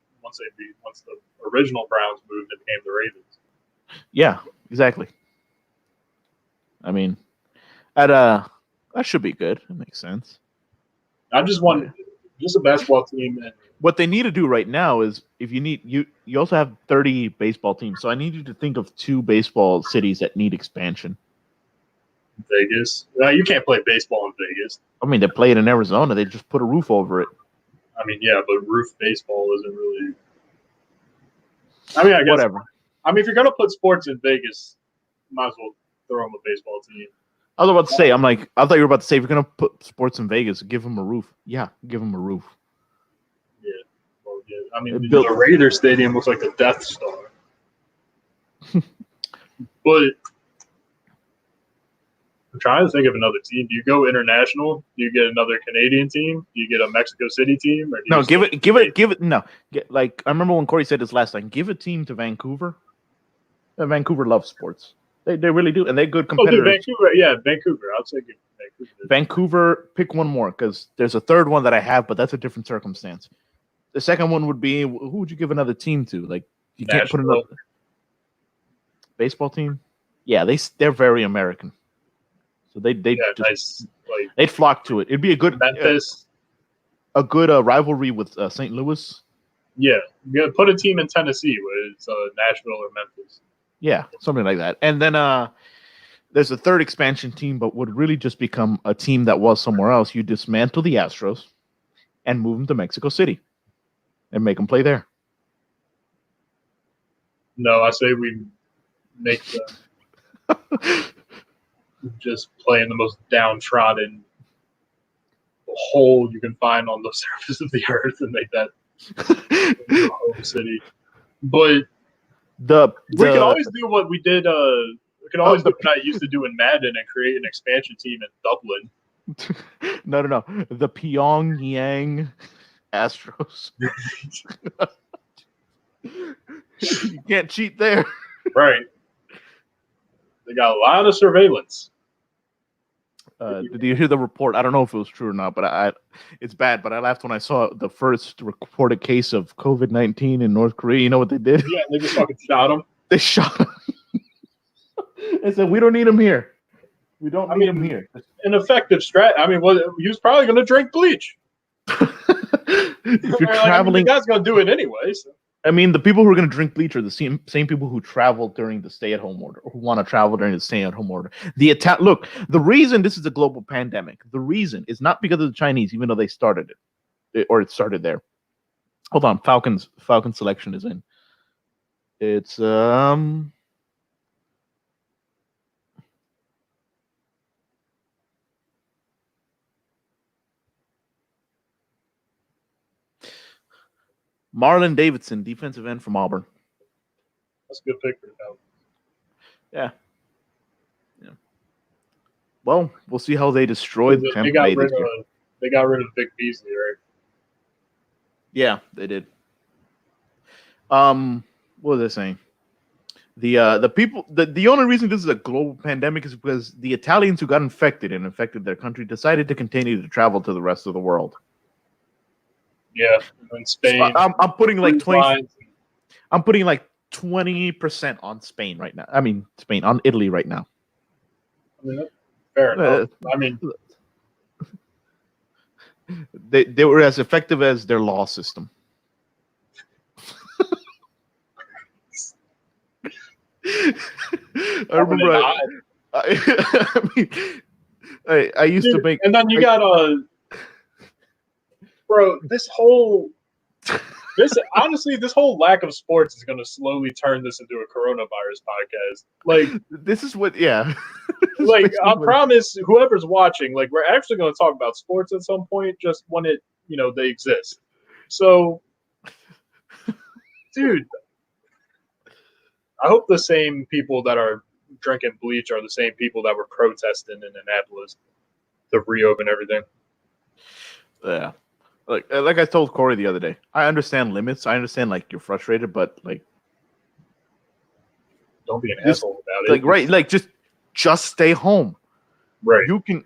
original Browns moved and became the Ravens. Yeah, exactly. I mean, that should be good. It makes sense. I just want just a basketball team. And what they need to do right now is, if you need you also have 30 baseball teams, so I need you to think of 2 baseball cities that need expansion. Vegas. You can't play baseball in Vegas. I mean, they play it in Arizona. They just put a roof over it. I mean, yeah, but roof baseball isn't really. I mean, I guess Whatever. I mean, if you're gonna put sports in Vegas, might as well throw them a baseball team. I was about to say, I thought you were about to say, if you're gonna put sports in Vegas, give them a roof. Yeah, give them a roof. Yeah. Well, yeah. I mean, the Raiders Stadium looks like the Death Star. But I'm trying to think of another team. Do you go international? Do you get another Canadian team? Do you get a Mexico City team? Or No, give it. No, like I remember when Corey said this last time. Give a team to Vancouver. Vancouver loves sports. They really do, and they're good competitors. Vancouver. I'd say Vancouver. Vancouver. Pick one more, because there's a third one that I have, but that's a different circumstance. The second one would be, who would you give another team to? Like, you can't put another baseball team. Yeah, they're very American, so they'd flock to it. It'd be a good Memphis, a good rivalry with St. Louis. Yeah, you gotta put a team in Tennessee, whether it's Nashville or Memphis. Yeah, something like that. And then there's a third expansion team, but would really just become a team that was somewhere else. You dismantle the Astros and move them to Mexico City and make them play there. No, I say we make them just play in the most downtrodden hole you can find on the surface of the earth and make that the home city. But we can always do what we did. We can always do what I used to do in Madden and create an expansion team in Dublin. No. The Pyongyang Astros. You can't cheat there. Right. They got a lot of surveillance. Did you hear the report? I don't know if it was true or not, but it's bad. But I laughed when I saw the first reported case of COVID-19 in North Korea. You know what they did? Yeah, they just fucking shot him. They shot him. They said, "We don't need him here. We don't need him here." An effective strat. I mean, he was probably going to drink bleach. If you're Like, I mean, traveling, the guy's gonna do it anyway. So. I mean, the people who are going to drink bleach are the same people who traveled during the stay-at-home order, or who want to travel during the stay-at-home order. Look, the reason this is a global pandemic, the reason is not because of the Chinese, even though they started it, or it started there. Hold on, Falcon selection is in. It's Marlon Davidson, defensive end from Auburn. That's a good pick for the Falcons. Yeah. Well, we'll see how they destroy the Tampa Bay this year. They got rid of Vic Beasley, right? Yeah, they did. What was I saying? The people, the only reason this is a global pandemic is because the Italians who got infected and infected their country decided to continue to travel to the rest of the world. Yeah, in Spain. So I'm putting like 20. I'm putting like 20% on Spain right now. I mean, Spain on Italy right now. I mean, fair enough. I mean, they were as effective as their law system. I remember. I used to make. And then you got bro. This whole lack of sports is going to slowly turn this into a coronavirus podcast. Like this is what, yeah. Like I promise, whoever's watching, like we're actually going to talk about sports at some point, just when they exist. So, dude. I hope the same people that are drinking bleach are the same people that were protesting in Annapolis to reopen everything. Yeah. Like I told Corey the other day, I understand limits. I understand, like, you're frustrated, but, like... Don't be an asshole about it. Like, right, like, just stay home. Right. You can,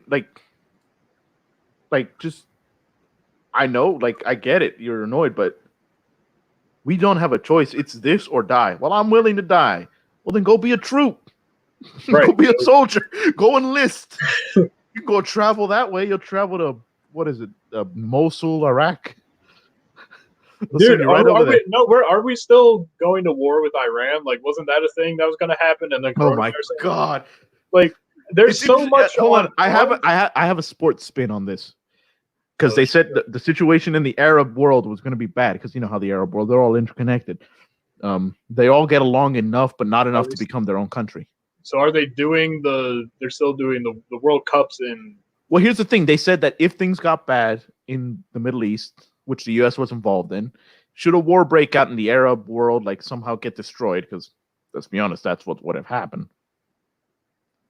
just... I know, like, I get it. You're annoyed, but... We don't have a choice. It's this or die. Well, I'm willing to die. Well, then go be a troop. Right. Go be a soldier. Go enlist. You go travel that way. You'll travel to, what is it? Mosul, Iraq. Dude, are we still going to war with Iran? Like, wasn't that a thing that was going to happen? And then, oh my God! Like, there's so much. Hold on, I have a sports spin on this. Because they said the situation in the Arab world was going to be bad, because you know how the Arab world, they're all interconnected. They all get along enough, but not enough to become their own country. So are they doing they're still doing the World Cups in... Well, here's the thing. They said that if things got bad in the Middle East, which the U.S. was involved in, should a war break out in the Arab world, like somehow get destroyed, because let's be honest, that's what would have happened.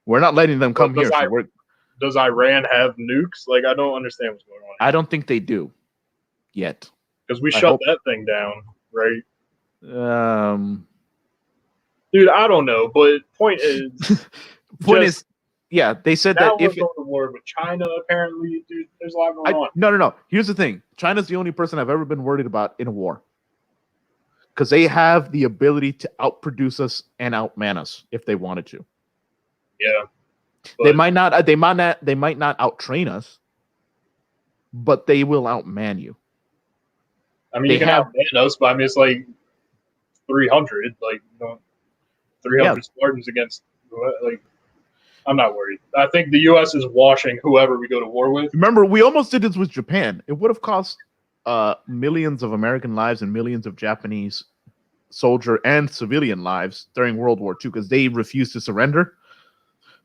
We're not letting them come here. Does Iran have nukes? Like, I don't understand what's going on. I don't think they do yet. Because we shut that thing down, right? Dude, I don't know. But point is, yeah, they said that if going to war with China, apparently, dude, there's a lot going on. No. Here's the thing: China's the only person I've ever been worried about in a war, because they have the ability to outproduce us and outman us if they wanted to. Yeah. But they might not outtrain us, but they will outman you. I mean, you can outman us, but I mean, it's like 300, like 300 Spartans against, like, I'm not worried. I think the U.S. is washing whoever we go to war with. Remember, we almost did this with Japan. It would have cost millions of American lives and millions of Japanese soldier and civilian lives during World War II, because they refused to surrender.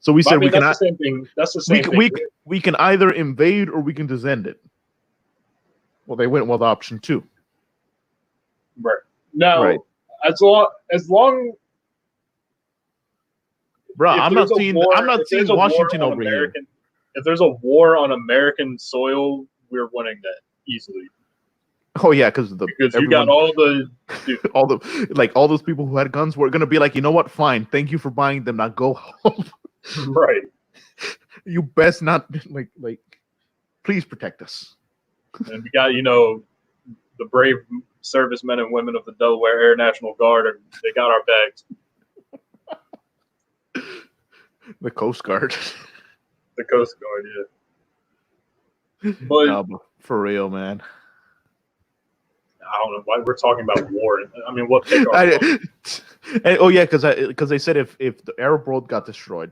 So we said we can. That's the same thing. That's the same thing. We can either invade or we can descend it. Well, they went with option 2. Right. No. Right. As long. Bro, I'm not seeing Washington over here. If there's a war on American soil, we're winning that easily. Oh yeah, because you got all the all those people who had guns were gonna be like, you know what? Fine, thank you for buying them. Now go home. Right. You best not like. Please protect us. And we got the brave servicemen and women of the Delaware Air National Guard, and they got our bags. The Coast Guard. The Coast Guard, yeah. But no, for real, man. I don't know why we're talking about war. I mean, what pick are we? Oh yeah, because they said if the Arab world got destroyed,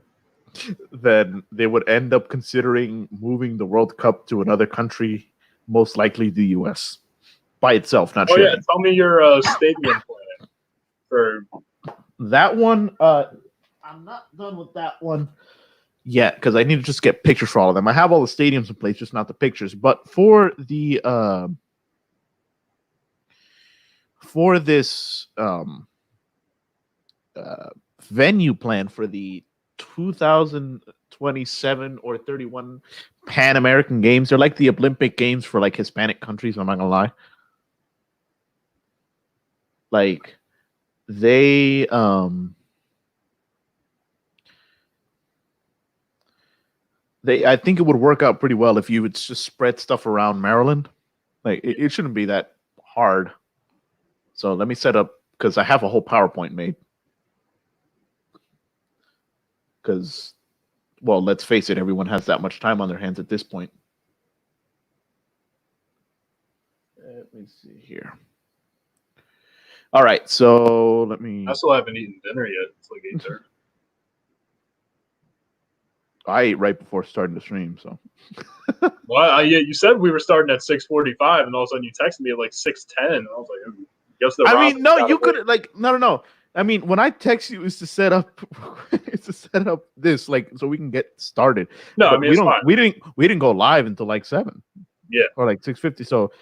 then they would end up considering moving the World Cup to another country, most likely the U.S. by itself, not Oh sharing. yeah, tell me your stadium plan for That one. I'm not done with that one yet because I need to just get pictures for all of them. I have all the stadiums in place, just not the pictures. But for the for this venue plan for the 2027 or 31 Pan American Games, they're like the Olympic Games for like Hispanic countries. I'm not gonna lie. Like they I think it would work out pretty well if you would just spread stuff around Maryland. Like it shouldn't be that hard. So let me set up because I have a whole PowerPoint made. Because, well, let's face it, everyone has that much time on their hands at this point. Let me see here. All right, so let me. I still haven't eaten dinner yet. It's like 8:30. I ate right before starting the stream, so. Well, yeah, you said we were starting at 6:45, and all of a sudden you texted me at like 6:10. And I was like, guess the I mean, no, you could like no. I mean, when I text you, it's to set up, this like so we can get started. No, But I mean it's fine. we didn't go live until like 7. Yeah. Or like 6:50. So,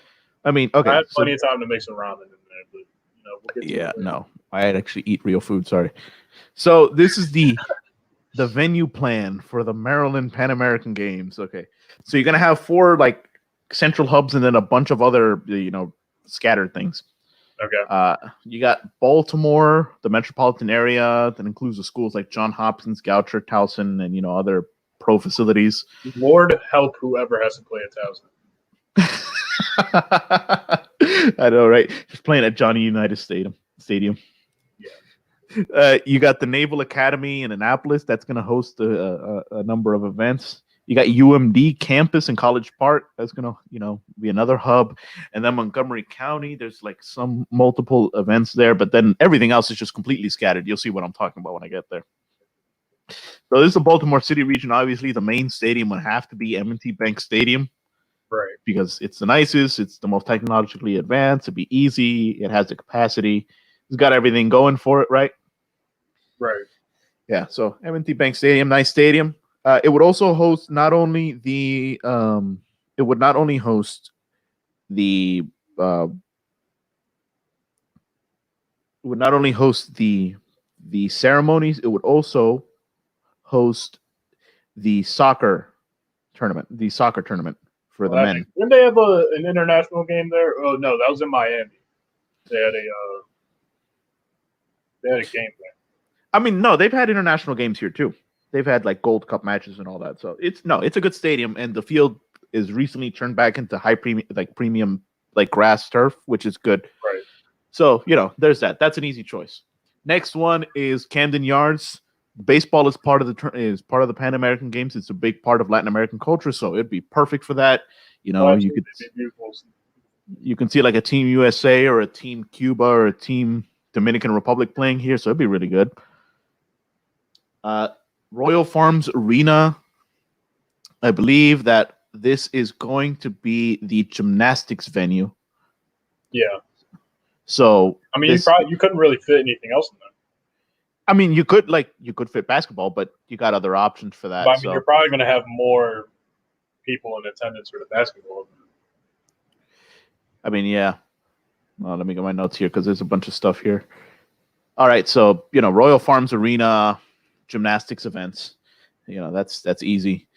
I mean, okay. I had plenty of time to make some ramen in there, but we'll get to Yeah, it later. no, I actually eat real food. Sorry. So this is the venue plan for the Maryland Pan American Games. Okay, so you're gonna have 4 like central hubs and then a bunch of other scattered things. Okay. You got Baltimore, the metropolitan area that includes the schools like Johns Hopkins, Goucher, Towson, and other pro facilities. Lord help whoever has to play at Towson. I know, right? Just playing at Johnny Unitas Stadium. Yeah. You got the Naval Academy in Annapolis that's going to host a number of events. You got UMD campus in College Park that's going to be another hub, and then Montgomery County. There's like some multiple events there, but then everything else is just completely scattered. You'll see what I'm talking about when I get there. So this is the Baltimore City region. Obviously, the main stadium would have to be M&T Bank Stadium. Right. Because it's the nicest, it's the most technologically advanced, it'd be easy, it has the capacity, it's got everything going for it, right? Right. Yeah, so M&T Bank Stadium, nice stadium. It would also host not only the ceremonies, it would also host the soccer tournament for the men. Didn't they have an international game there? Oh no, that was in Miami. They had a game there. I mean, no, they've had international games here too. They've had like Gold Cup matches and all that. So it's a good stadium, and the field is recently turned back into premium grass turf, which is good. Right. So there's that. That's an easy choice. Next one is Camden Yards. Baseball is part of the Pan American Games. It's a big part of Latin American culture, so it'd be perfect for that. You can see like a Team USA or a Team Cuba or a Team Dominican Republic playing here, so it'd be really good. Royal Farms Arena, I believe that this is going to be the gymnastics venue. Yeah. So I mean, you couldn't really fit anything else in there. I mean, you could fit basketball, but you got other options for that. But, I mean, you're probably going to have more people in attendance for the basketball. I mean, yeah. Well, let me get my notes here because there's a bunch of stuff here. All right, so Royal Farms Arena, gymnastics events. That's easy.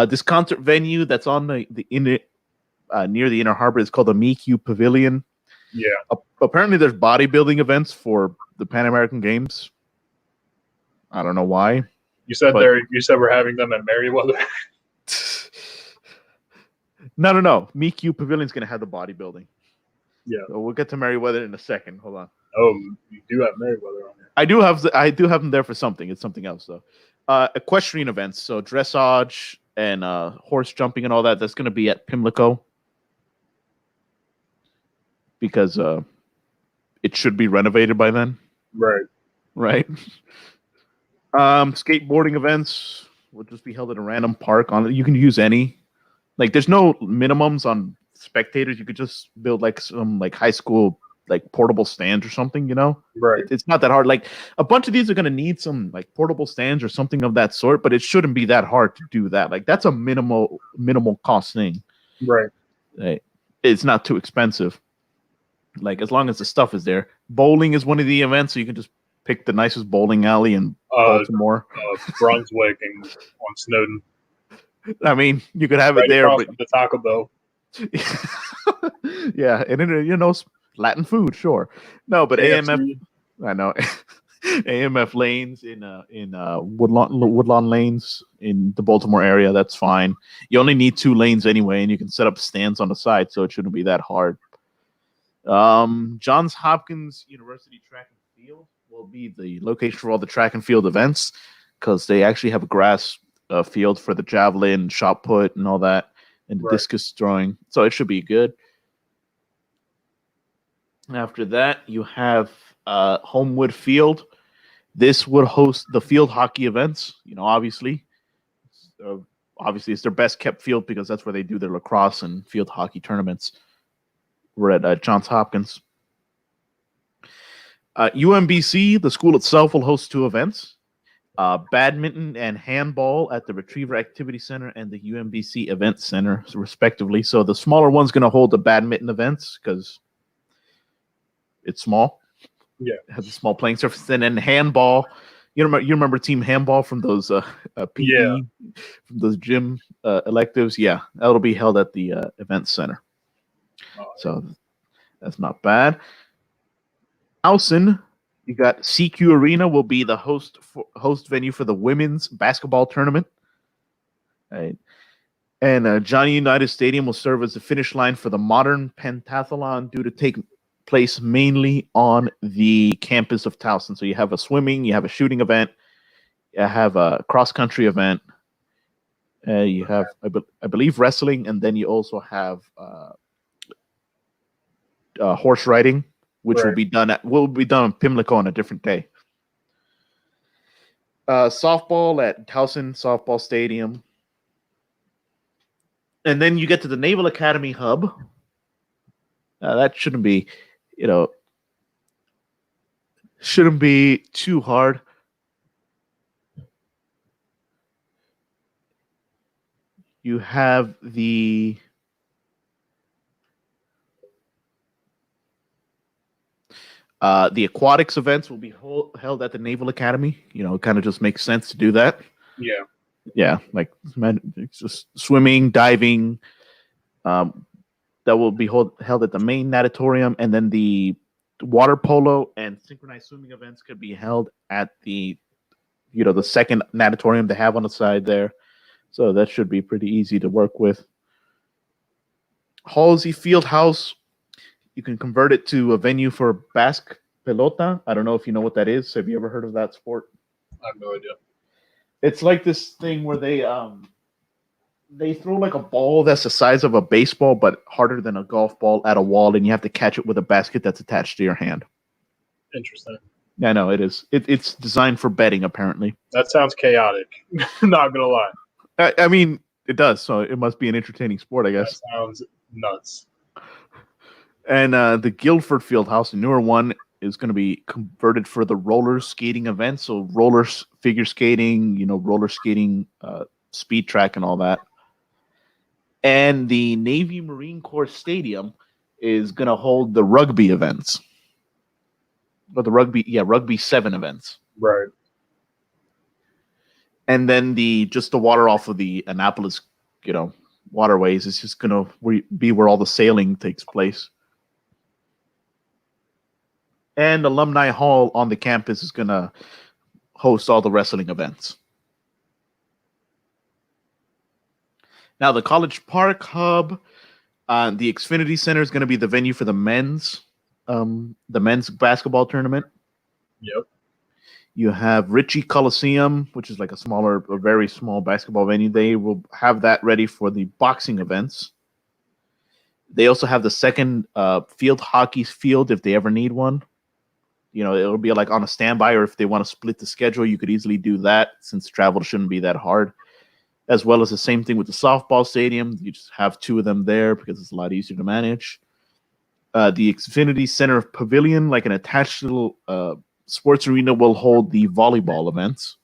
This concert venue that's on the near the Inner Harbor is called the MeQ Pavilion. Yeah. Apparently, there's bodybuilding events for the Pan American Games. I don't know why. You said we're having them at Merriweather. No. MeQ Pavilion's going to have the bodybuilding. Yeah. So we'll get to Merriweather in a second. Hold on. Oh, you do have Merriweather on here. I do have them there for something. It's something else though. Equestrian events, so dressage and horse jumping and all that. That's going to be at Pimlico. because it should be renovated by then, Right. right? Skateboarding events will just be held at a random park. You can use any. Like, there's no minimums on spectators. You could just build like some like high school like portable stands or something. Right. It's not that hard. Like, a bunch of these are going to need some like portable stands or something of that sort, but it shouldn't be that hard to do that. Like, that's a minimal cost thing. Right. It's not too expensive. Like, as long as the stuff is there. Bowling is one of the events, so you can just pick the nicest bowling alley in Baltimore. Brunswick and on Snowden. I mean, you could have Right it there, across but from the Taco Bell. yeah, and then, Latin food, sure. No, but AMF, KFC. I know. AMF lanes in Woodlawn lanes in the Baltimore area, that's fine. You only need 2 lanes anyway, and you can set up stands on the side, so it shouldn't be that hard. Johns Hopkins University Track and Field will be the location for all the track and field events, because they actually have a grass field for the javelin, shot put, and all that, and the discus throwing, so it should be good. After that, you have Homewood Field. This would host the field hockey events. Obviously it's their best kept field because that's where they do their lacrosse and field hockey tournaments. We're at Johns Hopkins. UMBC, the school itself, will host 2 events. Badminton and handball at the Retriever Activity Center and the UMBC Event Center, respectively. So the smaller one's going to hold the badminton events because it's small. Yeah. It has a small playing surface. And then handball, you remember team handball from those PE, from those gym electives? Yeah, that'll be held at the Event Center. So that's not bad. Towson, you got CQ Arena will be the host venue for the women's basketball tournament. Right. And Johnny Unitas Stadium will serve as the finish line for the modern pentathlon due to take place mainly on the campus of Towson. So you have a swimming, you have a shooting event, you have a cross-country event, you have, I believe, wrestling, and then you also have horse riding, which will be done in Pimlico on a different day. Softball at Towson Softball Stadium. And then you get to the Naval Academy Hub. That shouldn't be, shouldn't be too hard. You have the aquatics events will be held at the Naval Academy. It kind of just makes sense to do that. Yeah. Yeah, like it's just swimming, diving. That will be held at the main natatorium, and then the water polo and synchronized swimming events could be held at the second natatorium they have on the side there. So that should be pretty easy to work with. Halsey Fieldhouse, you can convert it to a venue for basque pelota. I don't know if you know what that is. Have you ever heard of that sport? I have no idea. It's like this thing where they throw like a ball that's the size of a baseball but harder than a golf ball at a wall, and you have to catch it with a basket that's attached to your hand. Interesting. Yeah, no, it is. It's designed for betting, apparently. That sounds chaotic. Not gonna lie. I mean, it does. So it must be an entertaining sport, I guess. That sounds nuts. And the Guilford Fieldhouse, the newer one, is going to be converted for the roller skating event. So figure skating, roller skating, speed track, and all that. And the Navy Marine Corps Stadium is going to hold the rugby events. Or the rugby 7 events. Right. And then the water off of the Annapolis, waterways is just going to be where all the sailing takes place. And Alumni Hall on the campus is going to host all the wrestling events. Now, the College Park Hub, the Xfinity Center is going to be the venue for the men's basketball tournament. Yep. You have Ritchie Coliseum, which is like a very small basketball venue. They will have that ready for the boxing events. They also have the second field hockey field if they ever need one. It'll be like on a standby, or if they want to split the schedule, you could easily do that since travel shouldn't be that hard. As well as the same thing with the softball stadium. You just have two of them there because it's a lot easier to manage. The Xfinity Center Pavilion, like an attached little sports arena, will hold the volleyball events.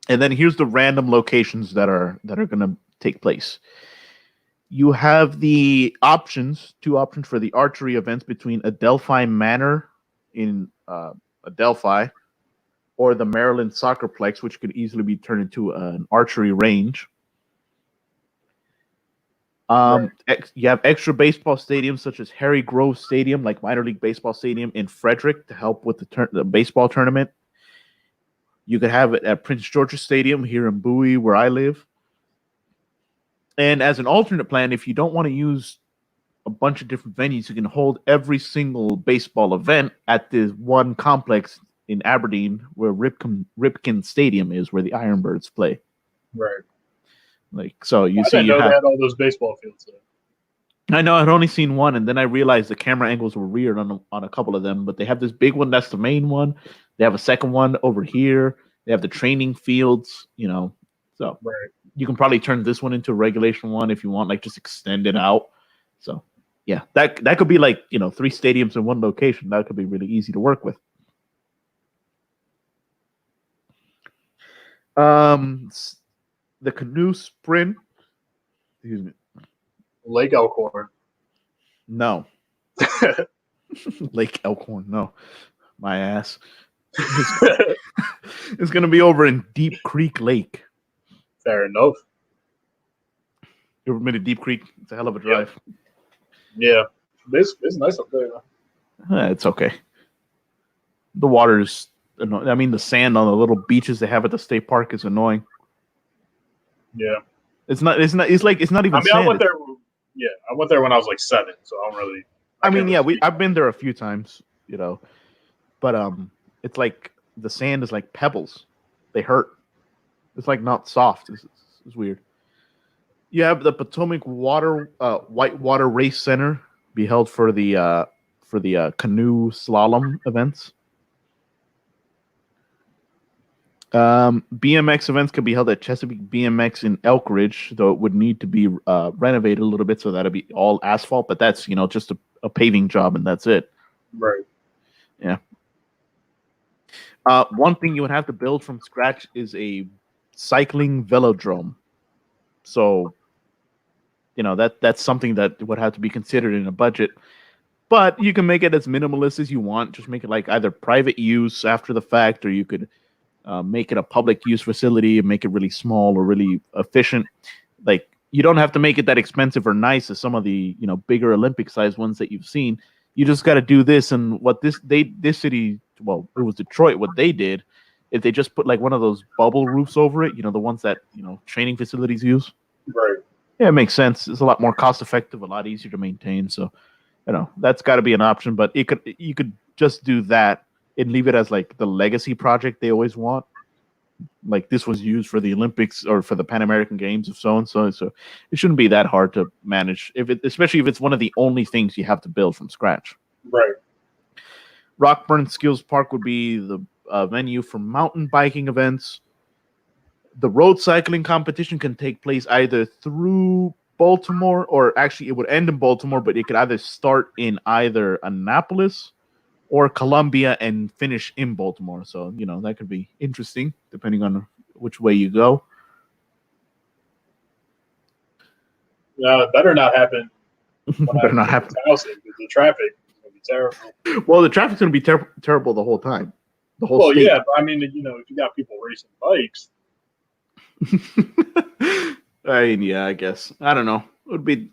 And then here's the random locations that are going to take place. You have the two options for the archery events between Adelphi Manor in Adelphi or the Maryland Soccerplex, which could easily be turned into an archery range. You have extra baseball stadiums such as Harry Grove Stadium, like minor league baseball stadium in Frederick, to help with the baseball tournament. You could have it at Prince George's Stadium here in Bowie, where I live. And as an alternate plan, if you don't want to use a bunch of different venues, you can hold every single baseball event at this one complex in Aberdeen, where Ripken Stadium is, where the Ironbirds play. Right. Like, so you I see, didn't know they had all those baseball fields there. I know I'd only seen one, and then I realized the camera angles were weird on a couple of them. But they have this big one that's the main one. They have a second one over here. They have the training fields, So right. You can probably turn this one into a regulation one if you want, like just extend it out. So yeah, that could be like 3 stadiums in one location. That could be really easy to work with. The canoe sprint. Excuse me. Lake Elkhorn. No. Lake Elkhorn. No. My ass. It's going to be over in Deep Creek Lake. Fair enough. You ever been to Deep Creek? It's a hell of a drive. Yeah. It's nice up there. It's okay. The water's annoying. I mean, the sand on the little beaches they have at the state park is annoying. Yeah. It's not even sand. I went there. Yeah, I went there when I was like 7, so I don't really. I've been there a few times, but it's like the sand is like pebbles. They hurt. It's like not soft. It's weird. You have the Potomac Whitewater Race Center be held for the canoe slalom events. BMX events can be held at Chesapeake BMX in Elk Ridge, though it would need to be renovated a little bit, so that'll be all asphalt. But that's just a paving job, and that's it. Right. Yeah. One thing you would have to build from scratch is a cycling velodrome. So, that's something that would have to be considered in a budget. But you can make it as minimalist as you want. Just make it like either private use after the fact, or you could make it a public use facility and make it really small or really efficient. Like, you don't have to make it that expensive or nice as some of the bigger Olympic sized ones that you've seen. You just got to do this. And what this city, well, it was Detroit. What they did is they just put like one of those bubble roofs over it. The ones that training facilities use. Right. Yeah, it makes sense. It's a lot more cost effective, a lot easier to maintain. So, that's got to be an option. But you could just do that and leave it as like the legacy project they always want. Like, this was used for the Olympics or for the Pan American Games of so and so. So it shouldn't be that hard to manage, especially if it's one of the only things you have to build from scratch. Right. Rockburn Skills Park would be the venue for mountain biking events. The road cycling competition can take place either through Baltimore, or actually it would end in Baltimore, but it could either start in either Annapolis or Columbia and finish in Baltimore. So, that could be interesting depending on which way you go. It better not happen. Better not happen. The traffic is going to be terrible. Well, the traffic's going to be terrible the whole time. The whole Well, state. yeah, but I mean, if you got people racing bikes. Yeah, I guess. I don't know. It would be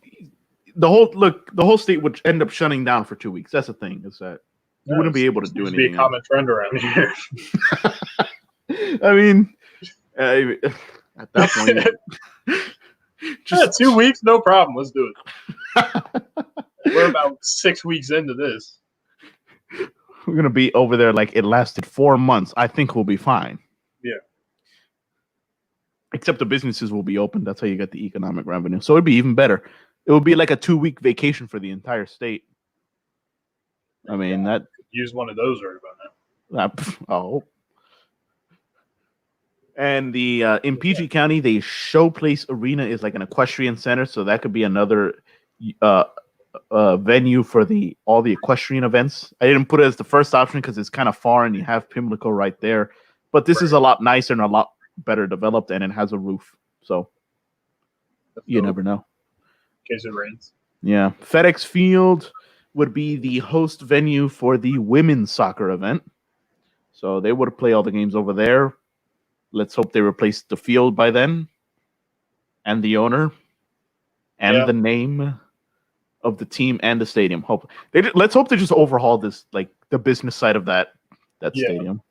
the whole state would end up shutting down for 2 weeks. That's the thing, is that you wouldn't be able to do anything. Be a common trend around here. I mean, at that point, just 2 weeks, no problem. Let's do it. We're about 6 weeks into this. We're gonna be over there like it lasted 4 months. I think we'll be fine. Yeah. Except the businesses will be open. That's how you get the economic revenue. So it'd be even better. It would be like a 2-week vacation for the entire state. I mean that. Use one of those right about now. Oh. And the in PG County, the Showplace Arena is like an equestrian center, so that could be another venue for all the equestrian events. I didn't put it as the first option because it's kind of far, and you have Pimlico right there. But this is a lot nicer and a lot better developed, and it has a roof, so you never know. In case it rains. Yeah, FedEx Field would be the host venue for the women's soccer event, so they would play all the games over there. Let's hope they replace the field by then, and the owner, and the name of the team and the stadium. Let's hope they just overhaul this, like the business side of that stadium.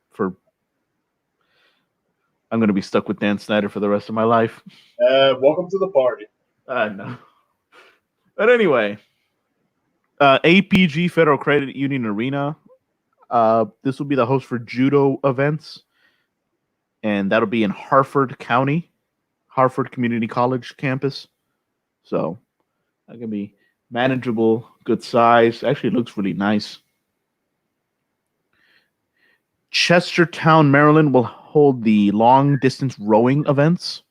I'm going to be stuck with Dan Snyder for the rest of my life. Welcome to the party. No. But anyway, APG Federal Credit Union Arena. This will be the host for judo events. And that'll be in Harford County, Harford Community College campus. So that can be manageable, good size. Actually, it looks really nice. Chestertown, Maryland will hold the long distance rowing events.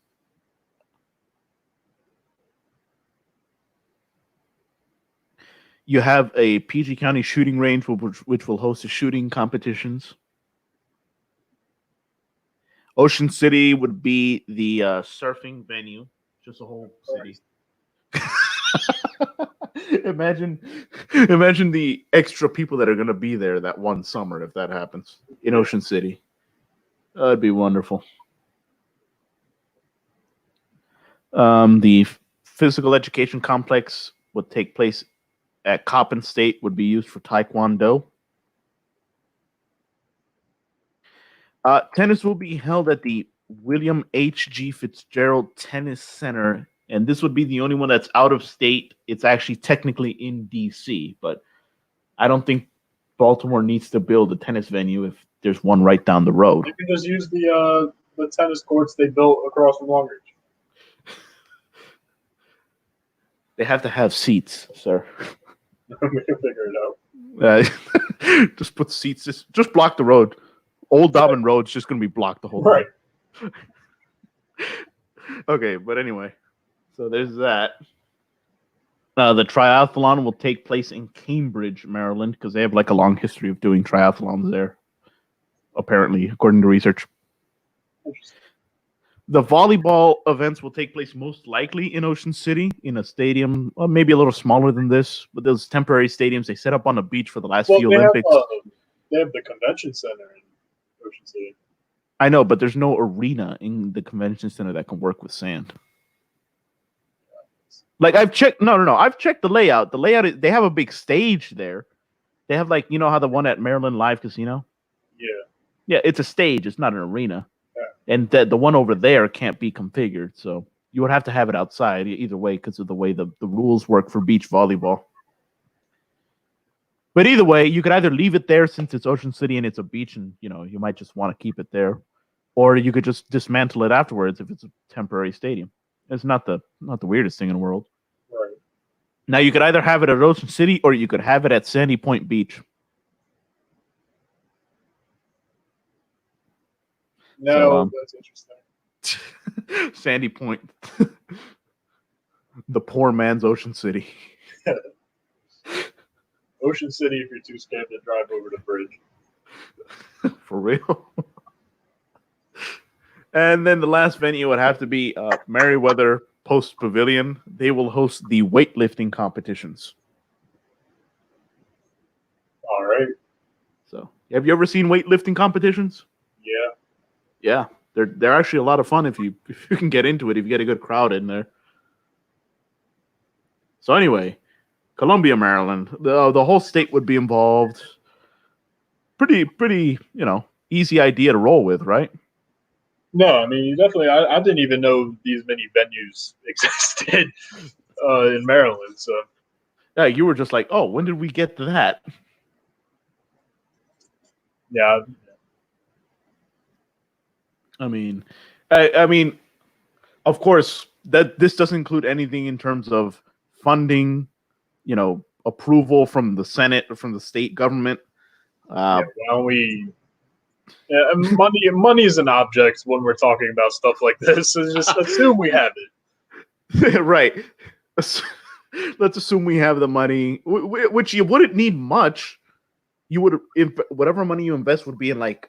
You have a PG County shooting range, which will host the shooting competitions. Ocean City would be the surfing venue, just a whole city. Imagine the extra people that are going to be there that one summer if that happens in Ocean City. That'd be wonderful. The physical education complex would take place at Coppin State, would be used for Taekwondo. Tennis will be held at the William H.G. Fitzgerald Tennis Center, and this would be the only one that's out of state. It's actually technically in D.C., but I don't think Baltimore needs to build a tennis venue if there's one right down the road. You can just use the tennis courts they built across from Long Ridge. They have to have seats, sir. We can figure it out. Just put seats. Just block the road. Old Dobbin Road's just going to be blocked the whole time. Right. Okay, but anyway. So there's that. The triathlon will take place in Cambridge, Maryland, because they have like a long history of doing triathlons there, apparently, according to research. The volleyball events will take place most likely in Ocean City in a stadium, or maybe a little smaller than this, but those temporary stadiums they set up on the beach for the last few Olympics. They have the convention center in Ocean City. I know, but there's no arena in the convention center that can work with sand. Like I've checked. No. I've checked the layout. The layout they have a big stage there. They have like how the one at Maryland Live Casino. Yeah. Yeah, it's a stage. It's not an arena. Yeah. And the one over there can't be configured, so you would have to have it outside either way because of the way the rules work for beach volleyball. But either way, you could either leave it there since it's Ocean City and it's a beach, and you might just want to keep it there, or you could just dismantle it afterwards if it's a temporary stadium. It's not the weirdest thing in the world. Right. Now you could either have it at Ocean City or you could have it at Sandy Point Beach. No, that's interesting. Sandy Point, the poor man's Ocean City. Ocean City if you're too scared to drive over the bridge. For real. And then the last venue would have to be Merriweather Post Pavilion. They will host the weightlifting competitions. All right. So, have you ever seen weightlifting competitions? Yeah. Yeah, they're actually a lot of fun if you can get into it, if you get a good crowd in there. So anyway, Columbia, Maryland, the whole state would be involved. Pretty, easy idea to roll with, right? No, I mean, you definitely. I didn't even know these many venues existed in Maryland. So, yeah, you were just like, oh, when did we get to that? Yeah. I mean, of course, that this doesn't include anything in terms of funding, approval from the Senate or from the state government. Why don't we? Yeah, money is an object when we're talking about stuff like this. So just assume we have it. Right. Let's assume we have the money, which you wouldn't need much. You would, whatever money you invest would be in like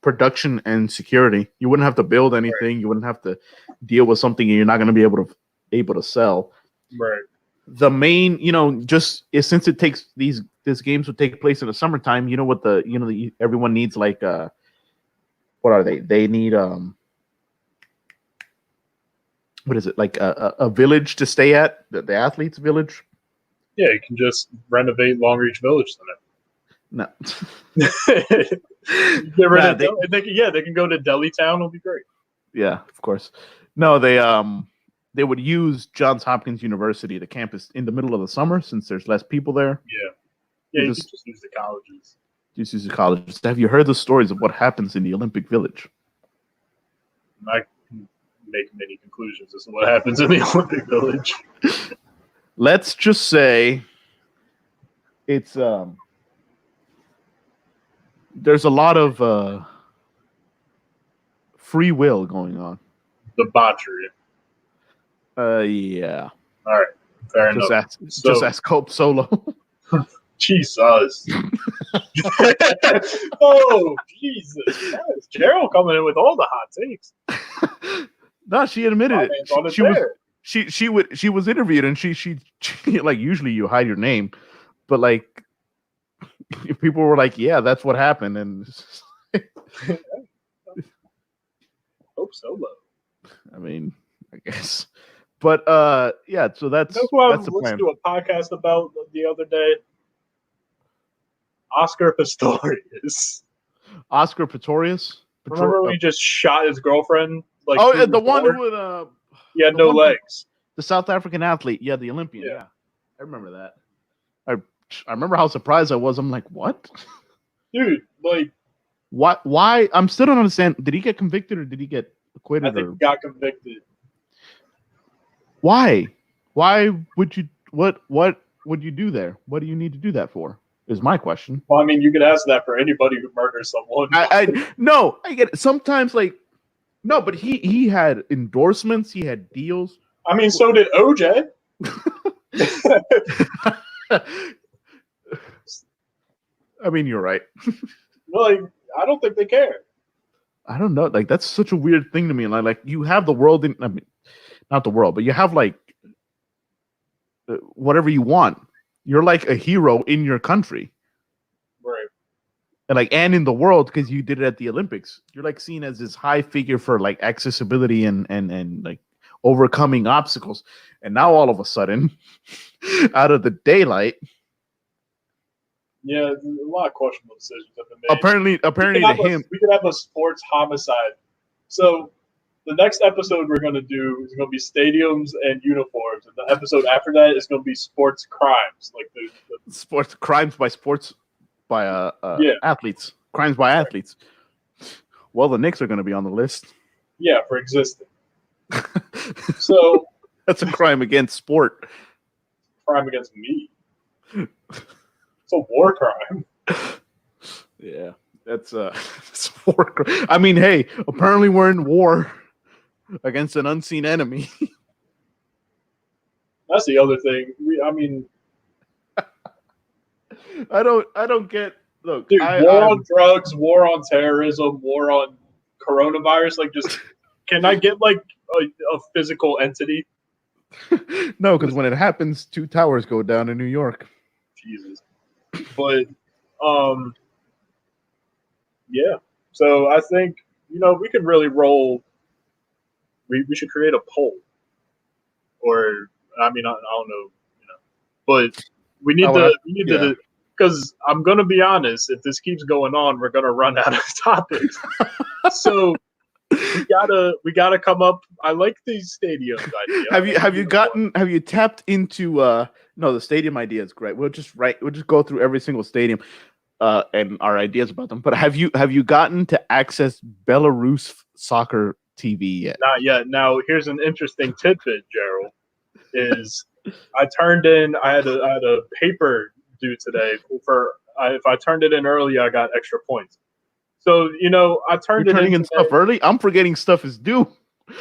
production and security. You wouldn't have to build anything. Right. You wouldn't have to deal with something you're not going to be able to sell. Right. The main, just since it takes these games would take place in the summertime. What everyone needs like what are they? They need what is it, like a village to stay at, the athletes' village? Yeah, you can just renovate Longreach Village tonight. No. They can go to Delhi Town. It'll be great. Yeah, of course. No, they would use Johns Hopkins University, the campus, in the middle of the summer since there's less people there. Yeah, you just use the colleges. Just use the colleges. Have you heard the stories of what happens in the Olympic Village? I can make many conclusions as to what happens in the Olympic Village. Let's just say it's there's a lot of free will going on. Debauchery. Yeah. All right. Fair enough. Just ask Cope Solo. Jesus. Oh, Jesus. That is Gerald coming in with all the hot takes. No, she admitted it. She was interviewed, and she like, usually you hide your name, but like people were like, yeah, that's what happened, and Hope Solo. I mean, I guess. But yeah, so that's what I listened to a podcast about the other day. Oscar Pistorius. Oscar Pistorius? Remember when he just shot his girlfriend? Like, the one who would he had no legs. The South African athlete, the Olympian. Yeah. I remember that. I remember how surprised I was. I'm like, what? Dude, like, what? Why? I'm still don't understand. Did he get convicted or did he get acquitted? I think he got convicted. Why? Why would you? What would you do there? What do you need to do that for? Is my question. Well, I mean, you could ask that for anybody who murders someone. No, I get it. Sometimes, like, no, but he had endorsements. He had deals. I mean, so did OJ. I mean, you're right. Like, I don't think they care. I don't know. Like, that's such a weird thing to me. Like you have the world in. I mean, not the world, but you have like whatever you want. You're like a hero in your country, right? And in the world because you did it at the Olympics. You're like seen as this high figure for like accessibility and like overcoming obstacles. And now all of a sudden, out of the daylight. Yeah, a lot of questionable decisions have been made. Apparently we could have a sports homicide. So the next episode we're going to do is going to be stadiums and uniforms, and the episode after that is going to be sports crimes, like the sports crimes by athletes, crimes by athletes. Well, the Knicks are going to be on the list. Yeah, for existing. So that's a crime against sport. Crime against me. It's a war crime. Yeah, it's a war crime. I mean, hey, apparently we're in war against an unseen enemy. That's the other thing. I don't get. Look, dude, war on drugs, war on terrorism, war on coronavirus. Like, just can I get like a physical entity? No, because when it happens, 2 towers go down in New York. Jesus. But yeah. So I think we could really roll. We should create a poll, or I mean I don't know, but we need to because I'm gonna be honest. If this keeps going on, we're gonna run out of topics. So we gotta come up. I like these stadiums idea. Have you tapped into no, the stadium idea is great. We'll just go through every single stadium and our ideas about them. But have you gotten to access Belarus soccer TV yet? Not yet. Now here's an interesting tidbit, Gerald. Is I turned in. I had a paper due today if I turned it in early, I got extra points. So I You're turned it turning in in stuff today. early. I'm forgetting stuff is due.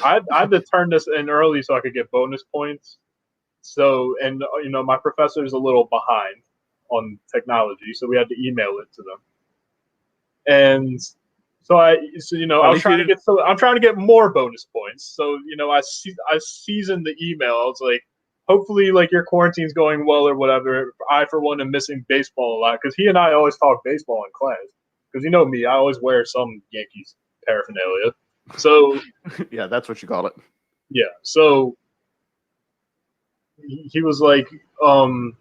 I had to turn this in early so I could get bonus points. So and my professor is a little behind on technology, so we had to email it to them. And so I At was least you trying to didn't. get I'm trying to get more bonus points. So I seasoned the email. I was like, hopefully like your quarantine's going well or whatever. I for one am missing baseball a lot because he and I always talk baseball in class. Because you know me, I always wear some Yankees paraphernalia. So Yeah, that's what you call it. yeah, so he was like,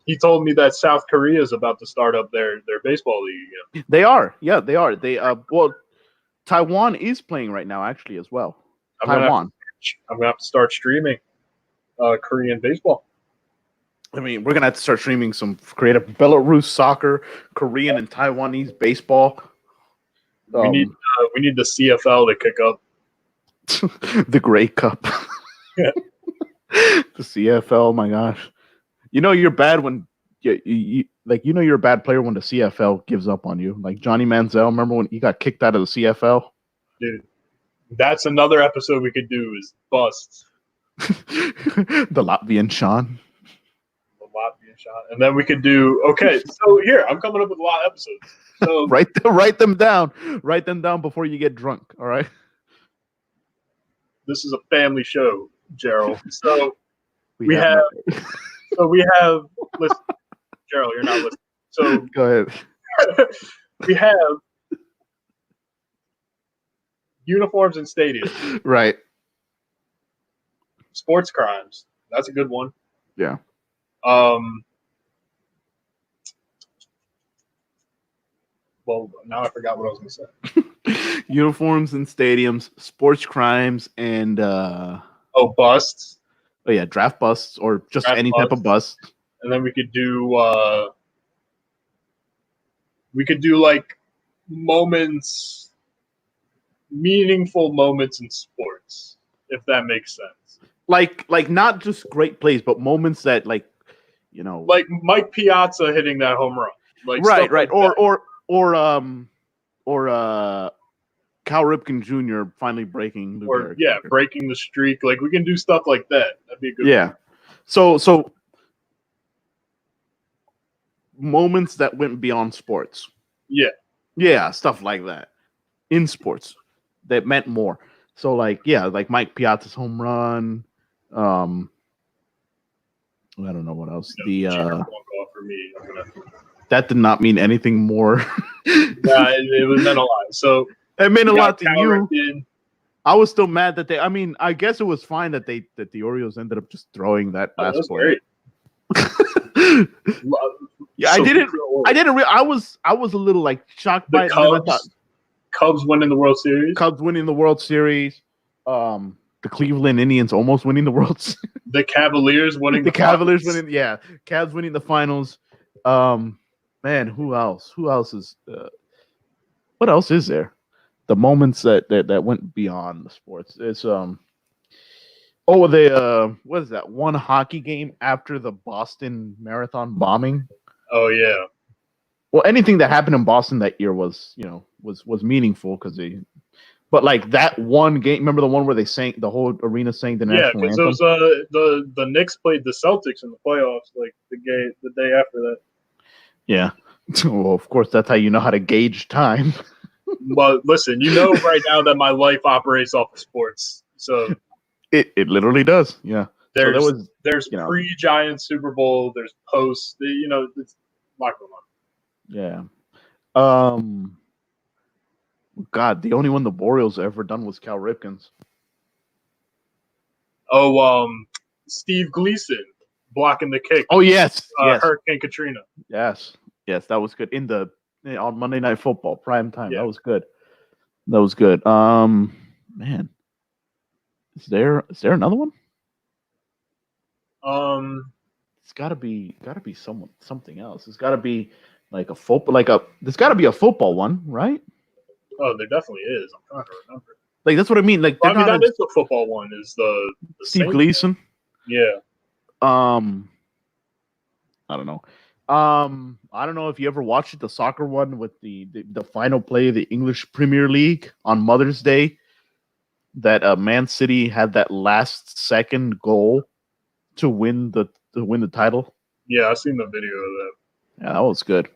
he told me that South Korea is about to start up their baseball league again. They are. Yeah, they are. Well, Taiwan is playing right now, actually, as well. I'm gonna Taiwan. have to start streaming Korean baseball. I mean, we're gonna have to start streaming some creative Belarus soccer, Korean and Taiwanese baseball. We need the CFL to kick up. The Grey Cup. Yeah. The CFL. My gosh, you're bad when you're a bad player when the CFL gives up on you. Like Johnny Manziel. Remember when he got kicked out of the CFL? Dude, that's another episode we could do is busts. The Latvian Sean. The Latvian shot. And then we could do so here, I'm coming up with a lot of episodes. So write them down. Write them down before you get drunk. All right. this is a family show, Gerald. So we have listen, Gerald, you're not listening. So go ahead. we have uniforms and stadiums. Right. Sports crimes. That's a good one. Yeah. Well, now I forgot what I was going to say. Uniforms and stadiums, sports crimes, and busts. Oh yeah, draft busts or just Draft any type of bust. And then we could do like moments, meaningful moments in sports, if that makes sense. Like not just great plays, but moments that like Mike Piazza hitting that home run. Right. Like or Cal Ripken Jr. finally breaking Lou Gehrig record. Breaking the streak. Like we can do stuff like that. That'd be a good one. So moments that went beyond sports. Yeah, stuff like that. In sports that meant more. So like Mike Piazza's home run. I don't know what else. For me, that did not mean anything more. Yeah, it was meant a lot. So it meant a lot to you. Ripken. I was still mad that I guess it was fine that the Orioles ended up just throwing that last play. Yeah, I didn't. I was a little like shocked by it. Cubs winning the World Series. The Cleveland Indians almost winning the World Series. The Cavaliers winning. Yeah, Cavs winning the finals. Man, who else? Who else is? What else is there? The moments that went beyond the sports. It's what is that one hockey game after the Boston Marathon bombing? Oh yeah. Well, anything that happened in Boston that year was meaningful because but like that one game, remember the one where they sang the whole arena sang the national anthem? Yeah, because the Knicks played the Celtics in the playoffs like the day after that. Yeah. Well, of course, that's how you know how to gauge time. But listen, right now that my life operates off of sports, so it literally does. Yeah. There's pre-Giant Super Bowl. There's post. It's a lot going Yeah. on. God, the only one the Orioles ever done was Cal Ripken's. Oh, Steve Gleason blocking the kick. Oh yes, yes. Hurricane Katrina. Yes, that was good on Monday Night Football prime time. Yeah. That was good. Man, is there another one? It's gotta be something else. It's gotta be like a football, there's gotta be a football one, right? Oh, there definitely is. I'm trying to remember. Like that's what I mean. Like that is the football one. Is the Steve Gleason? Yeah. I don't know. I don't know if you ever watched the soccer one with the final play of the English Premier League on Mother's Day. That Man City had that last second goal to win the title. Yeah, I seen the video of that. Yeah, that was good.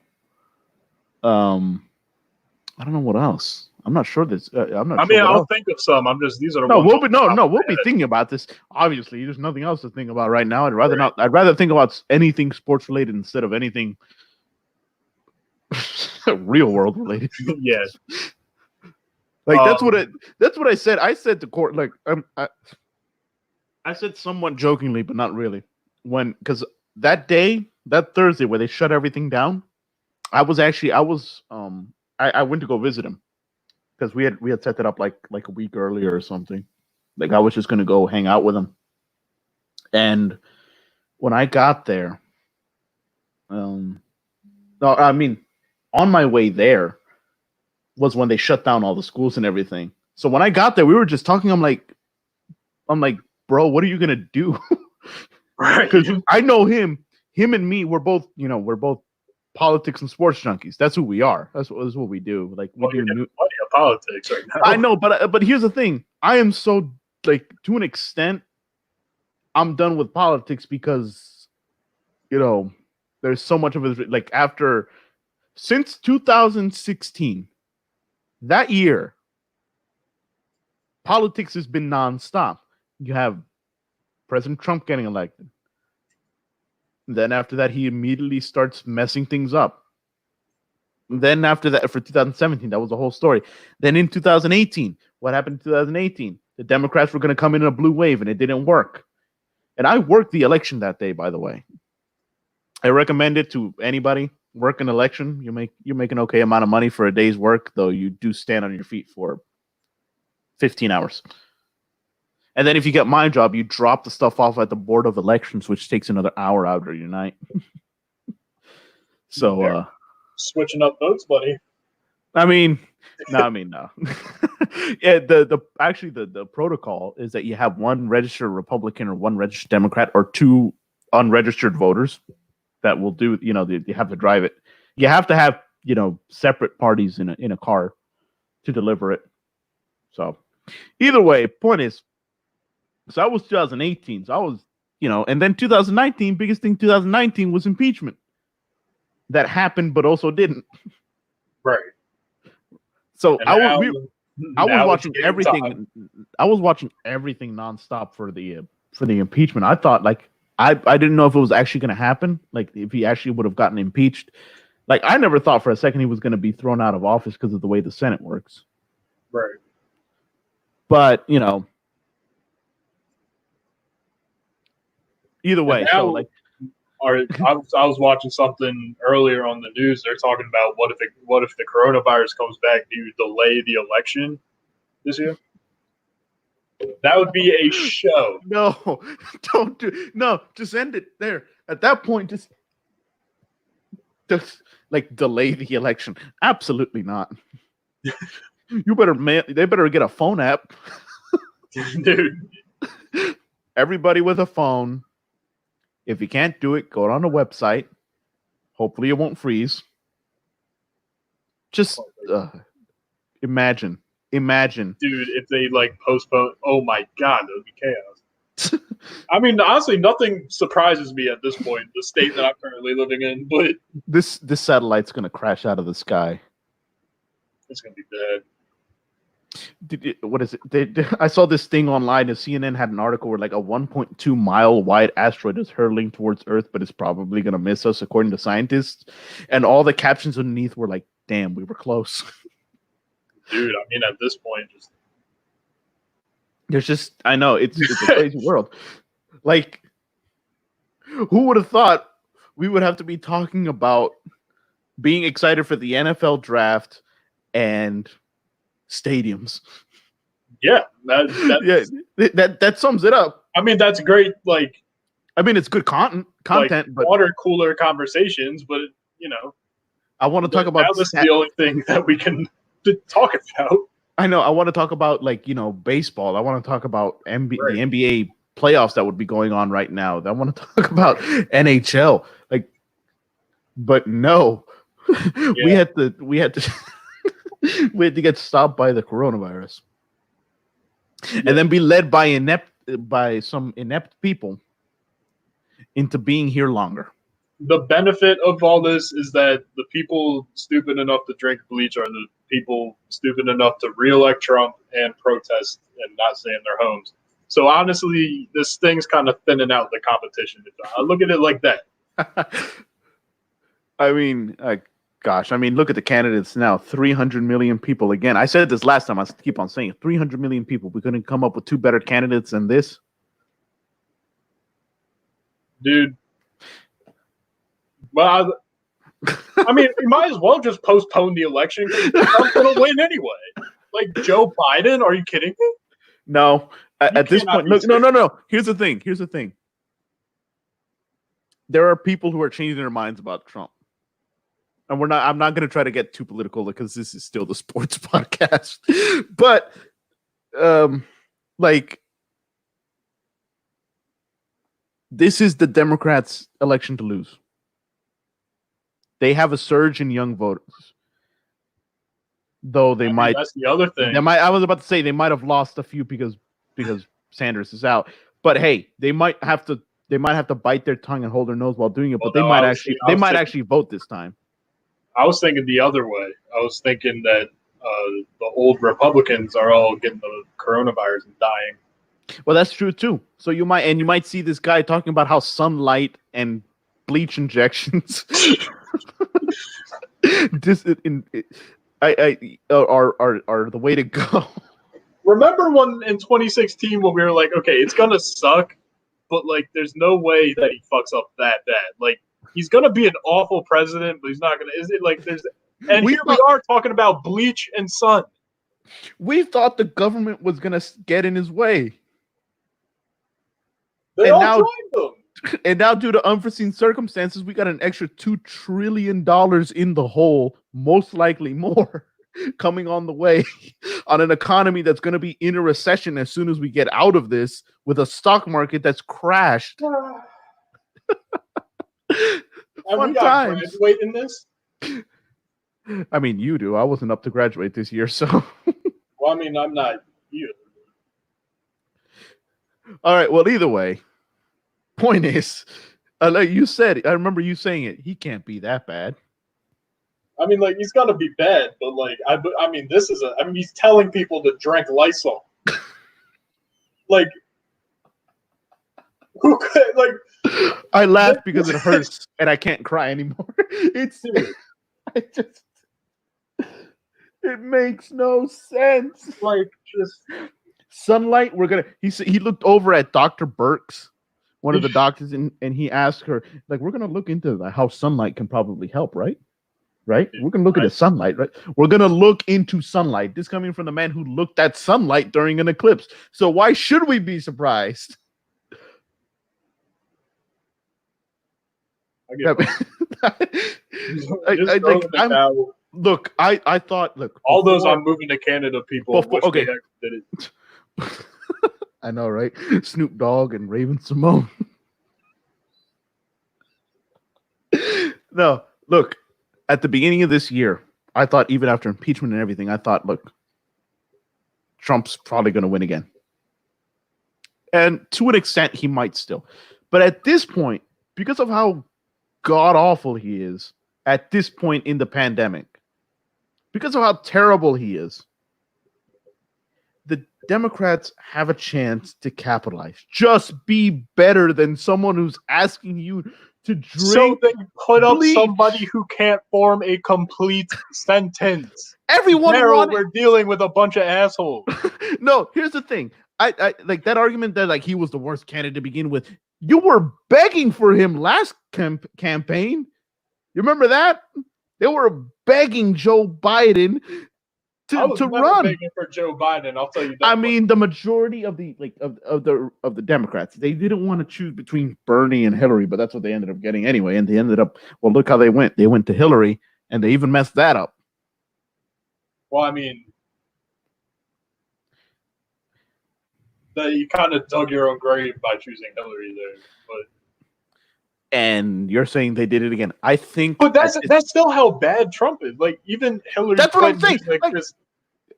I don't know what else. I'm not sure this. I'm not. I sure mean, what I'll else. think of some. I'm just these are the No, ones. we'll be thinking about this. Obviously, there's nothing else to think about right now. I'd rather not. I'd rather think about anything sports related instead of anything real world related. Yeah. Like that's what I said. I said to Court, like I said somewhat jokingly, but not really. Because that day, that Thursday where they shut everything down, I went to go visit him because we had set that up like a week earlier or something. Like I was just gonna go hang out with him. And when I got there, no, I mean, on my way there was when they shut down all the schools and everything. So when I got there, we were just talking. I'm like, bro, what are you gonna do? Right. Because I know him and me. We're both politics and sports junkies. That's who we are. That's what we do. Like we Well, do. you're getting plenty of politics right now. I know, but here's the thing. I am so like to an extent, I'm done with politics because there's so much of it. Like since 2016, that year, politics has been nonstop. You have President Trump getting elected. Then after that, he immediately starts messing things up. And then after that, for 2017, that was the whole story. Then in 2018, what happened in 2018? The Democrats were going to come in a blue wave, and it didn't work. And I worked the election that day, by the way. I recommend it to anybody. Work an election. You make an okay amount of money for a day's work, though you do stand on your feet for 15 hours. And then if you get my job, you drop the stuff off at the Board of Elections, which takes another hour out of your night. So switching up votes, buddy. I mean, no. Yeah, the protocol is that you have one registered Republican or one registered Democrat or two unregistered voters that will do, you have to drive it. You have to have, separate parties in a car to deliver it. So either way, point is, so that was 2018. So I was, and then 2019, biggest thing 2019 was impeachment. That happened, but also didn't. Right. So And I was watching it's everything. time. I was watching everything nonstop for the impeachment. I thought I didn't know if it was actually going to happen. Like if he actually would have gotten impeached. Like I never thought for a second he was going to be thrown out of office because of the way the Senate works. Right. But either way, now, so like. I was watching something earlier on the news. They're talking about what if the coronavirus comes back? Do you delay the election this year? That would be a show. No, don't do. No, just end it there. At that point, just like delay the election. Absolutely not. You better They better get a phone app. Dude. Everybody with a phone. If you can't do it, go on the website. Hopefully, it won't freeze. Just imagine. Dude, if they postpone, oh my god, that would be chaos. I mean, honestly, nothing surprises me at this point, the state that I'm currently living in, but this satellite's gonna crash out of the sky. It's gonna be bad. What is it? I saw this thing online. CNN had an article where like a 1.2 mile wide asteroid is hurtling towards Earth, but it's probably gonna miss us, according to scientists. And all the captions underneath were like, "Damn, we were close." Dude, I mean, at this point, I know it's a crazy world. Like, who would have thought we would have to be talking about being excited for the NFL draft and stadiums? Yeah, that sums it up. I mean, that's great. I mean, it's good content, but water cooler conversations. But I want to talk about. Now this is the only thing that we can talk about. I know. I want to talk about baseball. I want to talk about the NBA playoffs that would be going on right now. I want to talk about NHL. Like But no, we Yeah. had to we had to we had to get stopped by the coronavirus, and then be led by some inept people into being here longer. The benefit of all this is that the people stupid enough to drink bleach are the people stupid enough to reelect Trump and protest and not stay in their homes. So honestly, this thing's kind of thinning out the competition. I look at it like that. I mean, gosh, I mean, look at the candidates now. 300 million people. Again, I said this last time. I keep on saying it. 300 million people. We couldn't come up with two better candidates than this. Dude. Well, I mean, we might as well just postpone the election because Trump's going to win anyway. Like Joe Biden? Are you kidding me? No. At this cannot point, be look, serious. no. Here's the thing. There are people who are changing their minds about Trump. And I'm not going to try to get too political because this is still the sports podcast. But like this is the Democrats' election to lose. They have a surge in young voters. Though they might That's the other thing. I was about to say they might have lost a few because Sanders is out. But hey, they might have to bite their tongue and hold their nose while doing it. But they might actually vote this time. I was thinking the other way. I was thinking that the old Republicans are all getting the coronavirus and dying. Well, that's true too. So you might see this guy talking about how sunlight and bleach injections are the way to go. Remember when in 2016 when we were like, okay, it's gonna suck, but like, there's no way that he fucks up that bad. Like, he's gonna be an awful president, but he's not gonna. Is it like there's? And we are talking about bleach and sun. We thought the government was gonna get in his way. They all joined them. And now, due to unforeseen circumstances, we got an extra $2 trillion in the hole, most likely more, coming on the way on an economy that's going to be in a recession as soon as we get out of this, with a stock market that's crashed. Fun times. Graduate in this? I mean, you do. I wasn't up to graduate this year, so. Well, I mean, I'm not you. All right. Well, either way. Point is, like you said, I remember you saying it. He can't be that bad. I mean, like, he's gonna be bad, but like, I mean, he's telling people to drink Lysol. Like, who could like? I laugh because it hurts and I can't cry anymore. It makes no sense. Like, just sunlight. He looked over at Dr. Burks, one of the doctors, and he asked her, like, we're gonna look into how sunlight can probably help, right? We're gonna look into sunlight, right? We're gonna look into sunlight. This coming from the man who looked at sunlight during an eclipse. So why should we be surprised? Look, I thought, all those I'm moving to Canada people. Okay, did it. I know, right? Snoop Dogg and Raven Simone. No, look, at the beginning of this year, I thought, even after impeachment and everything, I thought, look, Trump's probably going to win again. And to an extent, he might still. But at this point, because of how god-awful he is at this point in the pandemic, because of how terrible he is, the Democrats have a chance to capitalize. Just be better than someone who's asking you to drink. So they put up somebody who can't form a complete sentence. We're dealing with a bunch of assholes. No, here's the thing. I like that argument that like he was the worst candidate to begin with. You were begging for him last campaign. You remember that? They were begging Joe Biden to run. Begging for Joe Biden, I'll tell you that. I mean, the majority of the the Democrats, they didn't want to choose between Bernie and Hillary, but that's what they ended up getting anyway. And they ended up, well, look how they went. They went to Hillary, and they even messed that up. Well, I mean, you kind of dug your own grave by choosing Hillary there, but And you're saying they did it again. I think, But that's still how bad Trump is. Like even Hillary. That's what I'm Clinton saying. is like this.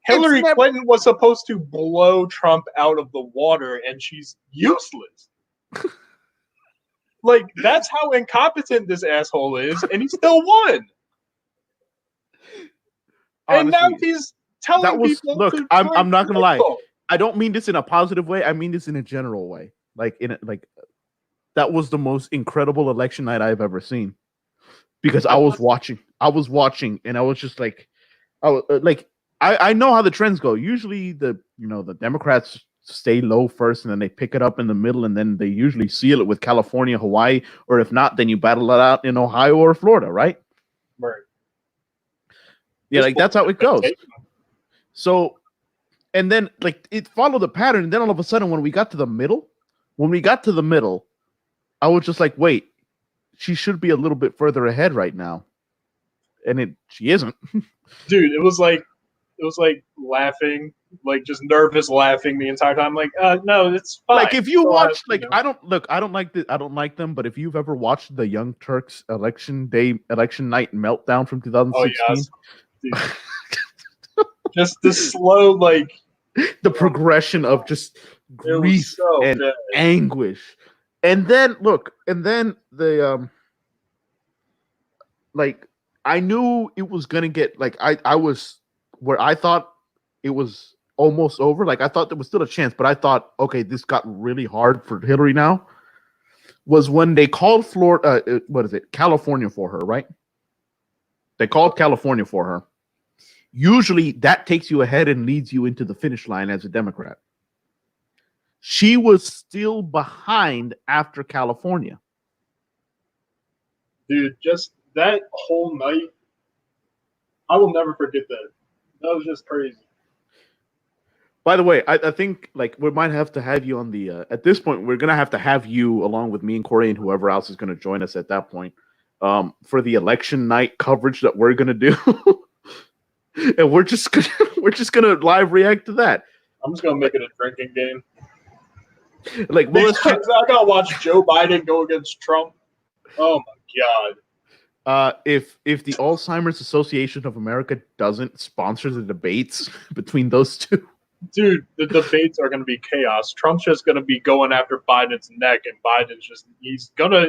Hillary Clinton was supposed to blow Trump out of the water, and she's useless. Like that's how incompetent this asshole is, and he still won. And now honestly, he's telling people. Look, to I'm not gonna lie. political. I don't mean this in a positive way. I mean this in a general way. That was the most incredible election night I've ever seen. Because I was watching, and I was just like, I know how the trends go. Usually the Democrats stay low first, and then they pick it up in the middle, and then they usually seal it with California, Hawaii, or if not, then you battle it out in Ohio or Florida, right? Right. Yeah, like that's how it goes. So, and then like it followed the pattern, and then all of a sudden, when we got to the middle, I was just like, wait, she should be a little bit further ahead right now, and she isn't. Dude, it was like laughing, like just nervous laughing the entire time. Like, no, it's fine. Like if you Go watch, ahead, I don't like them, but if you've ever watched the Young Turks election night meltdown from 2016, yes. Just the slow, like the progression of just grief and bad. anguish, and then the like I knew it was gonna get like I was where I thought it was almost over. Like I thought there was still a chance, but I thought, okay, this got really hard for Hillary now. Was when they called Florida, California for her, right? They called California for her. Usually that takes you ahead and leads you into the finish line as a Democrat. She was still behind after California. Dude, just that whole night, I will never forget that. That was just crazy. By the way, I think like we might have to have you on the at this point, we're gonna have to have you along with me and Corey and whoever else is gonna join us at that point for the election night coverage that we're gonna do. And we're just gonna live react to that. I'm just gonna make it a drinking game. Like, well, I gotta watch Joe Biden go against Trump. Oh my god! If the Alzheimer's Association of America doesn't sponsor the debates between those two, dude, the debates are gonna be chaos. Trump's just gonna be going after Biden's neck, and Biden's just he's gonna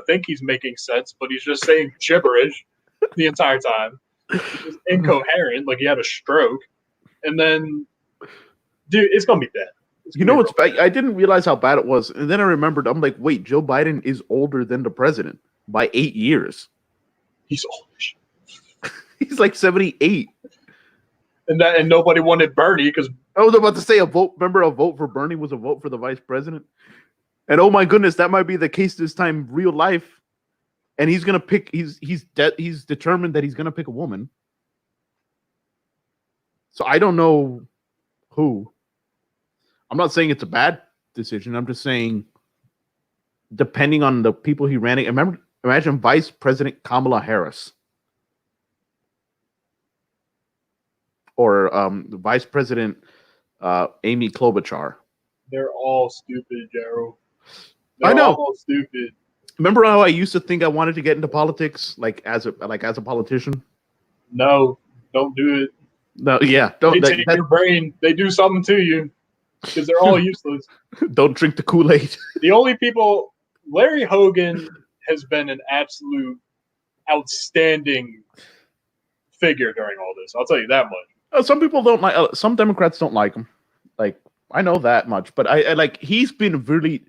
think he's making sense, but he's just saying gibberish the entire time. He's just incoherent, like he had a stroke, and then, dude, it's gonna be bad. What's bad? I didn't realize how bad it was, and then I remembered. I'm like, wait, Joe Biden is older than the president by 8 years. He's old. He's like 78. And nobody wanted Bernie because I was about to say a vote. Remember, a vote for Bernie was a vote for the vice president, and oh my goodness, that might be the case this time, real life. And he's gonna pick. He's determined that he's gonna pick a woman. So I don't know who. I'm not saying it's a bad decision. I'm just saying, depending on the people he ran. Imagine Vice President Kamala Harris or the Vice President Amy Klobuchar. They're all stupid, Gerald. I know. All stupid. Remember how I used to think I wanted to get into politics, like as a politician? No, don't do it. No, yeah, don't. They take your brain. They do something to you because they're all useless. Don't drink the Kool-Aid. The only people, Larry Hogan has been an absolute outstanding figure during all this. I'll tell you that much. Some people don't like. Some Democrats don't like him. Like I know that much, but I like. He's been really.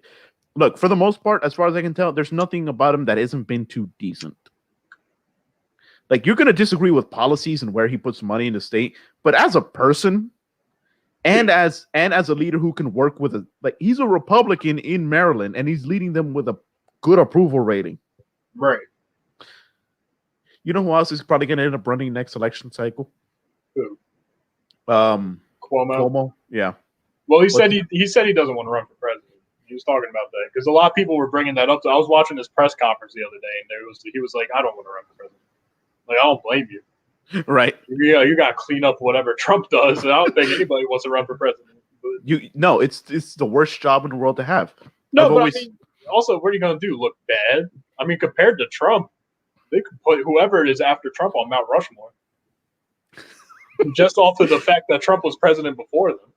Look, for the most part, as far as I can tell, there's nothing about him that hasn't been too decent. Like, you're going to disagree with policies and where he puts money in the state, but as a person and as a leader who can work with he's a Republican in Maryland and he's leading them with a good approval rating. Right. You know who else is probably going to end up running next election cycle? Who? Cuomo. Yeah. Well, he said he doesn't want to run for president. He was talking about that because a lot of people were bringing that up. I was watching his press conference the other day, and he was like, "I don't want to run for president." Like, I don't blame you. Right? Yeah, you got to clean up whatever Trump does. And I don't think anybody wants to run for president. It's the worst job in the world to have. No, but I mean, also, what are you going to do? Look bad? I mean, compared to Trump, they could put whoever it is after Trump on Mount Rushmore. Just off of the fact that Trump was president before them.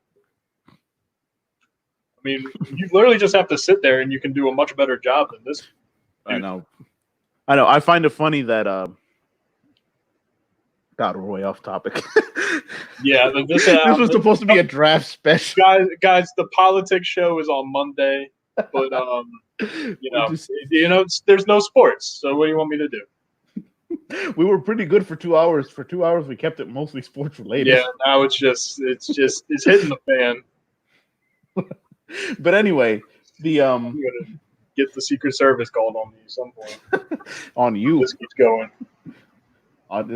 I mean, you literally just have to sit there and you can do a much better job than this. I know. I find it funny that God, we're way off topic. Yeah, this was supposed to be a draft special. Guys, the politics show is on Monday, but there's no sports. So what do you want me to do? We were pretty good for 2 hours. For 2 hours, we kept it mostly sports related. Yeah, now it's hitting the fan. But anyway, I'm gonna get the Secret Service called on me at some point. On you. This keeps going.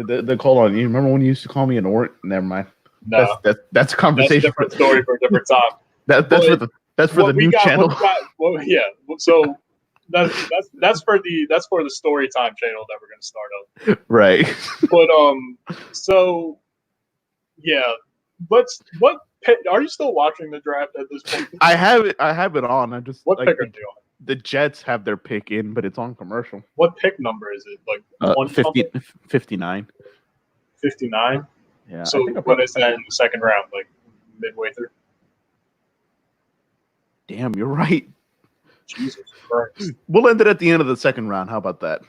They call on you. Remember when you used to call me an ort? Never mind. No, that's a conversation. That's a different story for a different time. That's for the new channel. Yeah. So that's for the story time channel that we're gonna start up. Right. But so yeah. What are you still watching the draft at this point? I have it on. What pick are you on? The Jets have their pick in, but it's on commercial. What pick number is it? Like 59. 59? Yeah. So what is that in the second round? Like midway through? Damn, you're right. Jesus Christ. We'll end it at the end of the second round. How about that?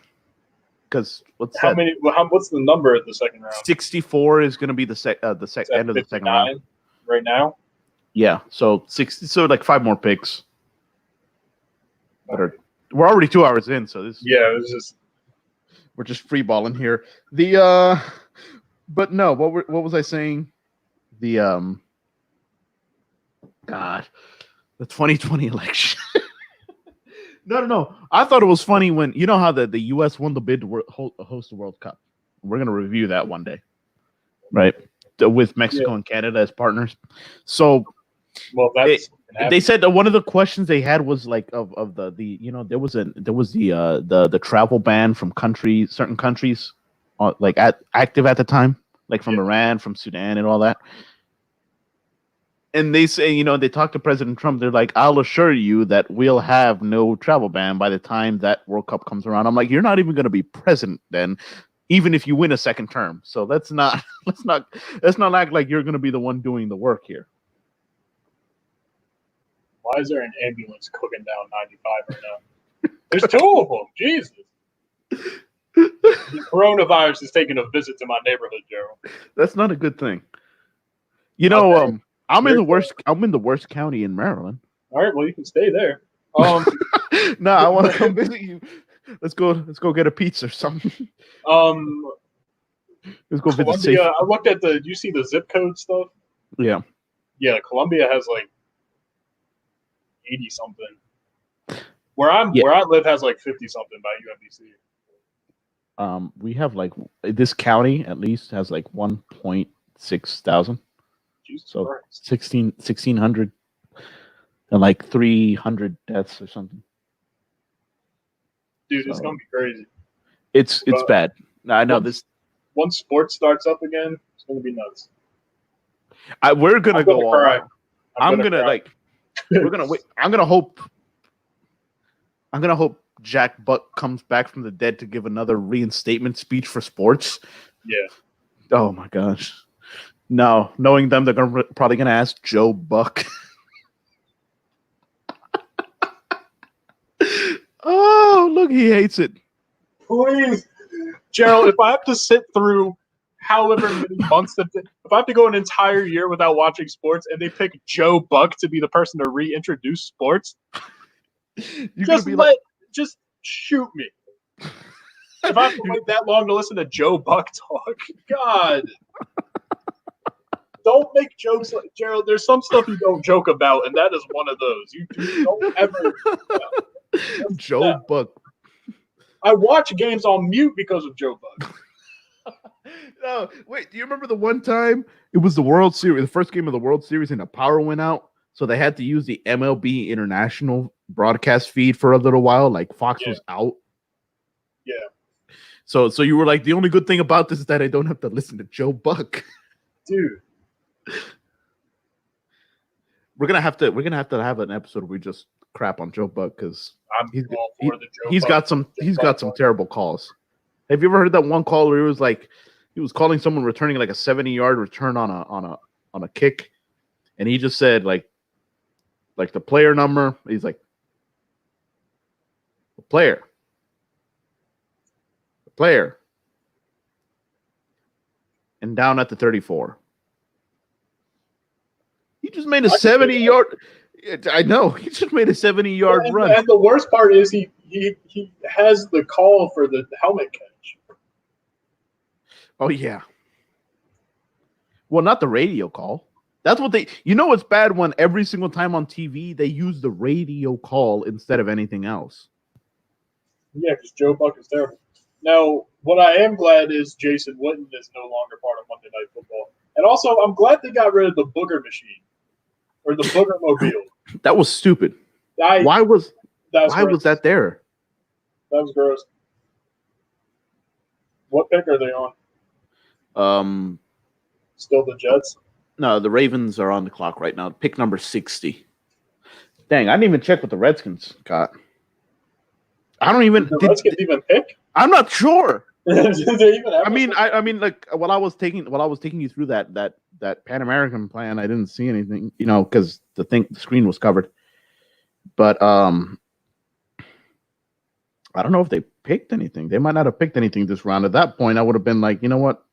Because what's the number at the second round? 64 is going to be the end of the second round. Right now? Yeah. So 60. So like 5 more picks. We're already 2 hours in, so this. Yeah, it was just. We're just free balling here. But no. What was I saying? The 2020 election. No. I thought it was funny when you know how the U.S. won the bid to host the World Cup. We're gonna review that one day, right? With Mexico and Canada as partners. So, well, they said that one of the questions they had was like of the there was the travel ban from certain countries, like active at the time, like from Iran, from Sudan, and all that. And they say, they talked to President Trump. They're like, I'll assure you that we'll have no travel ban by the time that World Cup comes around. I'm like, you're not even going to be president then, even if you win a second term. So let's not act like you're going to be the one doing the work here. Why is there an ambulance cooking down 95 right now? There's 2 of them. Jesus. The coronavirus is taking a visit to my neighborhood, Gerald. That's not a good thing. I'm in the worst county in Maryland. All right, well you can stay there. No, I want to come visit you. Let's go get a pizza or something. Let's go visit Columbia. I looked at do you see the zip code stuff? Yeah. Yeah, Columbia has like 80 something. Where I live has like 50 something by UMBC. We have like this county at least has like 1.6 thousand. So 1,600 and like 300 deaths or something. Dude, it's gonna be crazy. It's bad. I know this. Once sports starts up again, it's gonna be nuts. We're gonna go all out. I'm gonna cry. We're gonna wait. I'm gonna hope Jack Buck comes back from the dead to give another reinstatement speech for sports. Yeah. Oh my gosh. No, knowing them, they're probably gonna ask Joe Buck. Oh, look, he hates it. Please, Gerald, if I have to sit through however many months if I have to go an entire year without watching sports and they pick Joe Buck to be the person to reintroduce sports, just shoot me. If I have to wait that long to listen to Joe Buck talk, God. Don't make jokes like Gerald. There's some stuff you don't joke about, and that is one of those. You don't ever. Joe Buck. I watch games on mute because of Joe Buck. No, wait. Do you remember the one time it was the World Series, the first game of the World Series, and the power went out, so they had to use the MLB International broadcast feed for a little while. Like Fox was out. Yeah. So you were like, the only good thing about this is that I don't have to listen to Joe Buck. Dude. We're gonna have to have an episode where we just crap on Joe Buck because I'm all for the Joe he's Buck- got some Joe he's Buck got some one. terrible calls. Have you ever heard that one call where he was calling someone returning like a 70-yard return on a kick, and he just said like the player number. He's like the player, and down at the 34. He just made a 70-yard. I know he just made a 70-yard run. And the worst part is he has the call for the helmet catch. Oh yeah. Well, not the radio call. That's what they. You know, it's bad when every single time on TV they use the radio call instead of anything else. Yeah, because Joe Buck is terrible. Now, what I am glad is Jason Witten is no longer part of Monday Night Football, and also I'm glad they got rid of the Booger Machine or the Booger Mobile. That was stupid. Why was that there? That was gross. What pick are they on? Still the Jets? No, the Ravens are on the clock right now. Pick number 60. Dang, I didn't even check what the Redskins got. I don't even. Did the Redskins even pick? I'm not sure. Did they even have I mean, like while I was taking you through that Pan American plan, I didn't see anything, because the screen was covered. But I don't know if they picked anything. They might not have picked anything this round. At that point, I would have been like, you know what?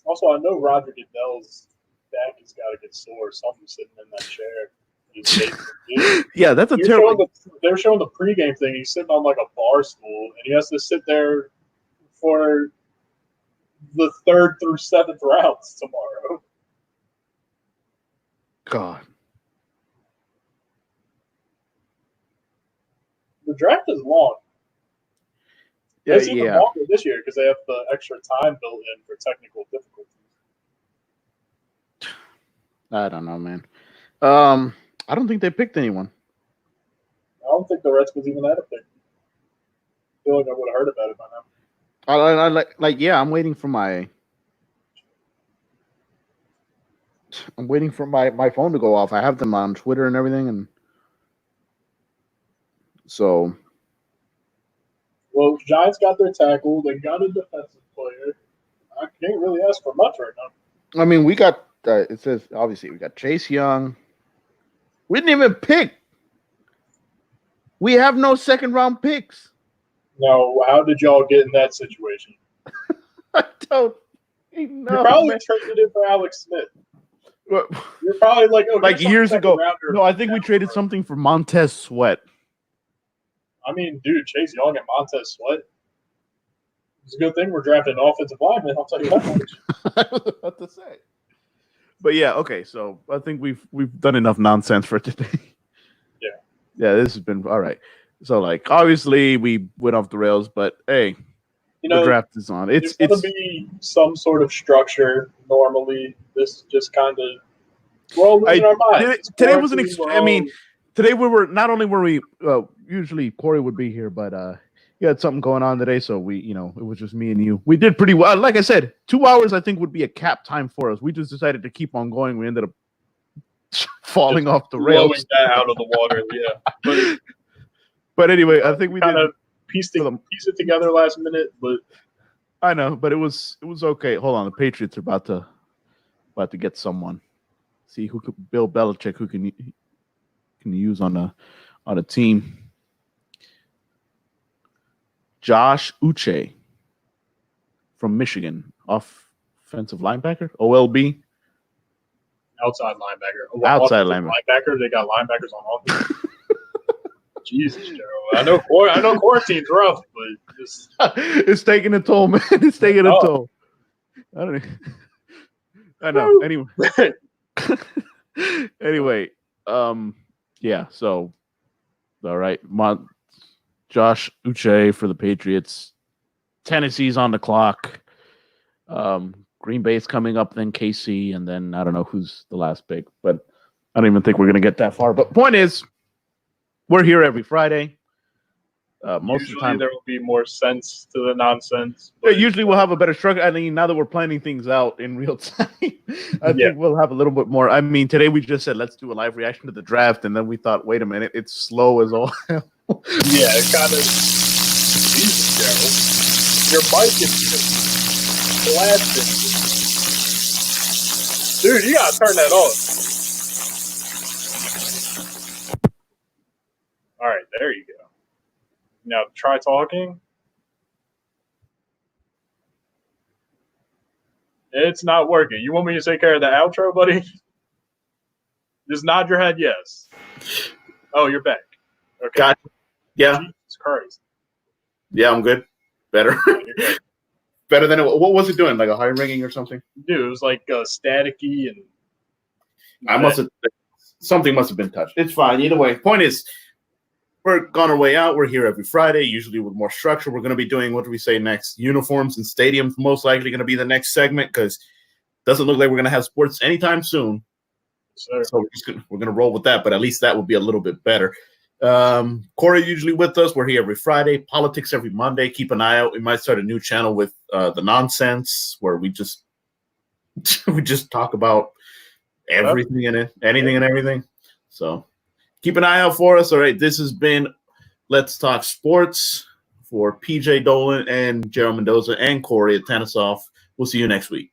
Also, I know Roger Goodell's back has got to get sore. Something's sitting in that chair. Yeah, that's a terrible. They're showing the pregame thing. He's sitting on like a bar stool, and he has to sit there for the 3rd through 7th rounds tomorrow. God. The draft is long. Yeah, It's even longer this year because they have the extra time built in for technical difficulties. I don't know, man. I don't think they picked anyone. I don't think the Redskins even had a pick. I feel like I would have heard about it by now. I'm waiting for my. I'm waiting for my phone to go off. I have them on Twitter and everything, and so. Well, Giants got their tackle. They got a defensive player. I can't really ask for much right now. I mean, we got. It says obviously we got Chase Young. We didn't even pick. We have no 2nd-round picks. Now, how did y'all get in that situation? I don't know. You probably traded it for Alex Smith. Well, You're probably like, oh, like years ago. No, I think we traded something for Montez Sweat. I mean, dude, Chase Young and Montez Sweat. It's a good thing we're drafting an offensive lineman. I'll tell you that much. I was about to say. But yeah, okay. So I think we've done enough nonsense for today. Yeah, this has been all right. So like, obviously we went off the rails, but hey, the draft is on. It's going to be some sort of structure. Normally, this just kind of we're all losing our minds. Today was an. Today we were not only were we usually Corey would be here, but you had something going on today, so we it was just me and you. We did pretty well. Like I said, 2 hours I think would be a cap time for us. We just decided to keep on going. We ended up falling just off the rails. Blowing that out of the water, yeah. But anyway, I think we kind did of piece it together last minute, but I know, but it was okay. Hold on, the Patriots are about to get someone. See who could Bill Belichick who can use on a team. Josh Uche from Michigan, offensive linebacker, OLB. Outside linebacker. Outside linebacker. They got linebackers on offense. Jesus, Joe. I know quarantine's rough, but just it's taking a toll, man. It's taking a toll. I know. Anyway, yeah. So, all right, Josh Uche for the Patriots. Tennessee's on the clock. Green Bay's coming up, then KC, and then I don't know who's the last pick, but I don't even think we're going to get that far. But point is, we're here every Friday. Most Usually of the time, there will be more sense to the nonsense. yeah, but- usually we'll have a better structure. I mean, now that we're planning things out in real time, I Yeah. think we'll have a little bit more. I mean, today we just said let's do a live reaction to the draft, and then we thought, wait a minute, it's slow as all hell. Yeah, it kind of. Jesus, Daryl. Your mic is just blasting. Dude, you gotta turn that on. All right, there you go. Now try talking. It's not working. You want me to take care of the outro, buddy? Just nod your head yes. Oh, you're back. Okay. Gotcha. Yeah, Jesus Christ. yeah, I'm good. Better, You're good. better than it. What was it doing? Like a high ringing or something? Dude, it was like staticky and. I must have something must have been touched. It's fine either way. Point is, we're on our way out. We're here every Friday, usually with more structure. We're going to be doing what do we say next? Uniforms and stadiums. Most likely going to be the next segment because doesn't look like we're going to have sports anytime soon. Sir. So we're gonna roll with that, but at least that would be a little bit better. Corey usually with us. We're here every Friday. Politics every Monday. Keep an eye out. We might start a new channel with the nonsense where we just we just talk about everything in it, anything and everything. So keep an eye out for us. All right, this has been Let's Talk Sports for PJ Dolan and Gerald Mendoza and Corey at Tanasoff. We'll see you next week.